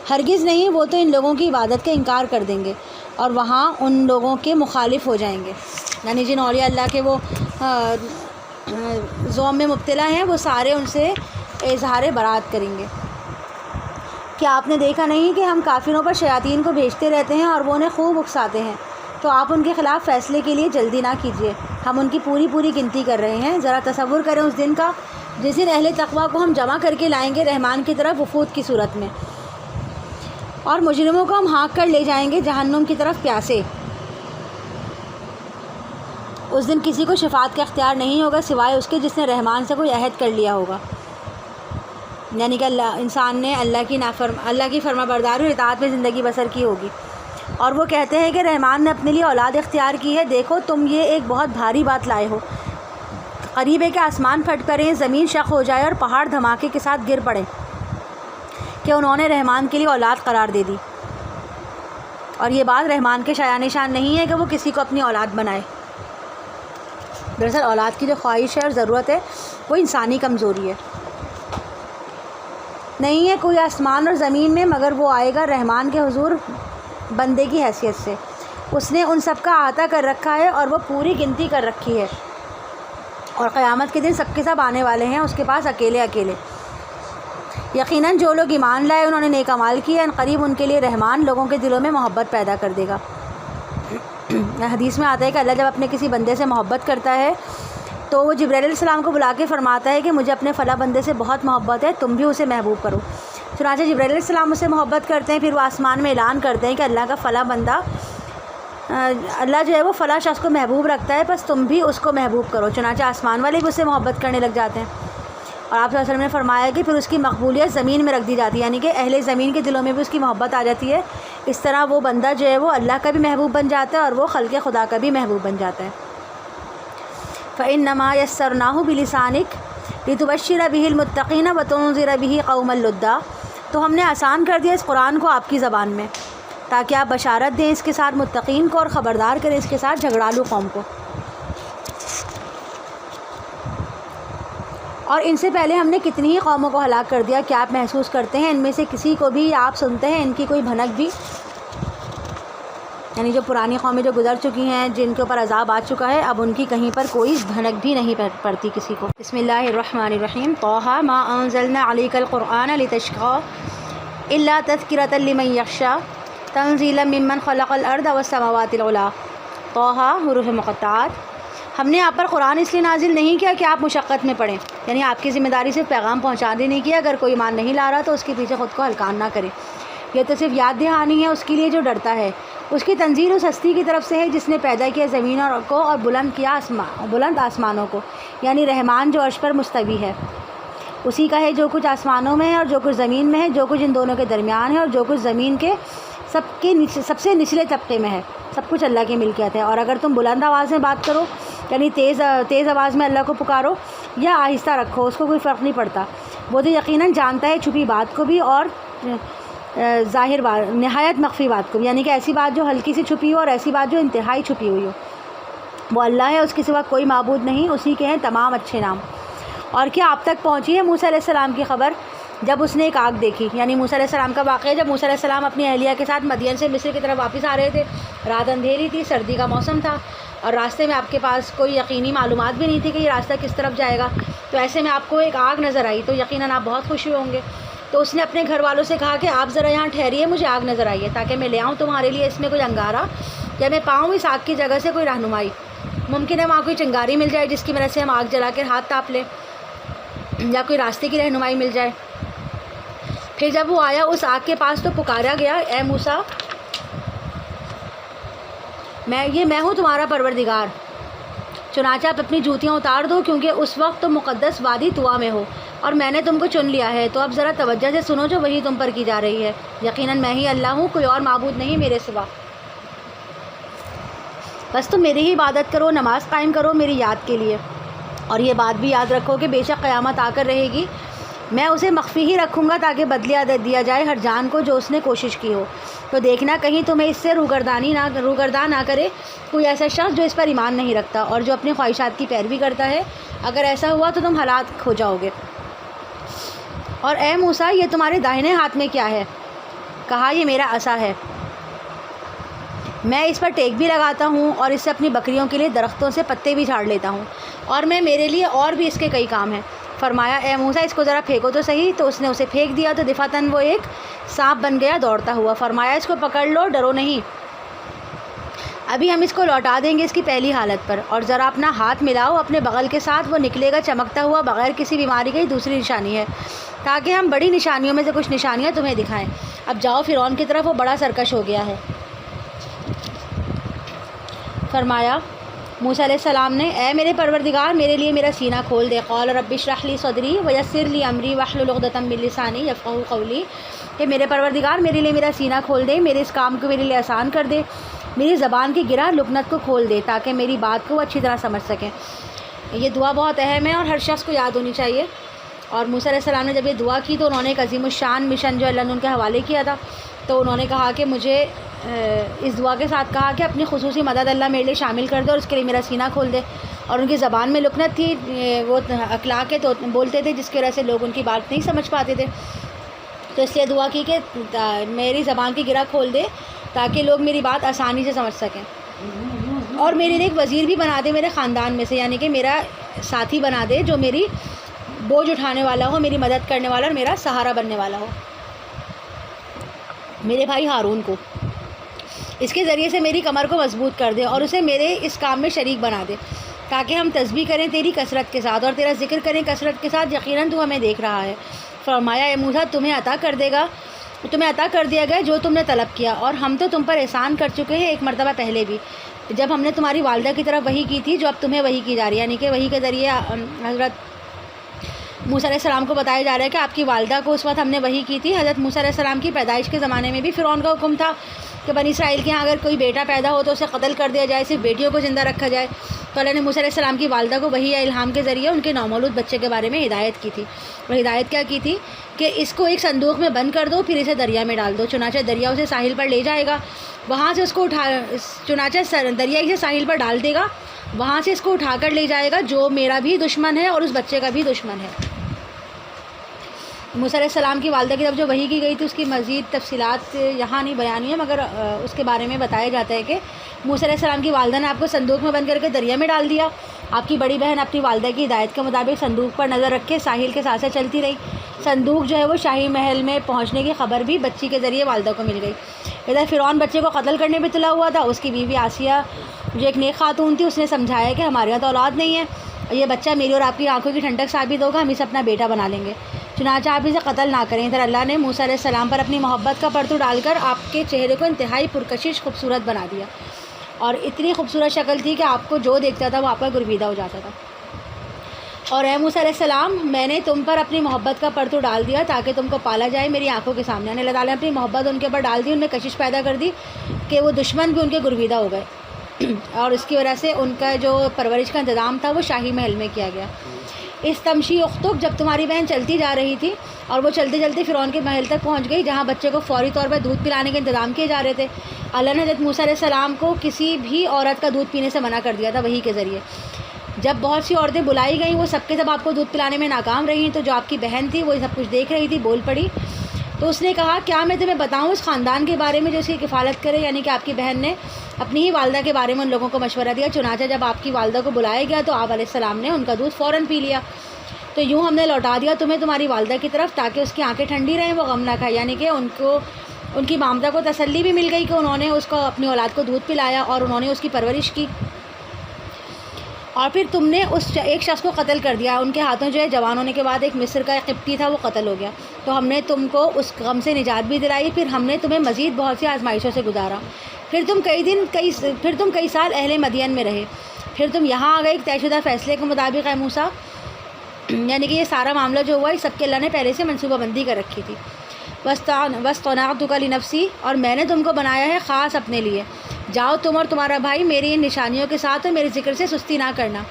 ہرگز نہیں. وہ تو ان لوگوں کی عبادت کا انکار کر دیں گے اور وہاں ان لوگوں کے مخالف ہو جائیں گے. یعنی جن اولیاء اللہ کے وہ زوم میں مبتلا ہیں وہ سارے ان سے اظہار برات کریں گے. کیا آپ نے دیکھا نہیں کہ ہم کافروں پر شیاطین کو بھیجتے رہتے ہیں اور وہ انہیں خوب اکساتے ہیں؟ تو آپ ان کے خلاف فیصلے کے لیے جلدی نہ کیجیے. ہم ان کی پوری گنتی کر رہے ہیں. ذرا تصور کریں اس دن کا جس دن اہل تقویٰ کو ہم جمع کر کے لائیں گے رحمان کی طرف وفود کی صورت میں اور مجرموں کو ہم ہانک کر لے جائیں گے جہنم کی طرف پیاسے. اس دن کسی کو شفاعت کا اختیار نہیں ہوگا سوائے اس کے جس نے رحمان سے کوئی عہد کر لیا ہوگا. یعنی کہ انسان نے اللہ کی فرما برداری اور اطاعت میں زندگی بسر کی ہوگی. اور وہ کہتے ہیں کہ رحمان نے اپنے لیے اولاد اختیار کی ہے. دیکھو تم یہ ایک بہت بھاری بات لائے ہو. قریب ہے کہ آسمان پھٹ کریں زمین شق ہو جائے اور پہاڑ دھماکے کے ساتھ گر پڑے کہ انہوں نے رحمان کے لیے اولاد قرار دے دی. اور یہ بات رحمان کے شایان شان نہیں ہے کہ وہ کسی کو اپنی اولاد بنائے. دراصل اولاد کی جو خواہش ہے اور ضرورت ہے وہ انسانی کمزوری ہے. نہیں ہے کوئی آسمان اور زمین میں مگر وہ آئے گا رحمان کے حضور بندے کی حیثیت سے. اس نے ان سب کا احاطہ کر رکھا ہے اور وہ پوری گنتی کر رکھی ہے. اور قیامت کے دن سب کے سب آنے والے ہیں اس کے پاس اکیلے اکیلے. یقیناً جو لوگ ایمان لائے انہوں نے نیک اعمال کیے، ان قریب ان کے لیے رحمان لوگوں کے دلوں میں محبت پیدا کر دے گا. حدیث میں آتا ہے کہ اللہ جب اپنے کسی بندے سے محبت کرتا ہے تو وہ جبرائیل علیہ السلام کو بلا کے فرماتا ہے کہ مجھے اپنے فلاں بندے سے بہت محبت ہے، تم بھی اسے محبوب کرو. چنانچہ جبرائیل علیہ السلام اسے محبت کرتے ہیں، پھر وہ آسمان میں اعلان کرتے ہیں کہ اللہ کا فلاں بندہ، اللہ جو ہے وہ فلاں شخص کو محبوب رکھتا ہے، بس تم بھی اس کو محبوب کرو. چنانچہ آسمان والے بھی اس سے محبت کرنے لگ جاتے ہیں. اور آپ صلی اللہ علیہ وسلم نے فرمایا کہ پھر اس کی مقبولیت زمین میں رکھ دی جاتی ہے، یعنی کہ اہل زمین کے دلوں میں بھی اس کی محبت آ جاتی ہے. اس طرح وہ بندہ جو ہے وہ اللہ کا بھی محبوب بن جاتا ہے اور وہ خلق خدا کا بھی محبوب بن جاتا ہے. فَإِنَّمَا يَسَّرْنَاهُ بِلِسَانِكَ لِتُبَشِّرَ بِهِ الْمُتَّقِينَ وَتُنذِرَ بِهِ قَوْمًا لُدًّا. تو ہم نے آسان کر دیا اس قرآن کو آپ کی زبان میں تاکہ آپ بشارت دیں اس کے ساتھ متقین کو اور خبردار کریں اس کے ساتھ جھگڑالو قوم کو. اور ان سے پہلے ہم نے کتنی ہی قوموں کو ہلاک کر دیا. کیا آپ محسوس کرتے ہیں ان میں سے کسی کو بھی آپ سنتے ہیں ان کی کوئی بھنک بھی؟ یعنی جو پرانی قومیں جو گزر چکی ہیں جن کے اوپر عذاب آ چکا ہے، اب ان کی کہیں پر کوئی بھنک بھی نہیں پڑتی کسی کو. بسم اللہ الرحمن الرحیم. طٰہٰ مَا أَنزَلْنَا عَلَيْكَ الْقُرْآنَ لِتَشْقَىٰ إِلَّا تَذْكِرَةً لِمَن يَخْشَىٰ تنزیلا ممن خلق الارض والسماوات العلی. طٰہٰ حروف مقطعات. ہم نے آپ پر قرآن اس لیے نازل نہیں کیا کہ آپ مشقت میں پڑھیں، یعنی آپ کی ذمہ داری صرف پیغام پہنچا دینے کی. اگر کوئی ایمان نہیں لا رہا تو اس کے پیچھے خود کو ہلکان نہ کرے. یہ تو صرف یاد دہانی ہے اس کے لیے جو ڈرتا ہے. اس کی تنزیل اس ہستی کی طرف سے ہے جس نے پیدا کیا زمین کو اور بلند آسمانوں کو، یعنی رحمان جو عرش پر مستوی ہے. اسی کا ہے جو کچھ آسمانوں میں ہے اور جو کچھ زمین میں ہے، جو کچھ ان دونوں کے درمیان ہے اور جو کچھ زمین کے سب سے نچلے طبقے میں ہے. سب کچھ اللہ کی ملکیت ہے. اور اگر تم بلند آواز میں بات کرو، یعنی تیز آواز میں اللہ کو پکارو یا آہستہ رکھو، اس کو کوئی فرق نہیں پڑتا. وہ تو یقیناً جانتا ہے چھپی بات کو بھی اور ظاہر بات، نہایت مخفی بات کو، یعنی کہ ایسی بات جو ہلکی سی چھپی ہو اور ایسی بات جو انتہائی چھپی ہوئی ہو. وہ اللہ ہے، اس کے سوا کوئی معبود نہیں، اسی کے ہیں تمام اچھے نام. اور کیا آپ تک پہنچی ہے موسیٰ علیہ السلام کی خبر جب اس نے ایک آگ دیکھی؟ یعنی موسیٰ علیہ السلام کا واقعہ جب موسیٰ علیہ السلام اپنی اہلیہ کے ساتھ مدین سے مصر کی طرف واپس آ رہے تھے. رات اندھیری تھی، سردی کا موسم تھا اور راستے میں آپ کے پاس کوئی یقینی معلومات بھی نہیں تھی کہ یہ راستہ کس طرف جائے گا. تو ایسے میں آپ کو ایک آگ نظر آئی تو یقیناً آپ بہت خوش ہوئے ہوں گے. تو اس نے اپنے گھر والوں سے کہا کہ آپ ذرا یہاں ٹھہریے، مجھے آگ نظر آئی ہے تاکہ میں لے آؤں تمہارے لیے اس میں کوئی انگارہ، یا میں پاؤں اس آگ کی جگہ سے کوئی رہنمائی. ممکن ہے وہاں کوئی چنگاری مل جائے جس کی وجہ سے ہم آگ جلا کر ہاتھ تاپ لیں، یا کوئی راستے کی رہنمائی مل جائے. پھر جب وہ آیا اس آگ کے پاس تو پکارا گیا، اے موسیٰ، میں ہوں تمہارا پروردگار. چنانچہ آپ اپنی جوتیاں اتار دو کیونکہ اس وقت تم مقدس وادی طوا میں ہو اور میں نے تم کو چن لیا ہے. تو اب ذرا توجہ سے سنو جو وہی تم پر کی جا رہی ہے. یقیناً میں ہی اللہ ہوں، کوئی اور معبود نہیں میرے سوا. بس تم میری ہی عبادت کرو، نماز قائم کرو میری یاد کے لیے. اور یہ بات بھی یاد رکھو کہ بے شک قیامت آ کر رہے گی، میں اسے مخفی ہی رکھوں گا تاکہ بدلہ دیا جائے ہر جان کو جو اس نے کوشش کی ہو. تو دیکھنا کہیں تمہیں اس سے روگردان نہ کرے کوئی ایسا شخص جو اس پر ایمان نہیں رکھتا اور جو اپنی خواہشات کی پیروی کرتا ہے. اگر ایسا ہوا تو تم ہلاک ہو جاؤ گے. اور اے موسیٰ، یہ تمہارے داہنے ہاتھ میں کیا ہے؟ کہا، یہ میرا عصا ہے، میں اس پر ٹیک بھی لگاتا ہوں اور اس سے اپنی بکریوں کے لیے درختوں سے پتے بھی جھاڑ لیتا ہوں، اور میرے لیے اور بھی اس کے کئی کام ہیں. فرمایا، اے موسیٰ، اس کو ذرا پھینکو تو صحیح. تو اس نے اسے پھینک دیا تو دفعتاً وہ ایک سانپ بن گیا دوڑتا ہوا. فرمایا، اس کو پکڑ لو، ڈرو نہیں، ابھی ہم اس کو لوٹا دیں گے اس کی پہلی حالت پر. اور ذرا اپنا ہاتھ ملاؤ اپنے بغل کے ساتھ، وہ نکلے گا چمکتا ہوا بغیر کسی بیماری کی. دوسری نشانی ہے تاکہ ہم بڑی نشانیوں میں سے کچھ نشانیاں تمہیں دکھائیں. اب جاؤ فرعون کی طرف، وہ بڑا سرکش ہو گیا ہے. فرمایا موسیٰ علیہ السلام نے، اے میرے پروردگار، میرے لیے میرا سینہ کھول دے. قال رب اشرح لی صدری ویسر لی امری واحلل عقدۃ من لسانی یفقہوا قولی. کہ میرے پروردگار میرے لیے میرا سینہ کھول دے، میرے اس کام کو میرے لیے آسان کر دے، میری زبان کی گرہ لکنت کو کھول دے تاکہ میری بات کو وہ اچھی طرح سمجھ سکیں. یہ دعا بہت اہم ہے اور ہر شخص کو یاد ہونی چاہیے. اور موسیٰ علیہ السلام نے جب یہ دعا کی تو انہوں نے ایک عظیم الشان مشن جو اللہ نے ان کے حوالے کیا تھا، تو انہوں نے کہا کہ مجھے اس دعا کے ساتھ کہا کہ اپنی خصوصی مدد اللہ میرے لیے شامل کر دے اور اس کے لیے میرا سینہ کھول دے. اور ان کی زبان میں لکنت تھی, وہ اخلاق کے تو بولتے تھے جس کی وجہ سے لوگ ان کی بات نہیں سمجھ پاتے تھے. تو اس لیے دعا کی کہ میری زبان کی گرہ کھول دے تاکہ لوگ میری بات آسانی سے سمجھ سکیں, اور میرے لیے ایک وزیر بھی بنا دے میرے خاندان میں سے, یعنی کہ میرا ساتھی بنا دے جو میری بوجھ اٹھانے والا ہو, میری مدد کرنے والا اور میرا سہارا بننے والا ہو, میرے بھائی ہارون کو. اس کے ذریعے سے میری کمر کو مضبوط کر دے اور اسے میرے اس کام میں شریک بنا دے تاکہ ہم تسبیح کریں تیری کثرت کے ساتھ اور تیرا ذکر کریں کثرت کے ساتھ. یقیناً تو ہمیں دیکھ رہا ہے. فرمایا اے موسیٰ تمہیں عطا کر دیا گیا جو تم نے طلب کیا, اور ہم تو تم پر احسان کر چکے ہیں ایک مرتبہ پہلے بھی, جب ہم نے تمہاری والدہ کی طرف وحی کی تھی جو اب تمہیں وحی کی جا رہی ہے. یعنی کہ وحی کے ذریعے حضرت موسیٰ علیہ السلام کو بتایا جا رہا ہے کہ آپ کی والدہ کو اس وقت ہم نے وحی کی تھی. حضرت موسیٰ علیہ السلام کی پیدائش کے زمانے میں بھی فرعون کا حکم تھا کہ بنی اسرائیل کے یہاں اگر کوئی بیٹا پیدا ہو تو اسے قتل کر دیا جائے, صرف بیٹیوں کو زندہ رکھا جائے. تو اللہ نے موسیٰ علیہ السلام کی والدہ کو وحی یا الہام کے ذریعے ان کے نومولود بچے کے بارے میں ہدایت کی تھی. اور ہدایت کیا کی تھی کہ اس کو ایک صندوق میں بند کر دو, پھر اسے دریا میں ڈال دو. چنانچہ دریا اسے ساحل پر لے جائے گا, وہاں سے اس کو دریا اسے ساحل پر ڈال دے گا, وہاں سے اس کو اٹھا کر لے جائے گا جو میرا بھی دشمن ہے اور اس بچے کا بھی دشمن ہے. موسیٰ علیہ السلام کی والدہ کی طرف جو وحی کی گئی تھی اس کی مزید تفصیلات یہاں نہیں بیان ہوئی ہیں, مگر اس کے بارے میں بتایا جاتا ہے کہ موسیٰ علیہ السلام کی والدہ نے آپ کو صندوق میں بند کر کے دریا میں ڈال دیا. آپ کی بڑی بہن اپنی والدہ کی ہدایت کے مطابق صندوق پر نظر رکھ کے ساحل کے ساتھ چلتی رہی. صندوق جو ہے وہ شاہی محل میں پہنچنے کی خبر بھی بچی کے ذریعے والدہ کو مل گئی. ادھر فرعون بچے کو قتل کرنے پہ تلا ہوا تھا. اس کی بیوی آسیہ جو ایک نیک خاتون تھی, اس نے سمجھایا کہ ہمارے یہاں تو اولاد نہیں ہے, یہ بچہ میری اور آپ کی آنکھوں کی ٹھنڈک ثابت ہوگا, ہم اسے اپنا بیٹا بنا لیں گے, چنانچہ آپ اسے قتل نہ کریں. ادھر اللہ نے موسیٰ علیہ السلام پر اپنی محبت کا پرتو ڈال کر آپ کے چہرے کو انتہائی پرکشش خوبصورت بنا دیا, اور اتنی خوبصورت شکل تھی کہ آپ کو جو دیکھتا تھا وہ آپ کا گرویدہ ہو جاتا تھا. اور اے موسیٰ علیہ السلام میں نے تم پر اپنی محبت کا پرتو ڈال دیا تاکہ تم کو پالا جائے میری آنکھوں کے سامنے. اللہ تعالیٰ نے اپنی محبت ان کے اوپر ڈال دی, ان میں کشش پیدا کر دی کہ وہ دشمن بھی ان کے گرویدہ ہو گئے, اور اس کی وجہ سے ان کا جو پرورش کا انتظام تھا وہ شاہی محل میں کیا گیا. اس تمشی اختک, جب تمہاری بہن چلتی جا رہی تھی اور وہ چلتے چلتے فرعون کے محل تک پہنچ گئی جہاں بچے کو فوری طور پر دودھ پلانے کے انتظام کیے جا رہے تھے. اللہ نے حضرت موسیٰ علیہ السلام کو کسی بھی عورت کا دودھ پینے سے منع کر دیا تھا وحی کے ذریعے. جب بہت سی عورتیں بلائی گئیں وہ سب کے سب آپ کو دودھ پلانے میں ناکام رہی, تو جو آپ کی بہن تھی وہ سب کچھ دیکھ رہی تھی, بول پڑی. تو اس نے کہا کیا میں تمہیں بتاؤں اس خاندان کے بارے میں جو اس کی کفالت کرے. یعنی کہ آپ کی بہن نے اپنی ہی والدہ کے بارے میں ان لوگوں کو مشورہ دیا. چنانچہ جب آپ کی والدہ کو بلایا گیا تو آپ علیہ السلام نے ان کا دودھ فوراً پی لیا. تو یوں ہم نے لوٹا دیا تمہیں تمہاری والدہ کی طرف تاکہ اس کی آنکھیں ٹھنڈی رہیں, وہ غم نہ کھائے. یعنی کہ ان کی مامدہ کو تسلی بھی مل گئی کہ انہوں نے اس کو اپنی اولاد کو دودھ پلایا اور انہوں نے اس کی پرورش کی. اور پھر تم نے اس ایک شخص کو قتل کر دیا, ان کے ہاتھوں جو ہے جوان ہونے کے بعد ایک مصر کا ایک قبطی تھا وہ قتل ہو گیا. تو ہم نے تم کو اس غم سے نجات بھی دلائی, پھر ہم نے تمہیں مزید بہت سی آزمائشوں سے گزارا. پھر تم کئی سال اہل مدین میں رہے, پھر تم یہاں آ گئے ایک طے شدہ فیصلے کے مطابق. اے موسیٰ یعنی کہ یہ سارا معاملہ جو ہوا ہے سب کے اللہ نے پہلے سے منصوبہ بندی کر رکھی تھی. وَاسْطَنَعْتُكَ لِنَفْسِي, اور میں نے تم کو بنایا ہے خاص اپنے لیے. جاؤ تم اور تمہارا بھائی میری ان نشانیوں کے ساتھ اور میرے ذکر سے سستی نہ کرنا.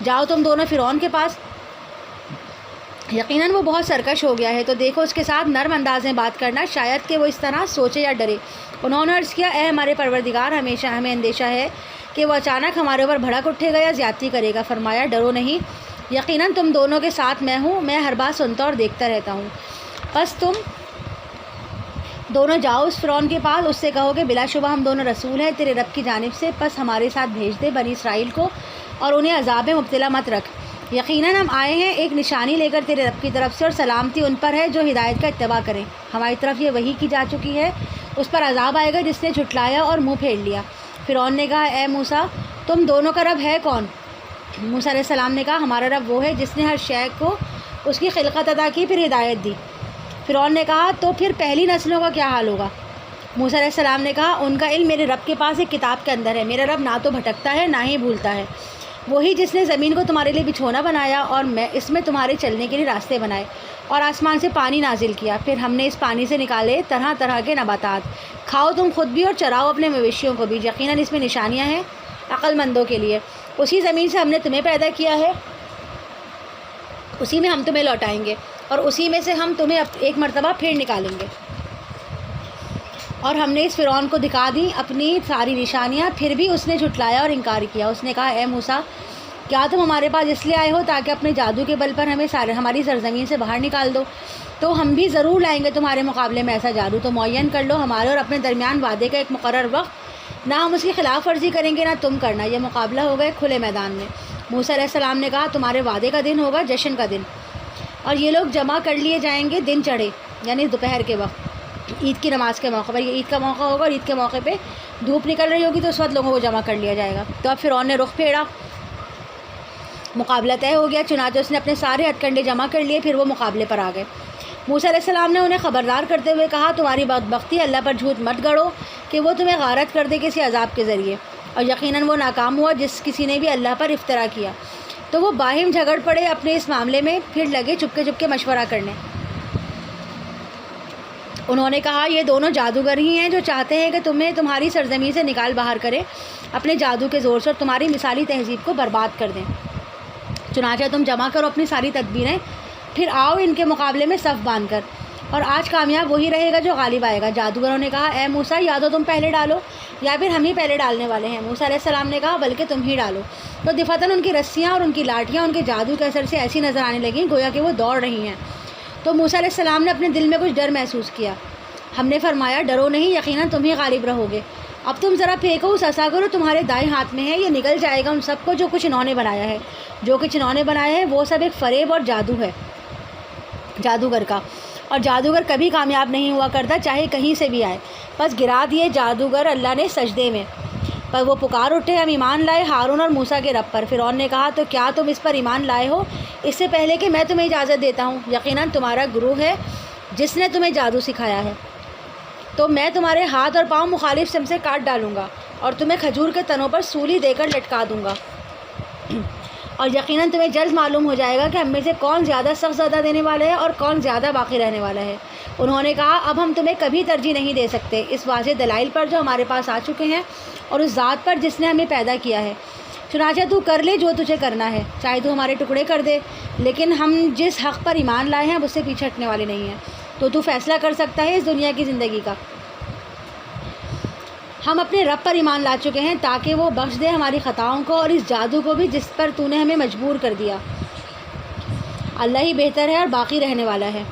جاؤ تم دونوں فرعون کے پاس, یقیناً وہ بہت سرکش ہو گیا ہے, تو دیکھو اس کے ساتھ نرم انداز میں بات کرنا, شاید کہ وہ اس طرح سوچے یا ڈرے. انہوں نے عرض کیا اے ہمارے پروردگار, ہمیشہ ہمیں اندیشہ ہے کہ وہ اچانک ہمارے اوپر بھڑک اٹھے گا یا زیادتی کرے گا. فرمایا ڈرو نہیں, یقیناً تم دونوں کے ساتھ میں ہوں, میں ہر بات سنتا اور دیکھتا رہتا ہوں. بس تم دونوں جاؤ اس فرعون کے پاس, اس سے کہو کہ بلا شبہ ہم دونوں رسول ہیں تیرے رب کی جانب سے, پس ہمارے ساتھ بھیج دے بنی اسرائیل کو اور انہیں عذاب میں مبتلا مت رکھ. یقیناً ہم آئے ہیں ایک نشانی لے کر تیرے رب کی طرف سے, اور سلامتی ان پر ہے جو ہدایت کا اتباع کریں. ہماری طرف یہ وحی کی جا چکی ہے, اس پر عذاب آئے گا جس نے جھٹلایا اور منہ پھیر لیا. فرعون نے کہا اے موسیٰ تم دونوں کا رب ہے کون؟ موسیٰ علیہ السلام نے کہا ہمارا رب وہ ہے جس نے ہر شے کو اس کی خلقت عطا کی پھر ہدایت دی. فرعون نے کہا تو پھر پہلی نسلوں کا کیا حال ہوگا؟ موسیٰ علیہ السلام نے کہا ان کا علم میرے رب کے پاس ایک کتاب کے اندر ہے. میرا رب نہ تو بھٹکتا ہے نہ ہی بھولتا ہے. وہی جس نے زمین کو تمہارے لیے بچھونا بنایا اور میں اس میں تمہارے چلنے کے لیے راستے بنائے, اور آسمان سے پانی نازل کیا, پھر ہم نے اس پانی سے نکالے طرح طرح کے نباتات. کھاؤ تم خود بھی اور چراؤ اپنے مویشیوں کو بھی, یقیناً اس میں نشانیاں ہیں عقل مندوں کے لیے. اسی زمین سے ہم نے تمہیں پیدا کیا ہے, اسی میں ہم تمہیں لوٹائیں گے, اور اسی میں سے ہم تمہیں ایک مرتبہ پھر نکالیں گے. اور ہم نے اس فرعون کو دکھا دی اپنی ساری نشانیاں، پھر بھی اس نے جھٹلایا اور انکار کیا۔ اس نے کہا اے موسیٰ، کیا تم ہمارے پاس اس لیے آئے ہو تاکہ اپنے جادو کے بل پر ہمیں ہماری سرزمین سے باہر نکال دو؟ تو ہم بھی ضرور لائیں گے تمہارے مقابلے میں ایسا جادو، تو معین کر لو ہمارے اور اپنے درمیان وعدے کا ایک مقرر وقت، نہ ہم اس کی خلاف ورزی کریں گے نہ تم کرنا۔ یہ مقابلہ ہوگا ایک کھلے میدان میں۔ موسیٰ علیہ السلام نے کہا تمہارے وعدے کا دن ہوگا جشن کا دن، اور یہ لوگ جمع کر لیے جائیں گے دن چڑھے، یعنی دوپہر کے وقت، عید کی نماز کے موقع پر۔ یہ عید کا موقع ہوگا اور عید کے موقع پہ دھوپ نکل رہی ہوگی تو اس وقت لوگوں کو جمع کر لیا جائے گا۔ تو اب فرعون نے رخ پھیرا، مقابلہ طے ہو گیا، چنانچہ اس نے اپنے سارے ہتھ کنڈے جمع کر لیے، پھر وہ مقابلے پر آ گئے۔ موسیٰ علیہ السلام نے انہیں خبردار کرتے ہوئے کہا تمہاری بدبختی، اللہ پر جھوٹ مت گڑو کہ وہ تمہیں غارت کر دے کسی عذاب کے ذریعے، اور یقیناً وہ ناکام ہوا جس کسی نے بھی اللہ پر افطرا کیا۔ تو وہ باہم جھگڑ پڑے اپنے اس معاملے میں، پھر لگے چپکے چپکے مشورہ کرنے۔ انہوں نے کہا یہ دونوں جادوگر ہی ہیں جو چاہتے ہیں کہ تمہیں تمہاری سرزمین سے نکال باہر کریں اپنے جادو کے زور سے، اور تمہاری مثالی تہذیب کو برباد کر دیں۔ چنانچہ تم جمع کرو اپنی ساری تدبیریں، پھر آؤ ان کے مقابلے میں صف باندھ کر، اور آج کامیاب وہی رہے گا جو غالب آئے گا۔ جادوگروں نے کہا اے موسیٰ، یا تو تم پہلے ڈالو یا پھر ہم ہی پہلے ڈالنے والے ہیں۔ موسیٰ علیہ السلام نے کہا بلکہ تم ہی ڈالو۔ تو دفعتاً ان کی رسیاں اور ان کی لاٹھیاں ان کے جادو کے اثر سے ایسی نظر آنے لگیں گویا کہ وہ دوڑ رہی ہیں۔ تو موسیٰ علیہ السلام نے اپنے دل میں کچھ ڈر محسوس کیا۔ ہم نے فرمایا ڈرو نہیں، یقیناً تم ہی غالب رہو گے۔ اب تم ذرا پھینکو اس عصا کو، تمہارے دائیں ہاتھ میں ہے، یہ نکل جائے گا ان سب کو جو کچھ انہوں نے بنایا ہے۔ جو کچھ انہوں نے بنایا ہے وہ سب ایک فریب اور جادو ہے جادوگر کا، اور جادوگر کبھی کامیاب نہیں ہوا کرتا چاہے کہیں سے بھی آئے۔ بس گرا دیے جادوگر اللہ نے سجدے میں، پر وہ پکار اٹھے ہم ایمان لائے ہارون اور موسیٰ کے رب پر۔ فرعون نے کہا تو کیا تم اس پر ایمان لائے ہو اس سے پہلے کہ میں تمہیں اجازت دیتا ہوں؟ یقیناً تمہارا گروہ ہے جس نے تمہیں جادو سکھایا ہے، تو میں تمہارے ہاتھ اور پاؤں مخالف سم سے کاٹ ڈالوں گا اور تمہیں کھجور کے تنوں پر سولی دے کر لٹکا دوں گا، اور یقیناً تمہیں جلد معلوم ہو جائے گا کہ ہم میں سے کون زیادہ سخت سزا دینے والا ہے اور کون زیادہ باقی رہنے والا ہے۔ انہوں نے کہا اب ہم تمہیں کبھی ترجیح نہیں دے سکتے اس واضح دلائل پر جو ہمارے پاس آ چکے ہیں اور اس ذات پر جس نے ہمیں پیدا کیا ہے۔ چنانچہ تو کر لے جو تجھے کرنا ہے، چاہے تو ہمارے ٹکڑے کر دے، لیکن ہم جس حق پر ایمان لائے ہیں اس سے پیچھے ہٹنے والے نہیں ہیں۔ تو فیصلہ کر سکتا ہے اس دنیا کی زندگی کا۔ ہم اپنے رب پر ایمان لا چکے ہیں تاکہ وہ بخش دے ہماری خطاؤں کو اور اس جادو کو بھی جس پر تو نے ہمیں مجبور کر دیا۔ اللہ ہی بہتر ہے اور باقی رہنے والا ہے۔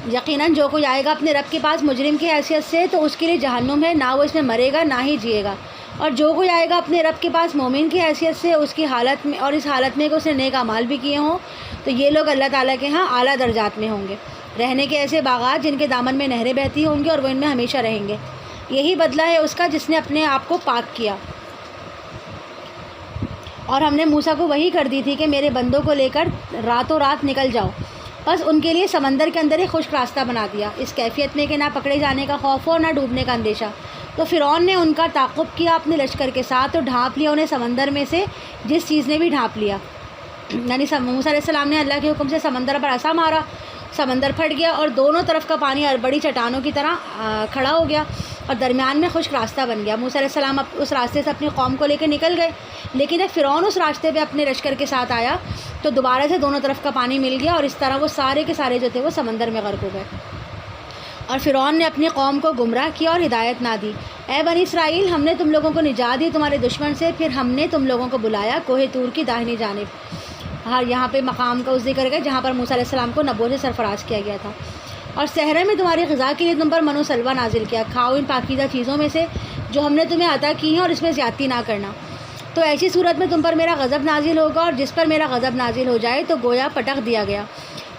یقیناً جو کوئی آئے گا اپنے رب کے پاس مجرم کی حیثیت سے تو اس کے لیے جہنم ہے، نہ وہ اس میں مرے گا نہ ہی جیے گا، اور جو کوئی آئے گا اپنے رب کے پاس مومن کی حیثیت سے اس کی حالت میں اور اس حالت میں کہ اس نے نیک اعمال بھی کیے ہوں، تو یہ لوگ اللہ تعالیٰ کے ہاں اعلیٰ درجات میں ہوں گے، رہنے کے ایسے باغات جن کے دامن میں نہریں بہتی ہوں گی اور وہ ان میں ہمیشہ رہیں گے۔ یہی بدلہ ہے اس کا جس نے اپنے آپ کو پاک کیا۔ اور ہم نے موسیٰ کو وحی کر دی تھی کہ میرے بندوں کو لے کر راتوں رات نکل جاؤ، بس ان کے لیے سمندر کے اندر ایک خشک راستہ بنا دیا، اس کیفیت میں کہ نہ پکڑے جانے کا خوف ہو نہ ڈوبنے کا اندیشہ۔ تو فرعون نے ان کا تعاقب کیا اپنے لشکر کے ساتھ، اور ڈھانپ لیا انہیں سمندر میں سے جس چیز نے بھی ڈھانپ لیا، یعنی موسیٰ علیہ السلام نے اللہ کے حکم سے سمندر پر عصا مارا، سمندر پھٹ گیا اور دونوں طرف کا پانی بڑی چٹانوں کی طرح کھڑا ہو گیا اور درمیان میں خشک راستہ بن گیا۔ موسیٰ علیہ السلام اس راستے سے اپنی قوم کو لے کے نکل گئے، لیکن جب فرعون اس راستے پہ اپنے لشکر کے ساتھ آیا تو دوبارہ سے دونوں طرف کا پانی مل گیا، اور اس طرح وہ سارے کے سارے جو تھے وہ سمندر میں غرق ہو گئے۔ اور فرعون نے اپنی قوم کو گمراہ کیا اور ہدایت نہ دی۔ اے بنی اسرائیل، ہم نے تم لوگوں کو نجات دی تمہارے دشمن سے، پھر ہم نے تم لوگوں کو بلایا کوہ طور کی داہنی جانب۔ ہر یہاں پہ مقام کا ذکر ہے جہاں پر موسیٰ علیہ السلام کو نبوت سے سرفراز کیا گیا تھا۔ اور صحرا میں تمہاری غذا کے لیے تم پر من و سلوہ نازل کیا، کھاؤ ان پاکیزہ چیزوں میں سے جو ہم نے تمہیں عطا کی ہیں اور اس میں زیادتی نہ کرنا۔ تو ایسی صورت میں تم پر میرا غضب نازل ہوگا، اور جس پر میرا غضب نازل ہو جائے تو گویا پٹک دیا گیا۔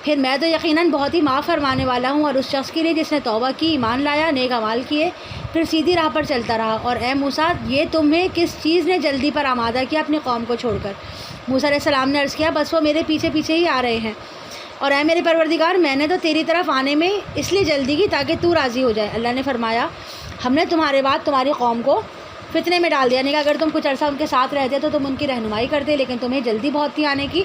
پھر میں تو یقیناً بہت ہی معاف فرمانے والا ہوں، اور اس شخص کے لیے جس نے توبہ کی، ایمان لایا، نیک اعمال کیے، پھر سیدھی راہ پر چلتا رہا۔ اور اے موسیٰ، یہ تمہیں کس چیز نے جلدی پر آمادہ کیا اپنی قوم کو چھوڑ کر؟ موسیٰ علیہ السلام نے عرض کیا بس وہ میرے پیچھے پیچھے ہی آ رہے ہیں، اور اے میرے پروردگار، میں نے تو تیری طرف آنے میں اس لیے جلدی کی تاکہ تو راضی ہو جائے۔ اللہ نے فرمایا ہم نے تمہارے بعد تمہاری قوم کو فتنے میں ڈال دیا، یعنی کہ اگر تم کچھ عرصہ ان کے ساتھ رہتے تو تم ان کی رہنمائی کرتے، لیکن تمہیں جلدی بہت تھی آنے کی،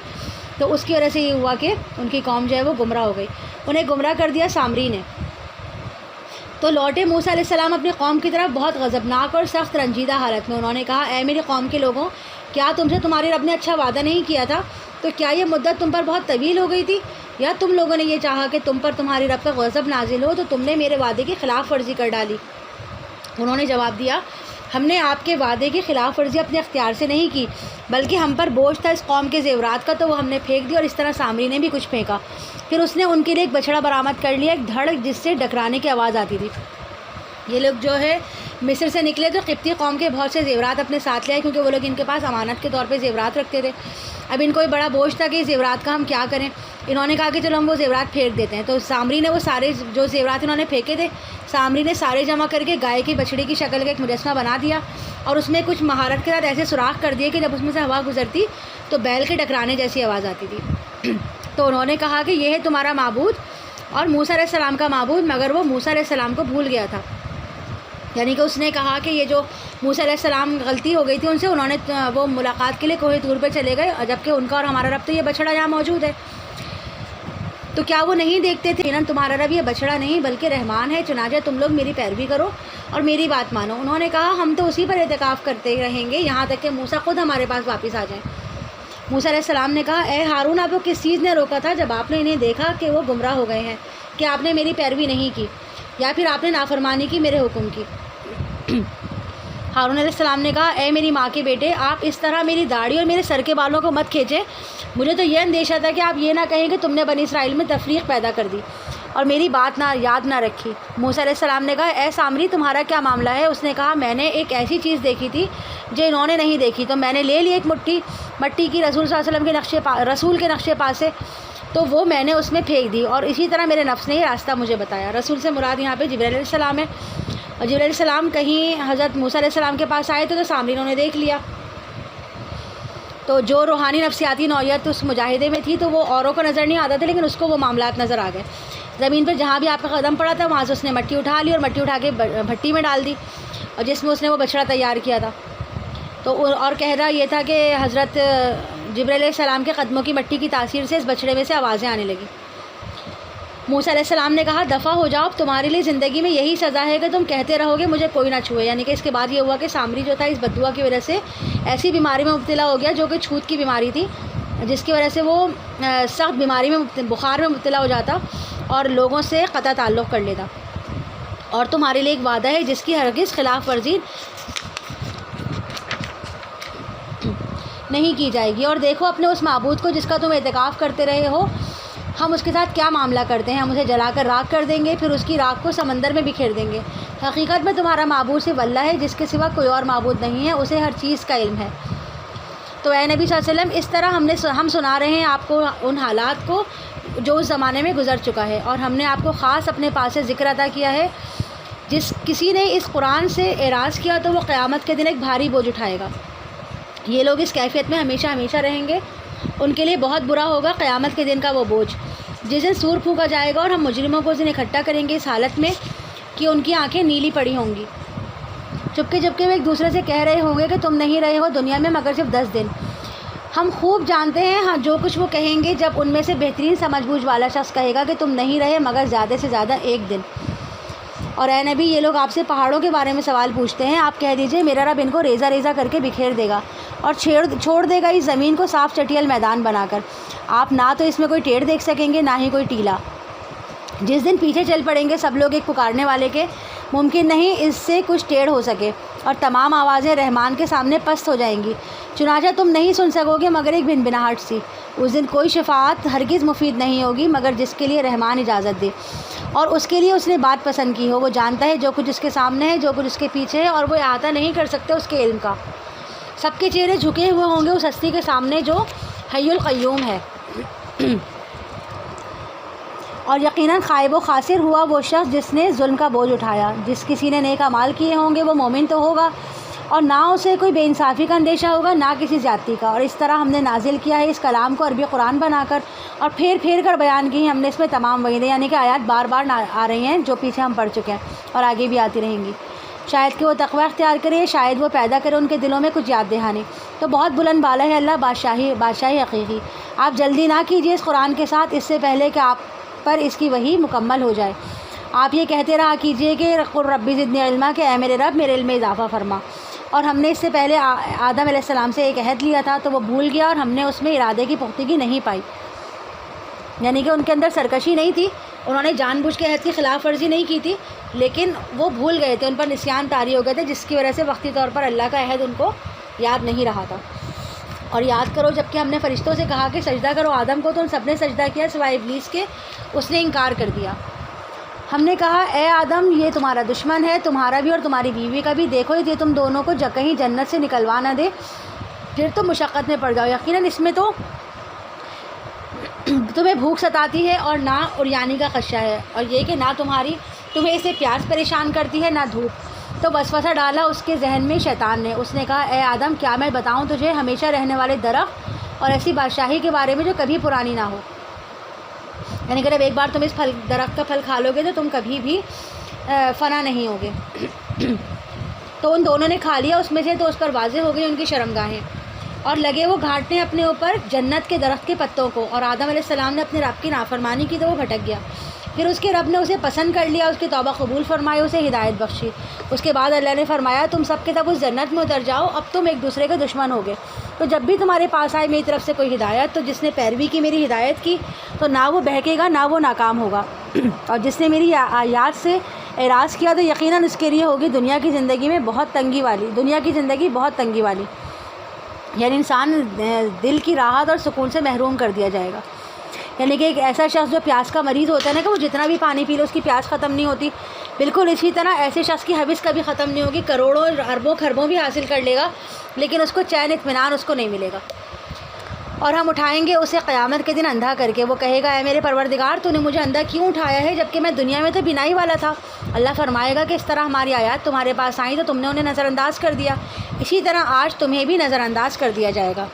تو اس کی وجہ سے یہ ہوا کہ ان کی قوم جو ہے وہ گمراہ ہو گئی، انہیں گمراہ کر دیا سامری نے۔ تو لوٹے موسیٰ علیہ السلام اپنی قوم کی طرف بہت غضبناک اور سخت رنجیدہ حالت میں۔ انہوں نے کہا اے میری قوم کے لوگوں، کیا تم سے تمہارے رب نے اچھا وعدہ نہیں کیا تھا؟ تو کیا یہ مدت تم پر بہت طویل ہو گئی تھی، یا تم لوگوں نے یہ چاہا کہ تم پر تمہاری رب کا غضب نازل ہو تو تم نے میرے وعدے کی خلاف ورزی کر ڈالی؟ انہوں نے جواب دیا ہم نے آپ کے وعدے کی خلاف ورزی اپنے اختیار سے نہیں کی، بلکہ ہم پر بوجھ تھا اس قوم کے زیورات کا، تو وہ ہم نے پھینک دیا، اور اس طرح سامری نے بھی کچھ پھینکا۔ پھر اس نے ان کے لیے ایک بچڑا برآمد کر لیا، ایک دھڑ جس سے ڈکرانے کی آواز آتی تھی۔ یہ لوگ جو ہے مصر سے نکلے تو قبطی قوم کے بہت سے زیورات اپنے ساتھ لے آئے، کیونکہ وہ لوگ ان کے پاس امانت کے طور پہ زیورات رکھتے تھے۔ اب ان کو بھی بڑا بوجھ تھا کہ زیورات کا ہم کیا کریں۔ انہوں نے کہا کہ چلو ہم وہ زیورات پھینک دیتے ہیں۔ تو سامری نے وہ سارے جو زیورات انہوں نے پھینکے تھے، سامری نے سارے جمع کر کے گائے کی بچڑی کی شکل کا ایک مجسمہ بنا دیا، اور اس میں کچھ مہارت کے ساتھ ایسے سوراخ کر دیے کہ جب اس میں سے ہوا گزرتی تو بیل کے ڈکرانے جیسی آواز آتی تھی۔ تو انہوں نے کہا کہ یہ ہے تمہارا معبود اور موسیٰ علیہ السلام کا معبود، مگر وہ موسیٰ علیہ السلام کو بھول گیا تھا۔ یعنی کہ اس نے کہا کہ یہ جو موسیٰ علیہ السلام غلطی ہو گئی تھی ان سے، انہوں نے وہ ملاقات کے لیے کوہ طور پہ چلے گئے، جبکہ ان کا اور ہمارا رب تو یہ بچڑا یہاں موجود ہے۔ تو کیا وہ نہیں دیکھتے تھے؟ تمہارا رب یہ بچڑا نہیں بلکہ رحمان ہے، چنانچہ تم لوگ میری پیروی کرو اور میری بات مانو۔ انہوں نے کہا ہم تو اسی پر اعتکاف کرتے رہیں گے یہاں تک کہ موسیٰ خود ہمارے پاس واپس آ جائیں۔ موسیٰ علیہ السلام نے کہا اے ہارون، آپ کو کس چیز نے روکا تھا جب آپ نے انہیں دیکھا کہ وہ گمراہ ہو گئے ہیں، کہ آپ نے میری پیروی نہیں کی یا پھر آپ نے نافرمانی کی میرے حکم کی؟ ہارون علیہ السلام نے کہا اے میری ماں کے بیٹے، آپ اس طرح میری داڑھی اور میرے سر کے بالوں کو مت کھینچیں، مجھے تو یہ اندیشہ تھا کہ آپ یہ نہ کہیں کہ تم نے بنی اسرائیل میں تفریق پیدا کر دی اور میری بات یاد نہ رکھی۔ موسیٰ علیہ السلام نے کہا اے سامری، تمہارا کیا معاملہ ہے؟ اس نے کہا میں نے ایک ایسی چیز دیکھی تھی جو انہوں نے نہیں دیکھی، تو میں نے لے لی ایک مٹی کی رسول صلی اللہ علیہ وسلم کے رسول کے نقشے پاس سے، تو وہ میں نے اس میں پھینک دی، اور اسی طرح میرے نفس نے یہ راستہ مجھے بتایا۔ رسول سے مراد یہاں پہ جبرائیل علیہ السلام ہے، اور جبرائیل علیہ السلام کہیں حضرت موسیٰ علیہ السلام کے پاس آئے تو سامری انہوں نے دیکھ لیا۔ تو جو روحانی نفسیاتی نوعیت اس مجاہدے میں تھی تو وہ اوروں کو نظر نہیں آتا تھا، لیکن اس کو وہ معاملات نظر آ گئے۔ زمین پہ جہاں بھی آپ کا قدم پڑا تھا وہاں سے اس نے مٹی اٹھا لی اور مٹی اٹھا کے بھٹی میں ڈال دی، اور جس میں اس نے وہ بچڑا تیار کیا تھا۔ تو اور کہہ رہا یہ تھا کہ حضرت جبرائیل علیہ السلام کے قدموں کی مٹی کی تاثیر سے اس بچڑے میں سے آوازیں آنے لگیں۔ موسیٰ علیہ السلام نے کہا دفع ہو جاؤ، تمہارے لیے زندگی میں یہی سزا ہے کہ تم کہتے رہو گے مجھے کوئی نہ چھوئے۔ یعنی کہ اس کے بعد یہ ہوا کہ سامری جو تھا اس بددعا کی وجہ سے ایسی بیماری میں مبتلا ہو گیا جو کہ چھوت کی بیماری تھی، جس کی وجہ سے وہ سخت بیماری میں بخار میں مبتلا ہو جاتا اور لوگوں سے قطع تعلق کر لیتا۔ اور تمہارے لیے ایک وعدہ ہے جس کی ہرگز خلاف ورزی نہیں کی جائے گی، اور دیکھو اپنے اس معبود کو جس کا تم اعتکاف کرتے رہے ہو، ہم اس کے ساتھ کیا معاملہ کرتے ہیں، ہم اسے جلا کر راکھ کر دیں گے، پھر اس کی راکھ کو سمندر میں بکھیر دیں گے۔ حقیقت میں تمہارا معبود صرف اللہ ہے جس کے سوا کوئی اور معبود نہیں ہے، اسے ہر چیز کا علم ہے۔ تو اے نبی صلی اللہ علیہ وسلم، اس طرح ہم سنا رہے ہیں آپ کو ان حالات کو جو اس زمانے میں گزر چکا ہے، اور ہم نے آپ کو خاص اپنے پاس سے ذکر عطا کیا ہے۔ جس کسی نے اس قرآن سے اعراض کیا تو وہ قیامت کے دن ایک بھاری بوجھ اٹھائے گا۔ یہ لوگ اس کیفیت میں ہمیشہ ہمیشہ رہیں گے، ان کے لیے بہت برا ہوگا قیامت کے دن کا وہ بوجھ، جس دن سور پھونکا جائے گا اور ہم مجرموں کو اس دن اکٹھا کریں گے اس حالت میں کہ ان کی آنکھیں نیلی پڑی ہوں گی۔ چپکے چپکے وہ ایک دوسرے سے کہہ رہے ہوں گے کہ تم نہیں رہے ہو دنیا میں مگر صرف 10 دن۔ ہم خوب جانتے ہیں ہاں جو کچھ وہ کہیں گے جب ان میں سے بہترین سمجھ بوجھ والا شخص کہے گا کہ تم نہیں رہے مگر زیادہ سے زیادہ 1 دن۔ اور اے نبی، یہ لوگ آپ سے پہاڑوں کے بارے میں سوال پوچھتے ہیں، آپ کہہ دیجئے میرا رب ان کو ریزہ ریزہ کر کے بکھیر دے گا اور چھوڑ دے گا اس زمین کو صاف چٹیل میدان بنا کر۔ آپ نہ تو اس میں کوئی ٹیڑھ دیکھ سکیں گے نہ ہی کوئی ٹیلا۔ جس دن پیچھے چل پڑیں گے سب لوگ ایک پکارنے والے کے، ممکن نہیں اس سے کچھ ٹیڑھ ہو سکے، اور تمام آوازیں رحمان کے سامنے پست ہو جائیں گی، چنانچہ تم نہیں سن سکو گے مگر ایک بھنبھناہٹ سی۔ اس دن کوئی شفاعت ہرگز مفید نہیں ہوگی مگر جس کے لیے رحمان اجازت دے اور اس کے لیے اس نے بات پسند کی ہو۔ وہ جانتا ہے جو کچھ اس کے سامنے ہے، جو کچھ اس کے پیچھے ہے، اور وہ احاطہ نہیں کر سکتے اس کے علم کا۔ سب کے چہرے جھکے ہوئے ہوں گے اس ہستی کے سامنے جو حی القیوم ہے، اور یقیناً خائب و خاسر ہوا وہ شخص جس نے ظلم کا بوجھ اٹھایا۔ جس کسی نے نیک اعمال کیے ہوں گے وہ مومن تو ہوگا، اور نہ اسے کوئی بے انصافی کا اندیشہ ہوگا نہ کسی زیادتی کا۔ اور اس طرح ہم نے نازل کیا ہے اس کلام کو عربی قرآن بنا کر، اور پھیر پھیر کر بیان کی ہم نے اس میں تمام وعیدیں، یعنی کہ آیات بار بار آ رہی ہیں جو پیچھے ہم پڑھ چکے ہیں اور آگے بھی آتی رہیں گی، شاید کہ وہ تقوی اختیار کرے، شاید وہ پیدا کرے ان کے دلوں میں کچھ یاد دہانی۔ تو بہت بلند بالا ہے اللہ، بادشاہی حقیقی۔ آپ جلدی نہ کیجیے اس قرآن کے ساتھ اس سے پہلے کہ آپ پر اس کی وحی مکمل ہو جائے۔ آپ یہ کہتے رہا کیجیے کہ قل ربی زدنی علما، کہ اے میرے رب میرے علم میں اضافہ فرما۔ اور ہم نے اس سے پہلے آدم علیہ السلام سے ایک عہد لیا تھا تو وہ بھول گیا، اور ہم نے اس میں ارادے کی پختگی نہیں پائی، یعنی کہ ان کے اندر سرکشی نہیں تھی انہوں نے جان بوجھ کے عہد کی خلاف ورزی نہیں کی تھی، لیکن وہ بھول گئے تھے، ان پر نسیان طاری ہو گئے تھے، جس کی وجہ سے وقتی طور پر اللہ کا عہد ان کو یاد نہیں رہا تھا۔ اور یاد کرو جب کہ ہم نے فرشتوں سے کہا کہ سجدہ کرو آدم کو، تو ان سب نے سجدہ کیا سوائے ابلیس کے، اس نے انکار کر دیا۔ ہم نے کہا اے آدم یہ تمہارا دشمن ہے، تمہارا بھی اور تمہاری بیوی کا بھی، دیکھو یہ تم دونوں کو کہیں جنت سے نکلوا نہ دے، پھر تم مشقت میں پڑ جاؤ، یقیناً اس میں تو تمہیں بھوک ستاتی ہے اور نہ عریانی کا خدشہ ہے، اور یہ کہ نہ تمہیں اسے پیاس پریشان کرتی ہے نہ دھوپ۔ تو وسوسہ ڈالا اس کے ذہن میں شیطان نے، اس نے کہا اے آدم کیا میں بتاؤں تجھے ہمیشہ رہنے والے درخت اور ایسی بادشاہی کے بارے میں جو کبھی پرانی نہ ہو، یعنی کہ جب ایک بار تم اس درخت کا پھل کھا لو گے تو تم کبھی بھی فنا نہیں ہوگے۔ تو ان دونوں نے کھا لیا اس میں سے، تو اس پر واضح ہو گئی ان کی شرمگاہیں، اور لگے وہ گھاٹنے اپنے اوپر جنت کے درخت کے پتوں کو، اور آدم علیہ السلام نے اپنے رب کی نافرمانی کی تو وہ بھٹک گیا، پھر اس کے رب نے اسے پسند کر لیا، اس کی توبہ قبول فرمائی، اسے ہدایت بخشی۔ اس کے بعد اللہ نے فرمایا تم سب کے سب اس جنت میں اتر جاؤ، اب تم ایک دوسرے کے دشمن ہوگے، تو جب بھی تمہارے پاس آئے میری طرف سے کوئی ہدایت، تو جس نے پیروی کی میری ہدایت کی تو نہ وہ بہکے گا نہ وہ ناکام ہوگا، اور جس نے میری آیات سے اعراض کیا تو یقیناً اس کے لیے ہوگی دنیا کی زندگی میں بہت تنگی والی، یعنی انسان دل کی راحت اور سکون سے محروم کر دیا جائے گا۔ یعنی کہ ایک ایسا شخص جو پیاس کا مریض ہوتا ہے نا، کہ وہ جتنا بھی پانی پی لے اس کی پیاس ختم نہیں ہوتی، بالکل اسی طرح ایسے شخص کی حوث کبھی ختم نہیں ہوگی، کروڑوں اربوں خربوں بھی حاصل کر لے گا لیکن اس کو چین اطمینان اس کو نہیں ملے گا۔ اور ہم اٹھائیں گے اسے قیامت کے دن اندھا کر کے، وہ کہے گا اے میرے پروردگار تو نے مجھے اندھا کیوں اٹھایا ہے جبکہ میں دنیا میں تو بینائی والا تھا؟ اللہ فرمائے گا کہ اس طرح ہماری آیات تمہارے پاس آئیں تو تم نے انہیں نظر انداز کر دیا، اسی طرح آج تمہیں بھی نظر انداز کر دیا جائے گا،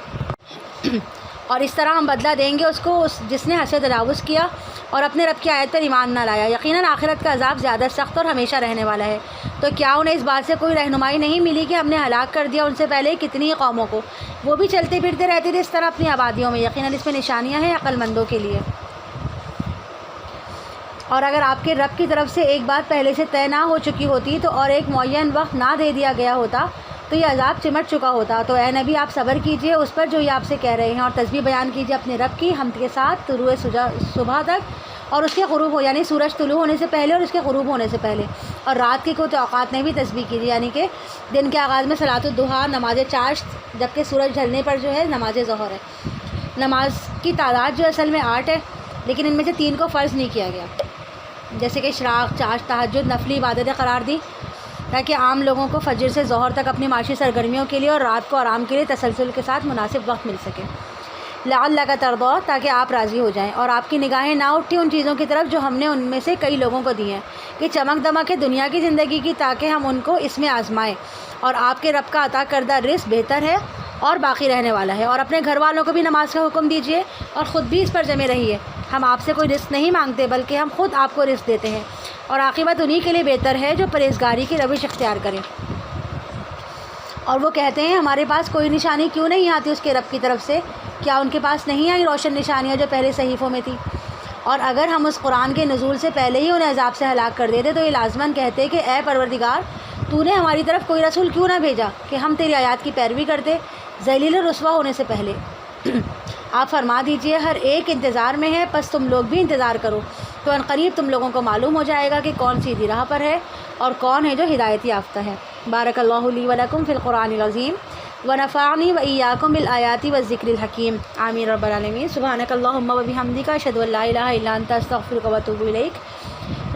اور اس طرح ہم بدلہ دیں گے اس کو جس نے حد تجاوز کیا اور اپنے رب کی آیت پر ایمان نہ لایا، یقیناً آخرت کا عذاب زیادہ سخت اور ہمیشہ رہنے والا ہے۔ تو کیا انہیں اس بات سے کوئی رہنمائی نہیں ملی کہ ہم نے ہلاک کر دیا ان سے پہلے کتنی قوموں کو، وہ بھی چلتے پھرتے رہتے تھے اس طرح اپنی آبادیوں میں، یقیناً اس میں نشانیاں ہیں عقل مندوں کے لیے۔ اور اگر آپ کے رب کی طرف سے ایک بات پہلے سے طے نہ ہو چکی ہوتی تو اور ایک معین وقت نہ دے دیا گیا ہوتا تو یہ عذاب چمٹ چکا ہوتا، تو اے نبی آپ صبر کیجئے اس پر جو یہ آپ سے کہہ رہے ہیں، اور تسبیح بیان کیجئے اپنے رب کی حمد کے ساتھ طلوع صبح تک اور اس کے غروب یعنی سورج طلوع ہونے سے پہلے اور اس کے غروب ہونے سے پہلے، اور رات کے کچھ اوقات میں بھی تسبیح کیجیے، یعنی کہ دن کے آغاز میں صلاۃ الضحیٰ، نماز چاشت، جبکہ سورج ڈھلنے پر جو ہے نماز ظہر ہے۔ نماز کی تعداد جو اصل میں 8 ہے، لیکن ان میں سے 3 کو فرض نہیں کیا گیا، جیسے کہ اشراق، چاشت، تہجد نفلی عبادتیں قرار دی تاکہ عام لوگوں کو فجر سے ظہر تک اپنی معاشی سرگرمیوں کے لیے اور رات کو آرام کے لیے تسلسل کے ساتھ مناسب وقت مل سکے۔ لعلک ترضیٰ، تاکہ آپ راضی ہو جائیں، اور آپ کی نگاہیں نہ اٹھی ان چیزوں کی طرف جو ہم نے ان میں سے کئی لوگوں کو دی ہیں کہ چمک دمک ہے دنیا کی زندگی کی، تاکہ ہم ان کو اس میں آزمائیں، اور آپ کے رب کا عطا کردہ رزق بہتر ہے اور باقی رہنے والا ہے۔ اور اپنے گھر والوں کو بھی نماز کا حکم دیجیے اور خود بھی اس پر جمے رہیے، ہم آپ سے کوئی رزق نہیں مانگتے بلکہ ہم خود آپ کو رزق دیتے ہیں، اور عاقبت انہی کے لیے بہتر ہے جو پرہیزگاری کی روش اختیار کریں۔ اور وہ کہتے ہیں ہمارے پاس کوئی نشانی کیوں نہیں آتی اس کے رب کی طرف سے، کیا ان کے پاس نہیں آئی روشن نشانیاں جو پہلے صحیفوں میں تھی؟ اور اگر ہم اس قرآن کے نزول سے پہلے ہی انہیں عذاب سے ہلاک کر دیتے تو یہ لازماً کہتے کہ اے پروردگار تو نے ہماری طرف کوئی رسول کیوں نہ بھیجا کہ ہم تیری آیات کی پیروی کرتے ذلیل و رسوا ہونے سے پہلے۔ آپ فرما دیجئے ہر ایک انتظار میں ہے، پس تم لوگ بھی انتظار کرو، تو ان قریب تم لوگوں کو معلوم ہو جائے گا کہ کون سیدھی راہ پر ہے اور کون ہے جو ہدایت یافتہ ہے۔ بارک اللہ لی و لکم فی القرآن العظیم ونفعنی و ایاکم بالآیات والذکر الحکیم، آمین رب العالمین۔ سبحانک اللہم و بحمدک، اشہد ان لا الہ الا انت، استغفرک و اتوب الیک۔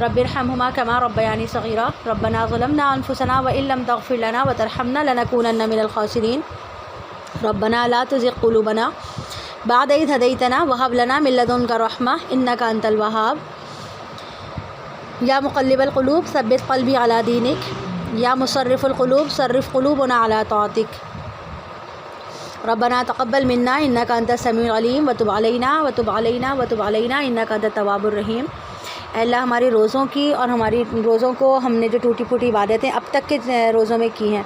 رب ارحمہما کما ربیانی صغیرا، ربنا ظلمنا انفسنا وان لم تغفر لنا وترحمنا لنکونن من الخاسرین، ربنا لا تزغ قلوبنا بعد اذ ہدیتنا وہب لنا من لدنک رحمہ انک انت الوہاب، یا مقلب القلوب ثبت قلبی علی دینک، یا مصرف القلوب صرف قلوبنا علی طاعتک، ربنا تقبل منا انک انت السمیع العلیم وتب علینا وتب علینا وتب علینا انک انت التواب الرحیم۔ اے اللہ ہمارے روزوں کی اور ہماری روزوں کو ہم نے جو ٹوٹی پھوٹی عبادتیں اب تک کے روزوں میں کی ہیں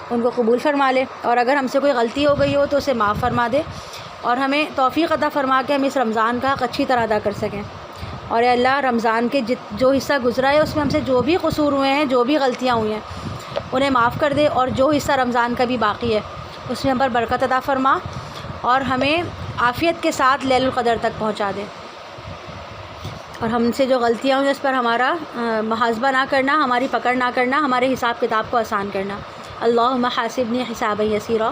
ان کو قبول فرما لے، اور اگر ہم سے کوئی غلطی ہو گئی ہو تو اسے معاف فرما دے، اور ہمیں توفیق عطا فرما کے ہم اس رمضان کا حق اچھی طرح ادا کر سکیں۔ اور اے اللہ رمضان کے جو حصہ گزرا ہے اس میں ہم سے جو بھی قصور ہوئے ہیں، جو بھی غلطیاں ہوئی ہیں انہیں معاف کر دے، اور جو حصہ رمضان کا بھی باقی ہے اس میں ہم پر برکت عطا فرما اور ہمیں عافیت کے ساتھ لیل القدر تک پہنچا دے۔ اور ہم سے جو غلطیاں ہوئی اس پر ہمارا محاسبہ نہ کرنا، ہماری پکڑ نہ کرنا، ہمارے حساب کتاب کو آسان کرنا. اللہم حاسبنی حسابا یسیرا.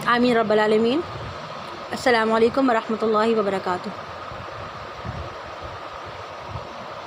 آمین رب العالمین. السلام علیکم ورحمۃ اللہ وبرکاتہ.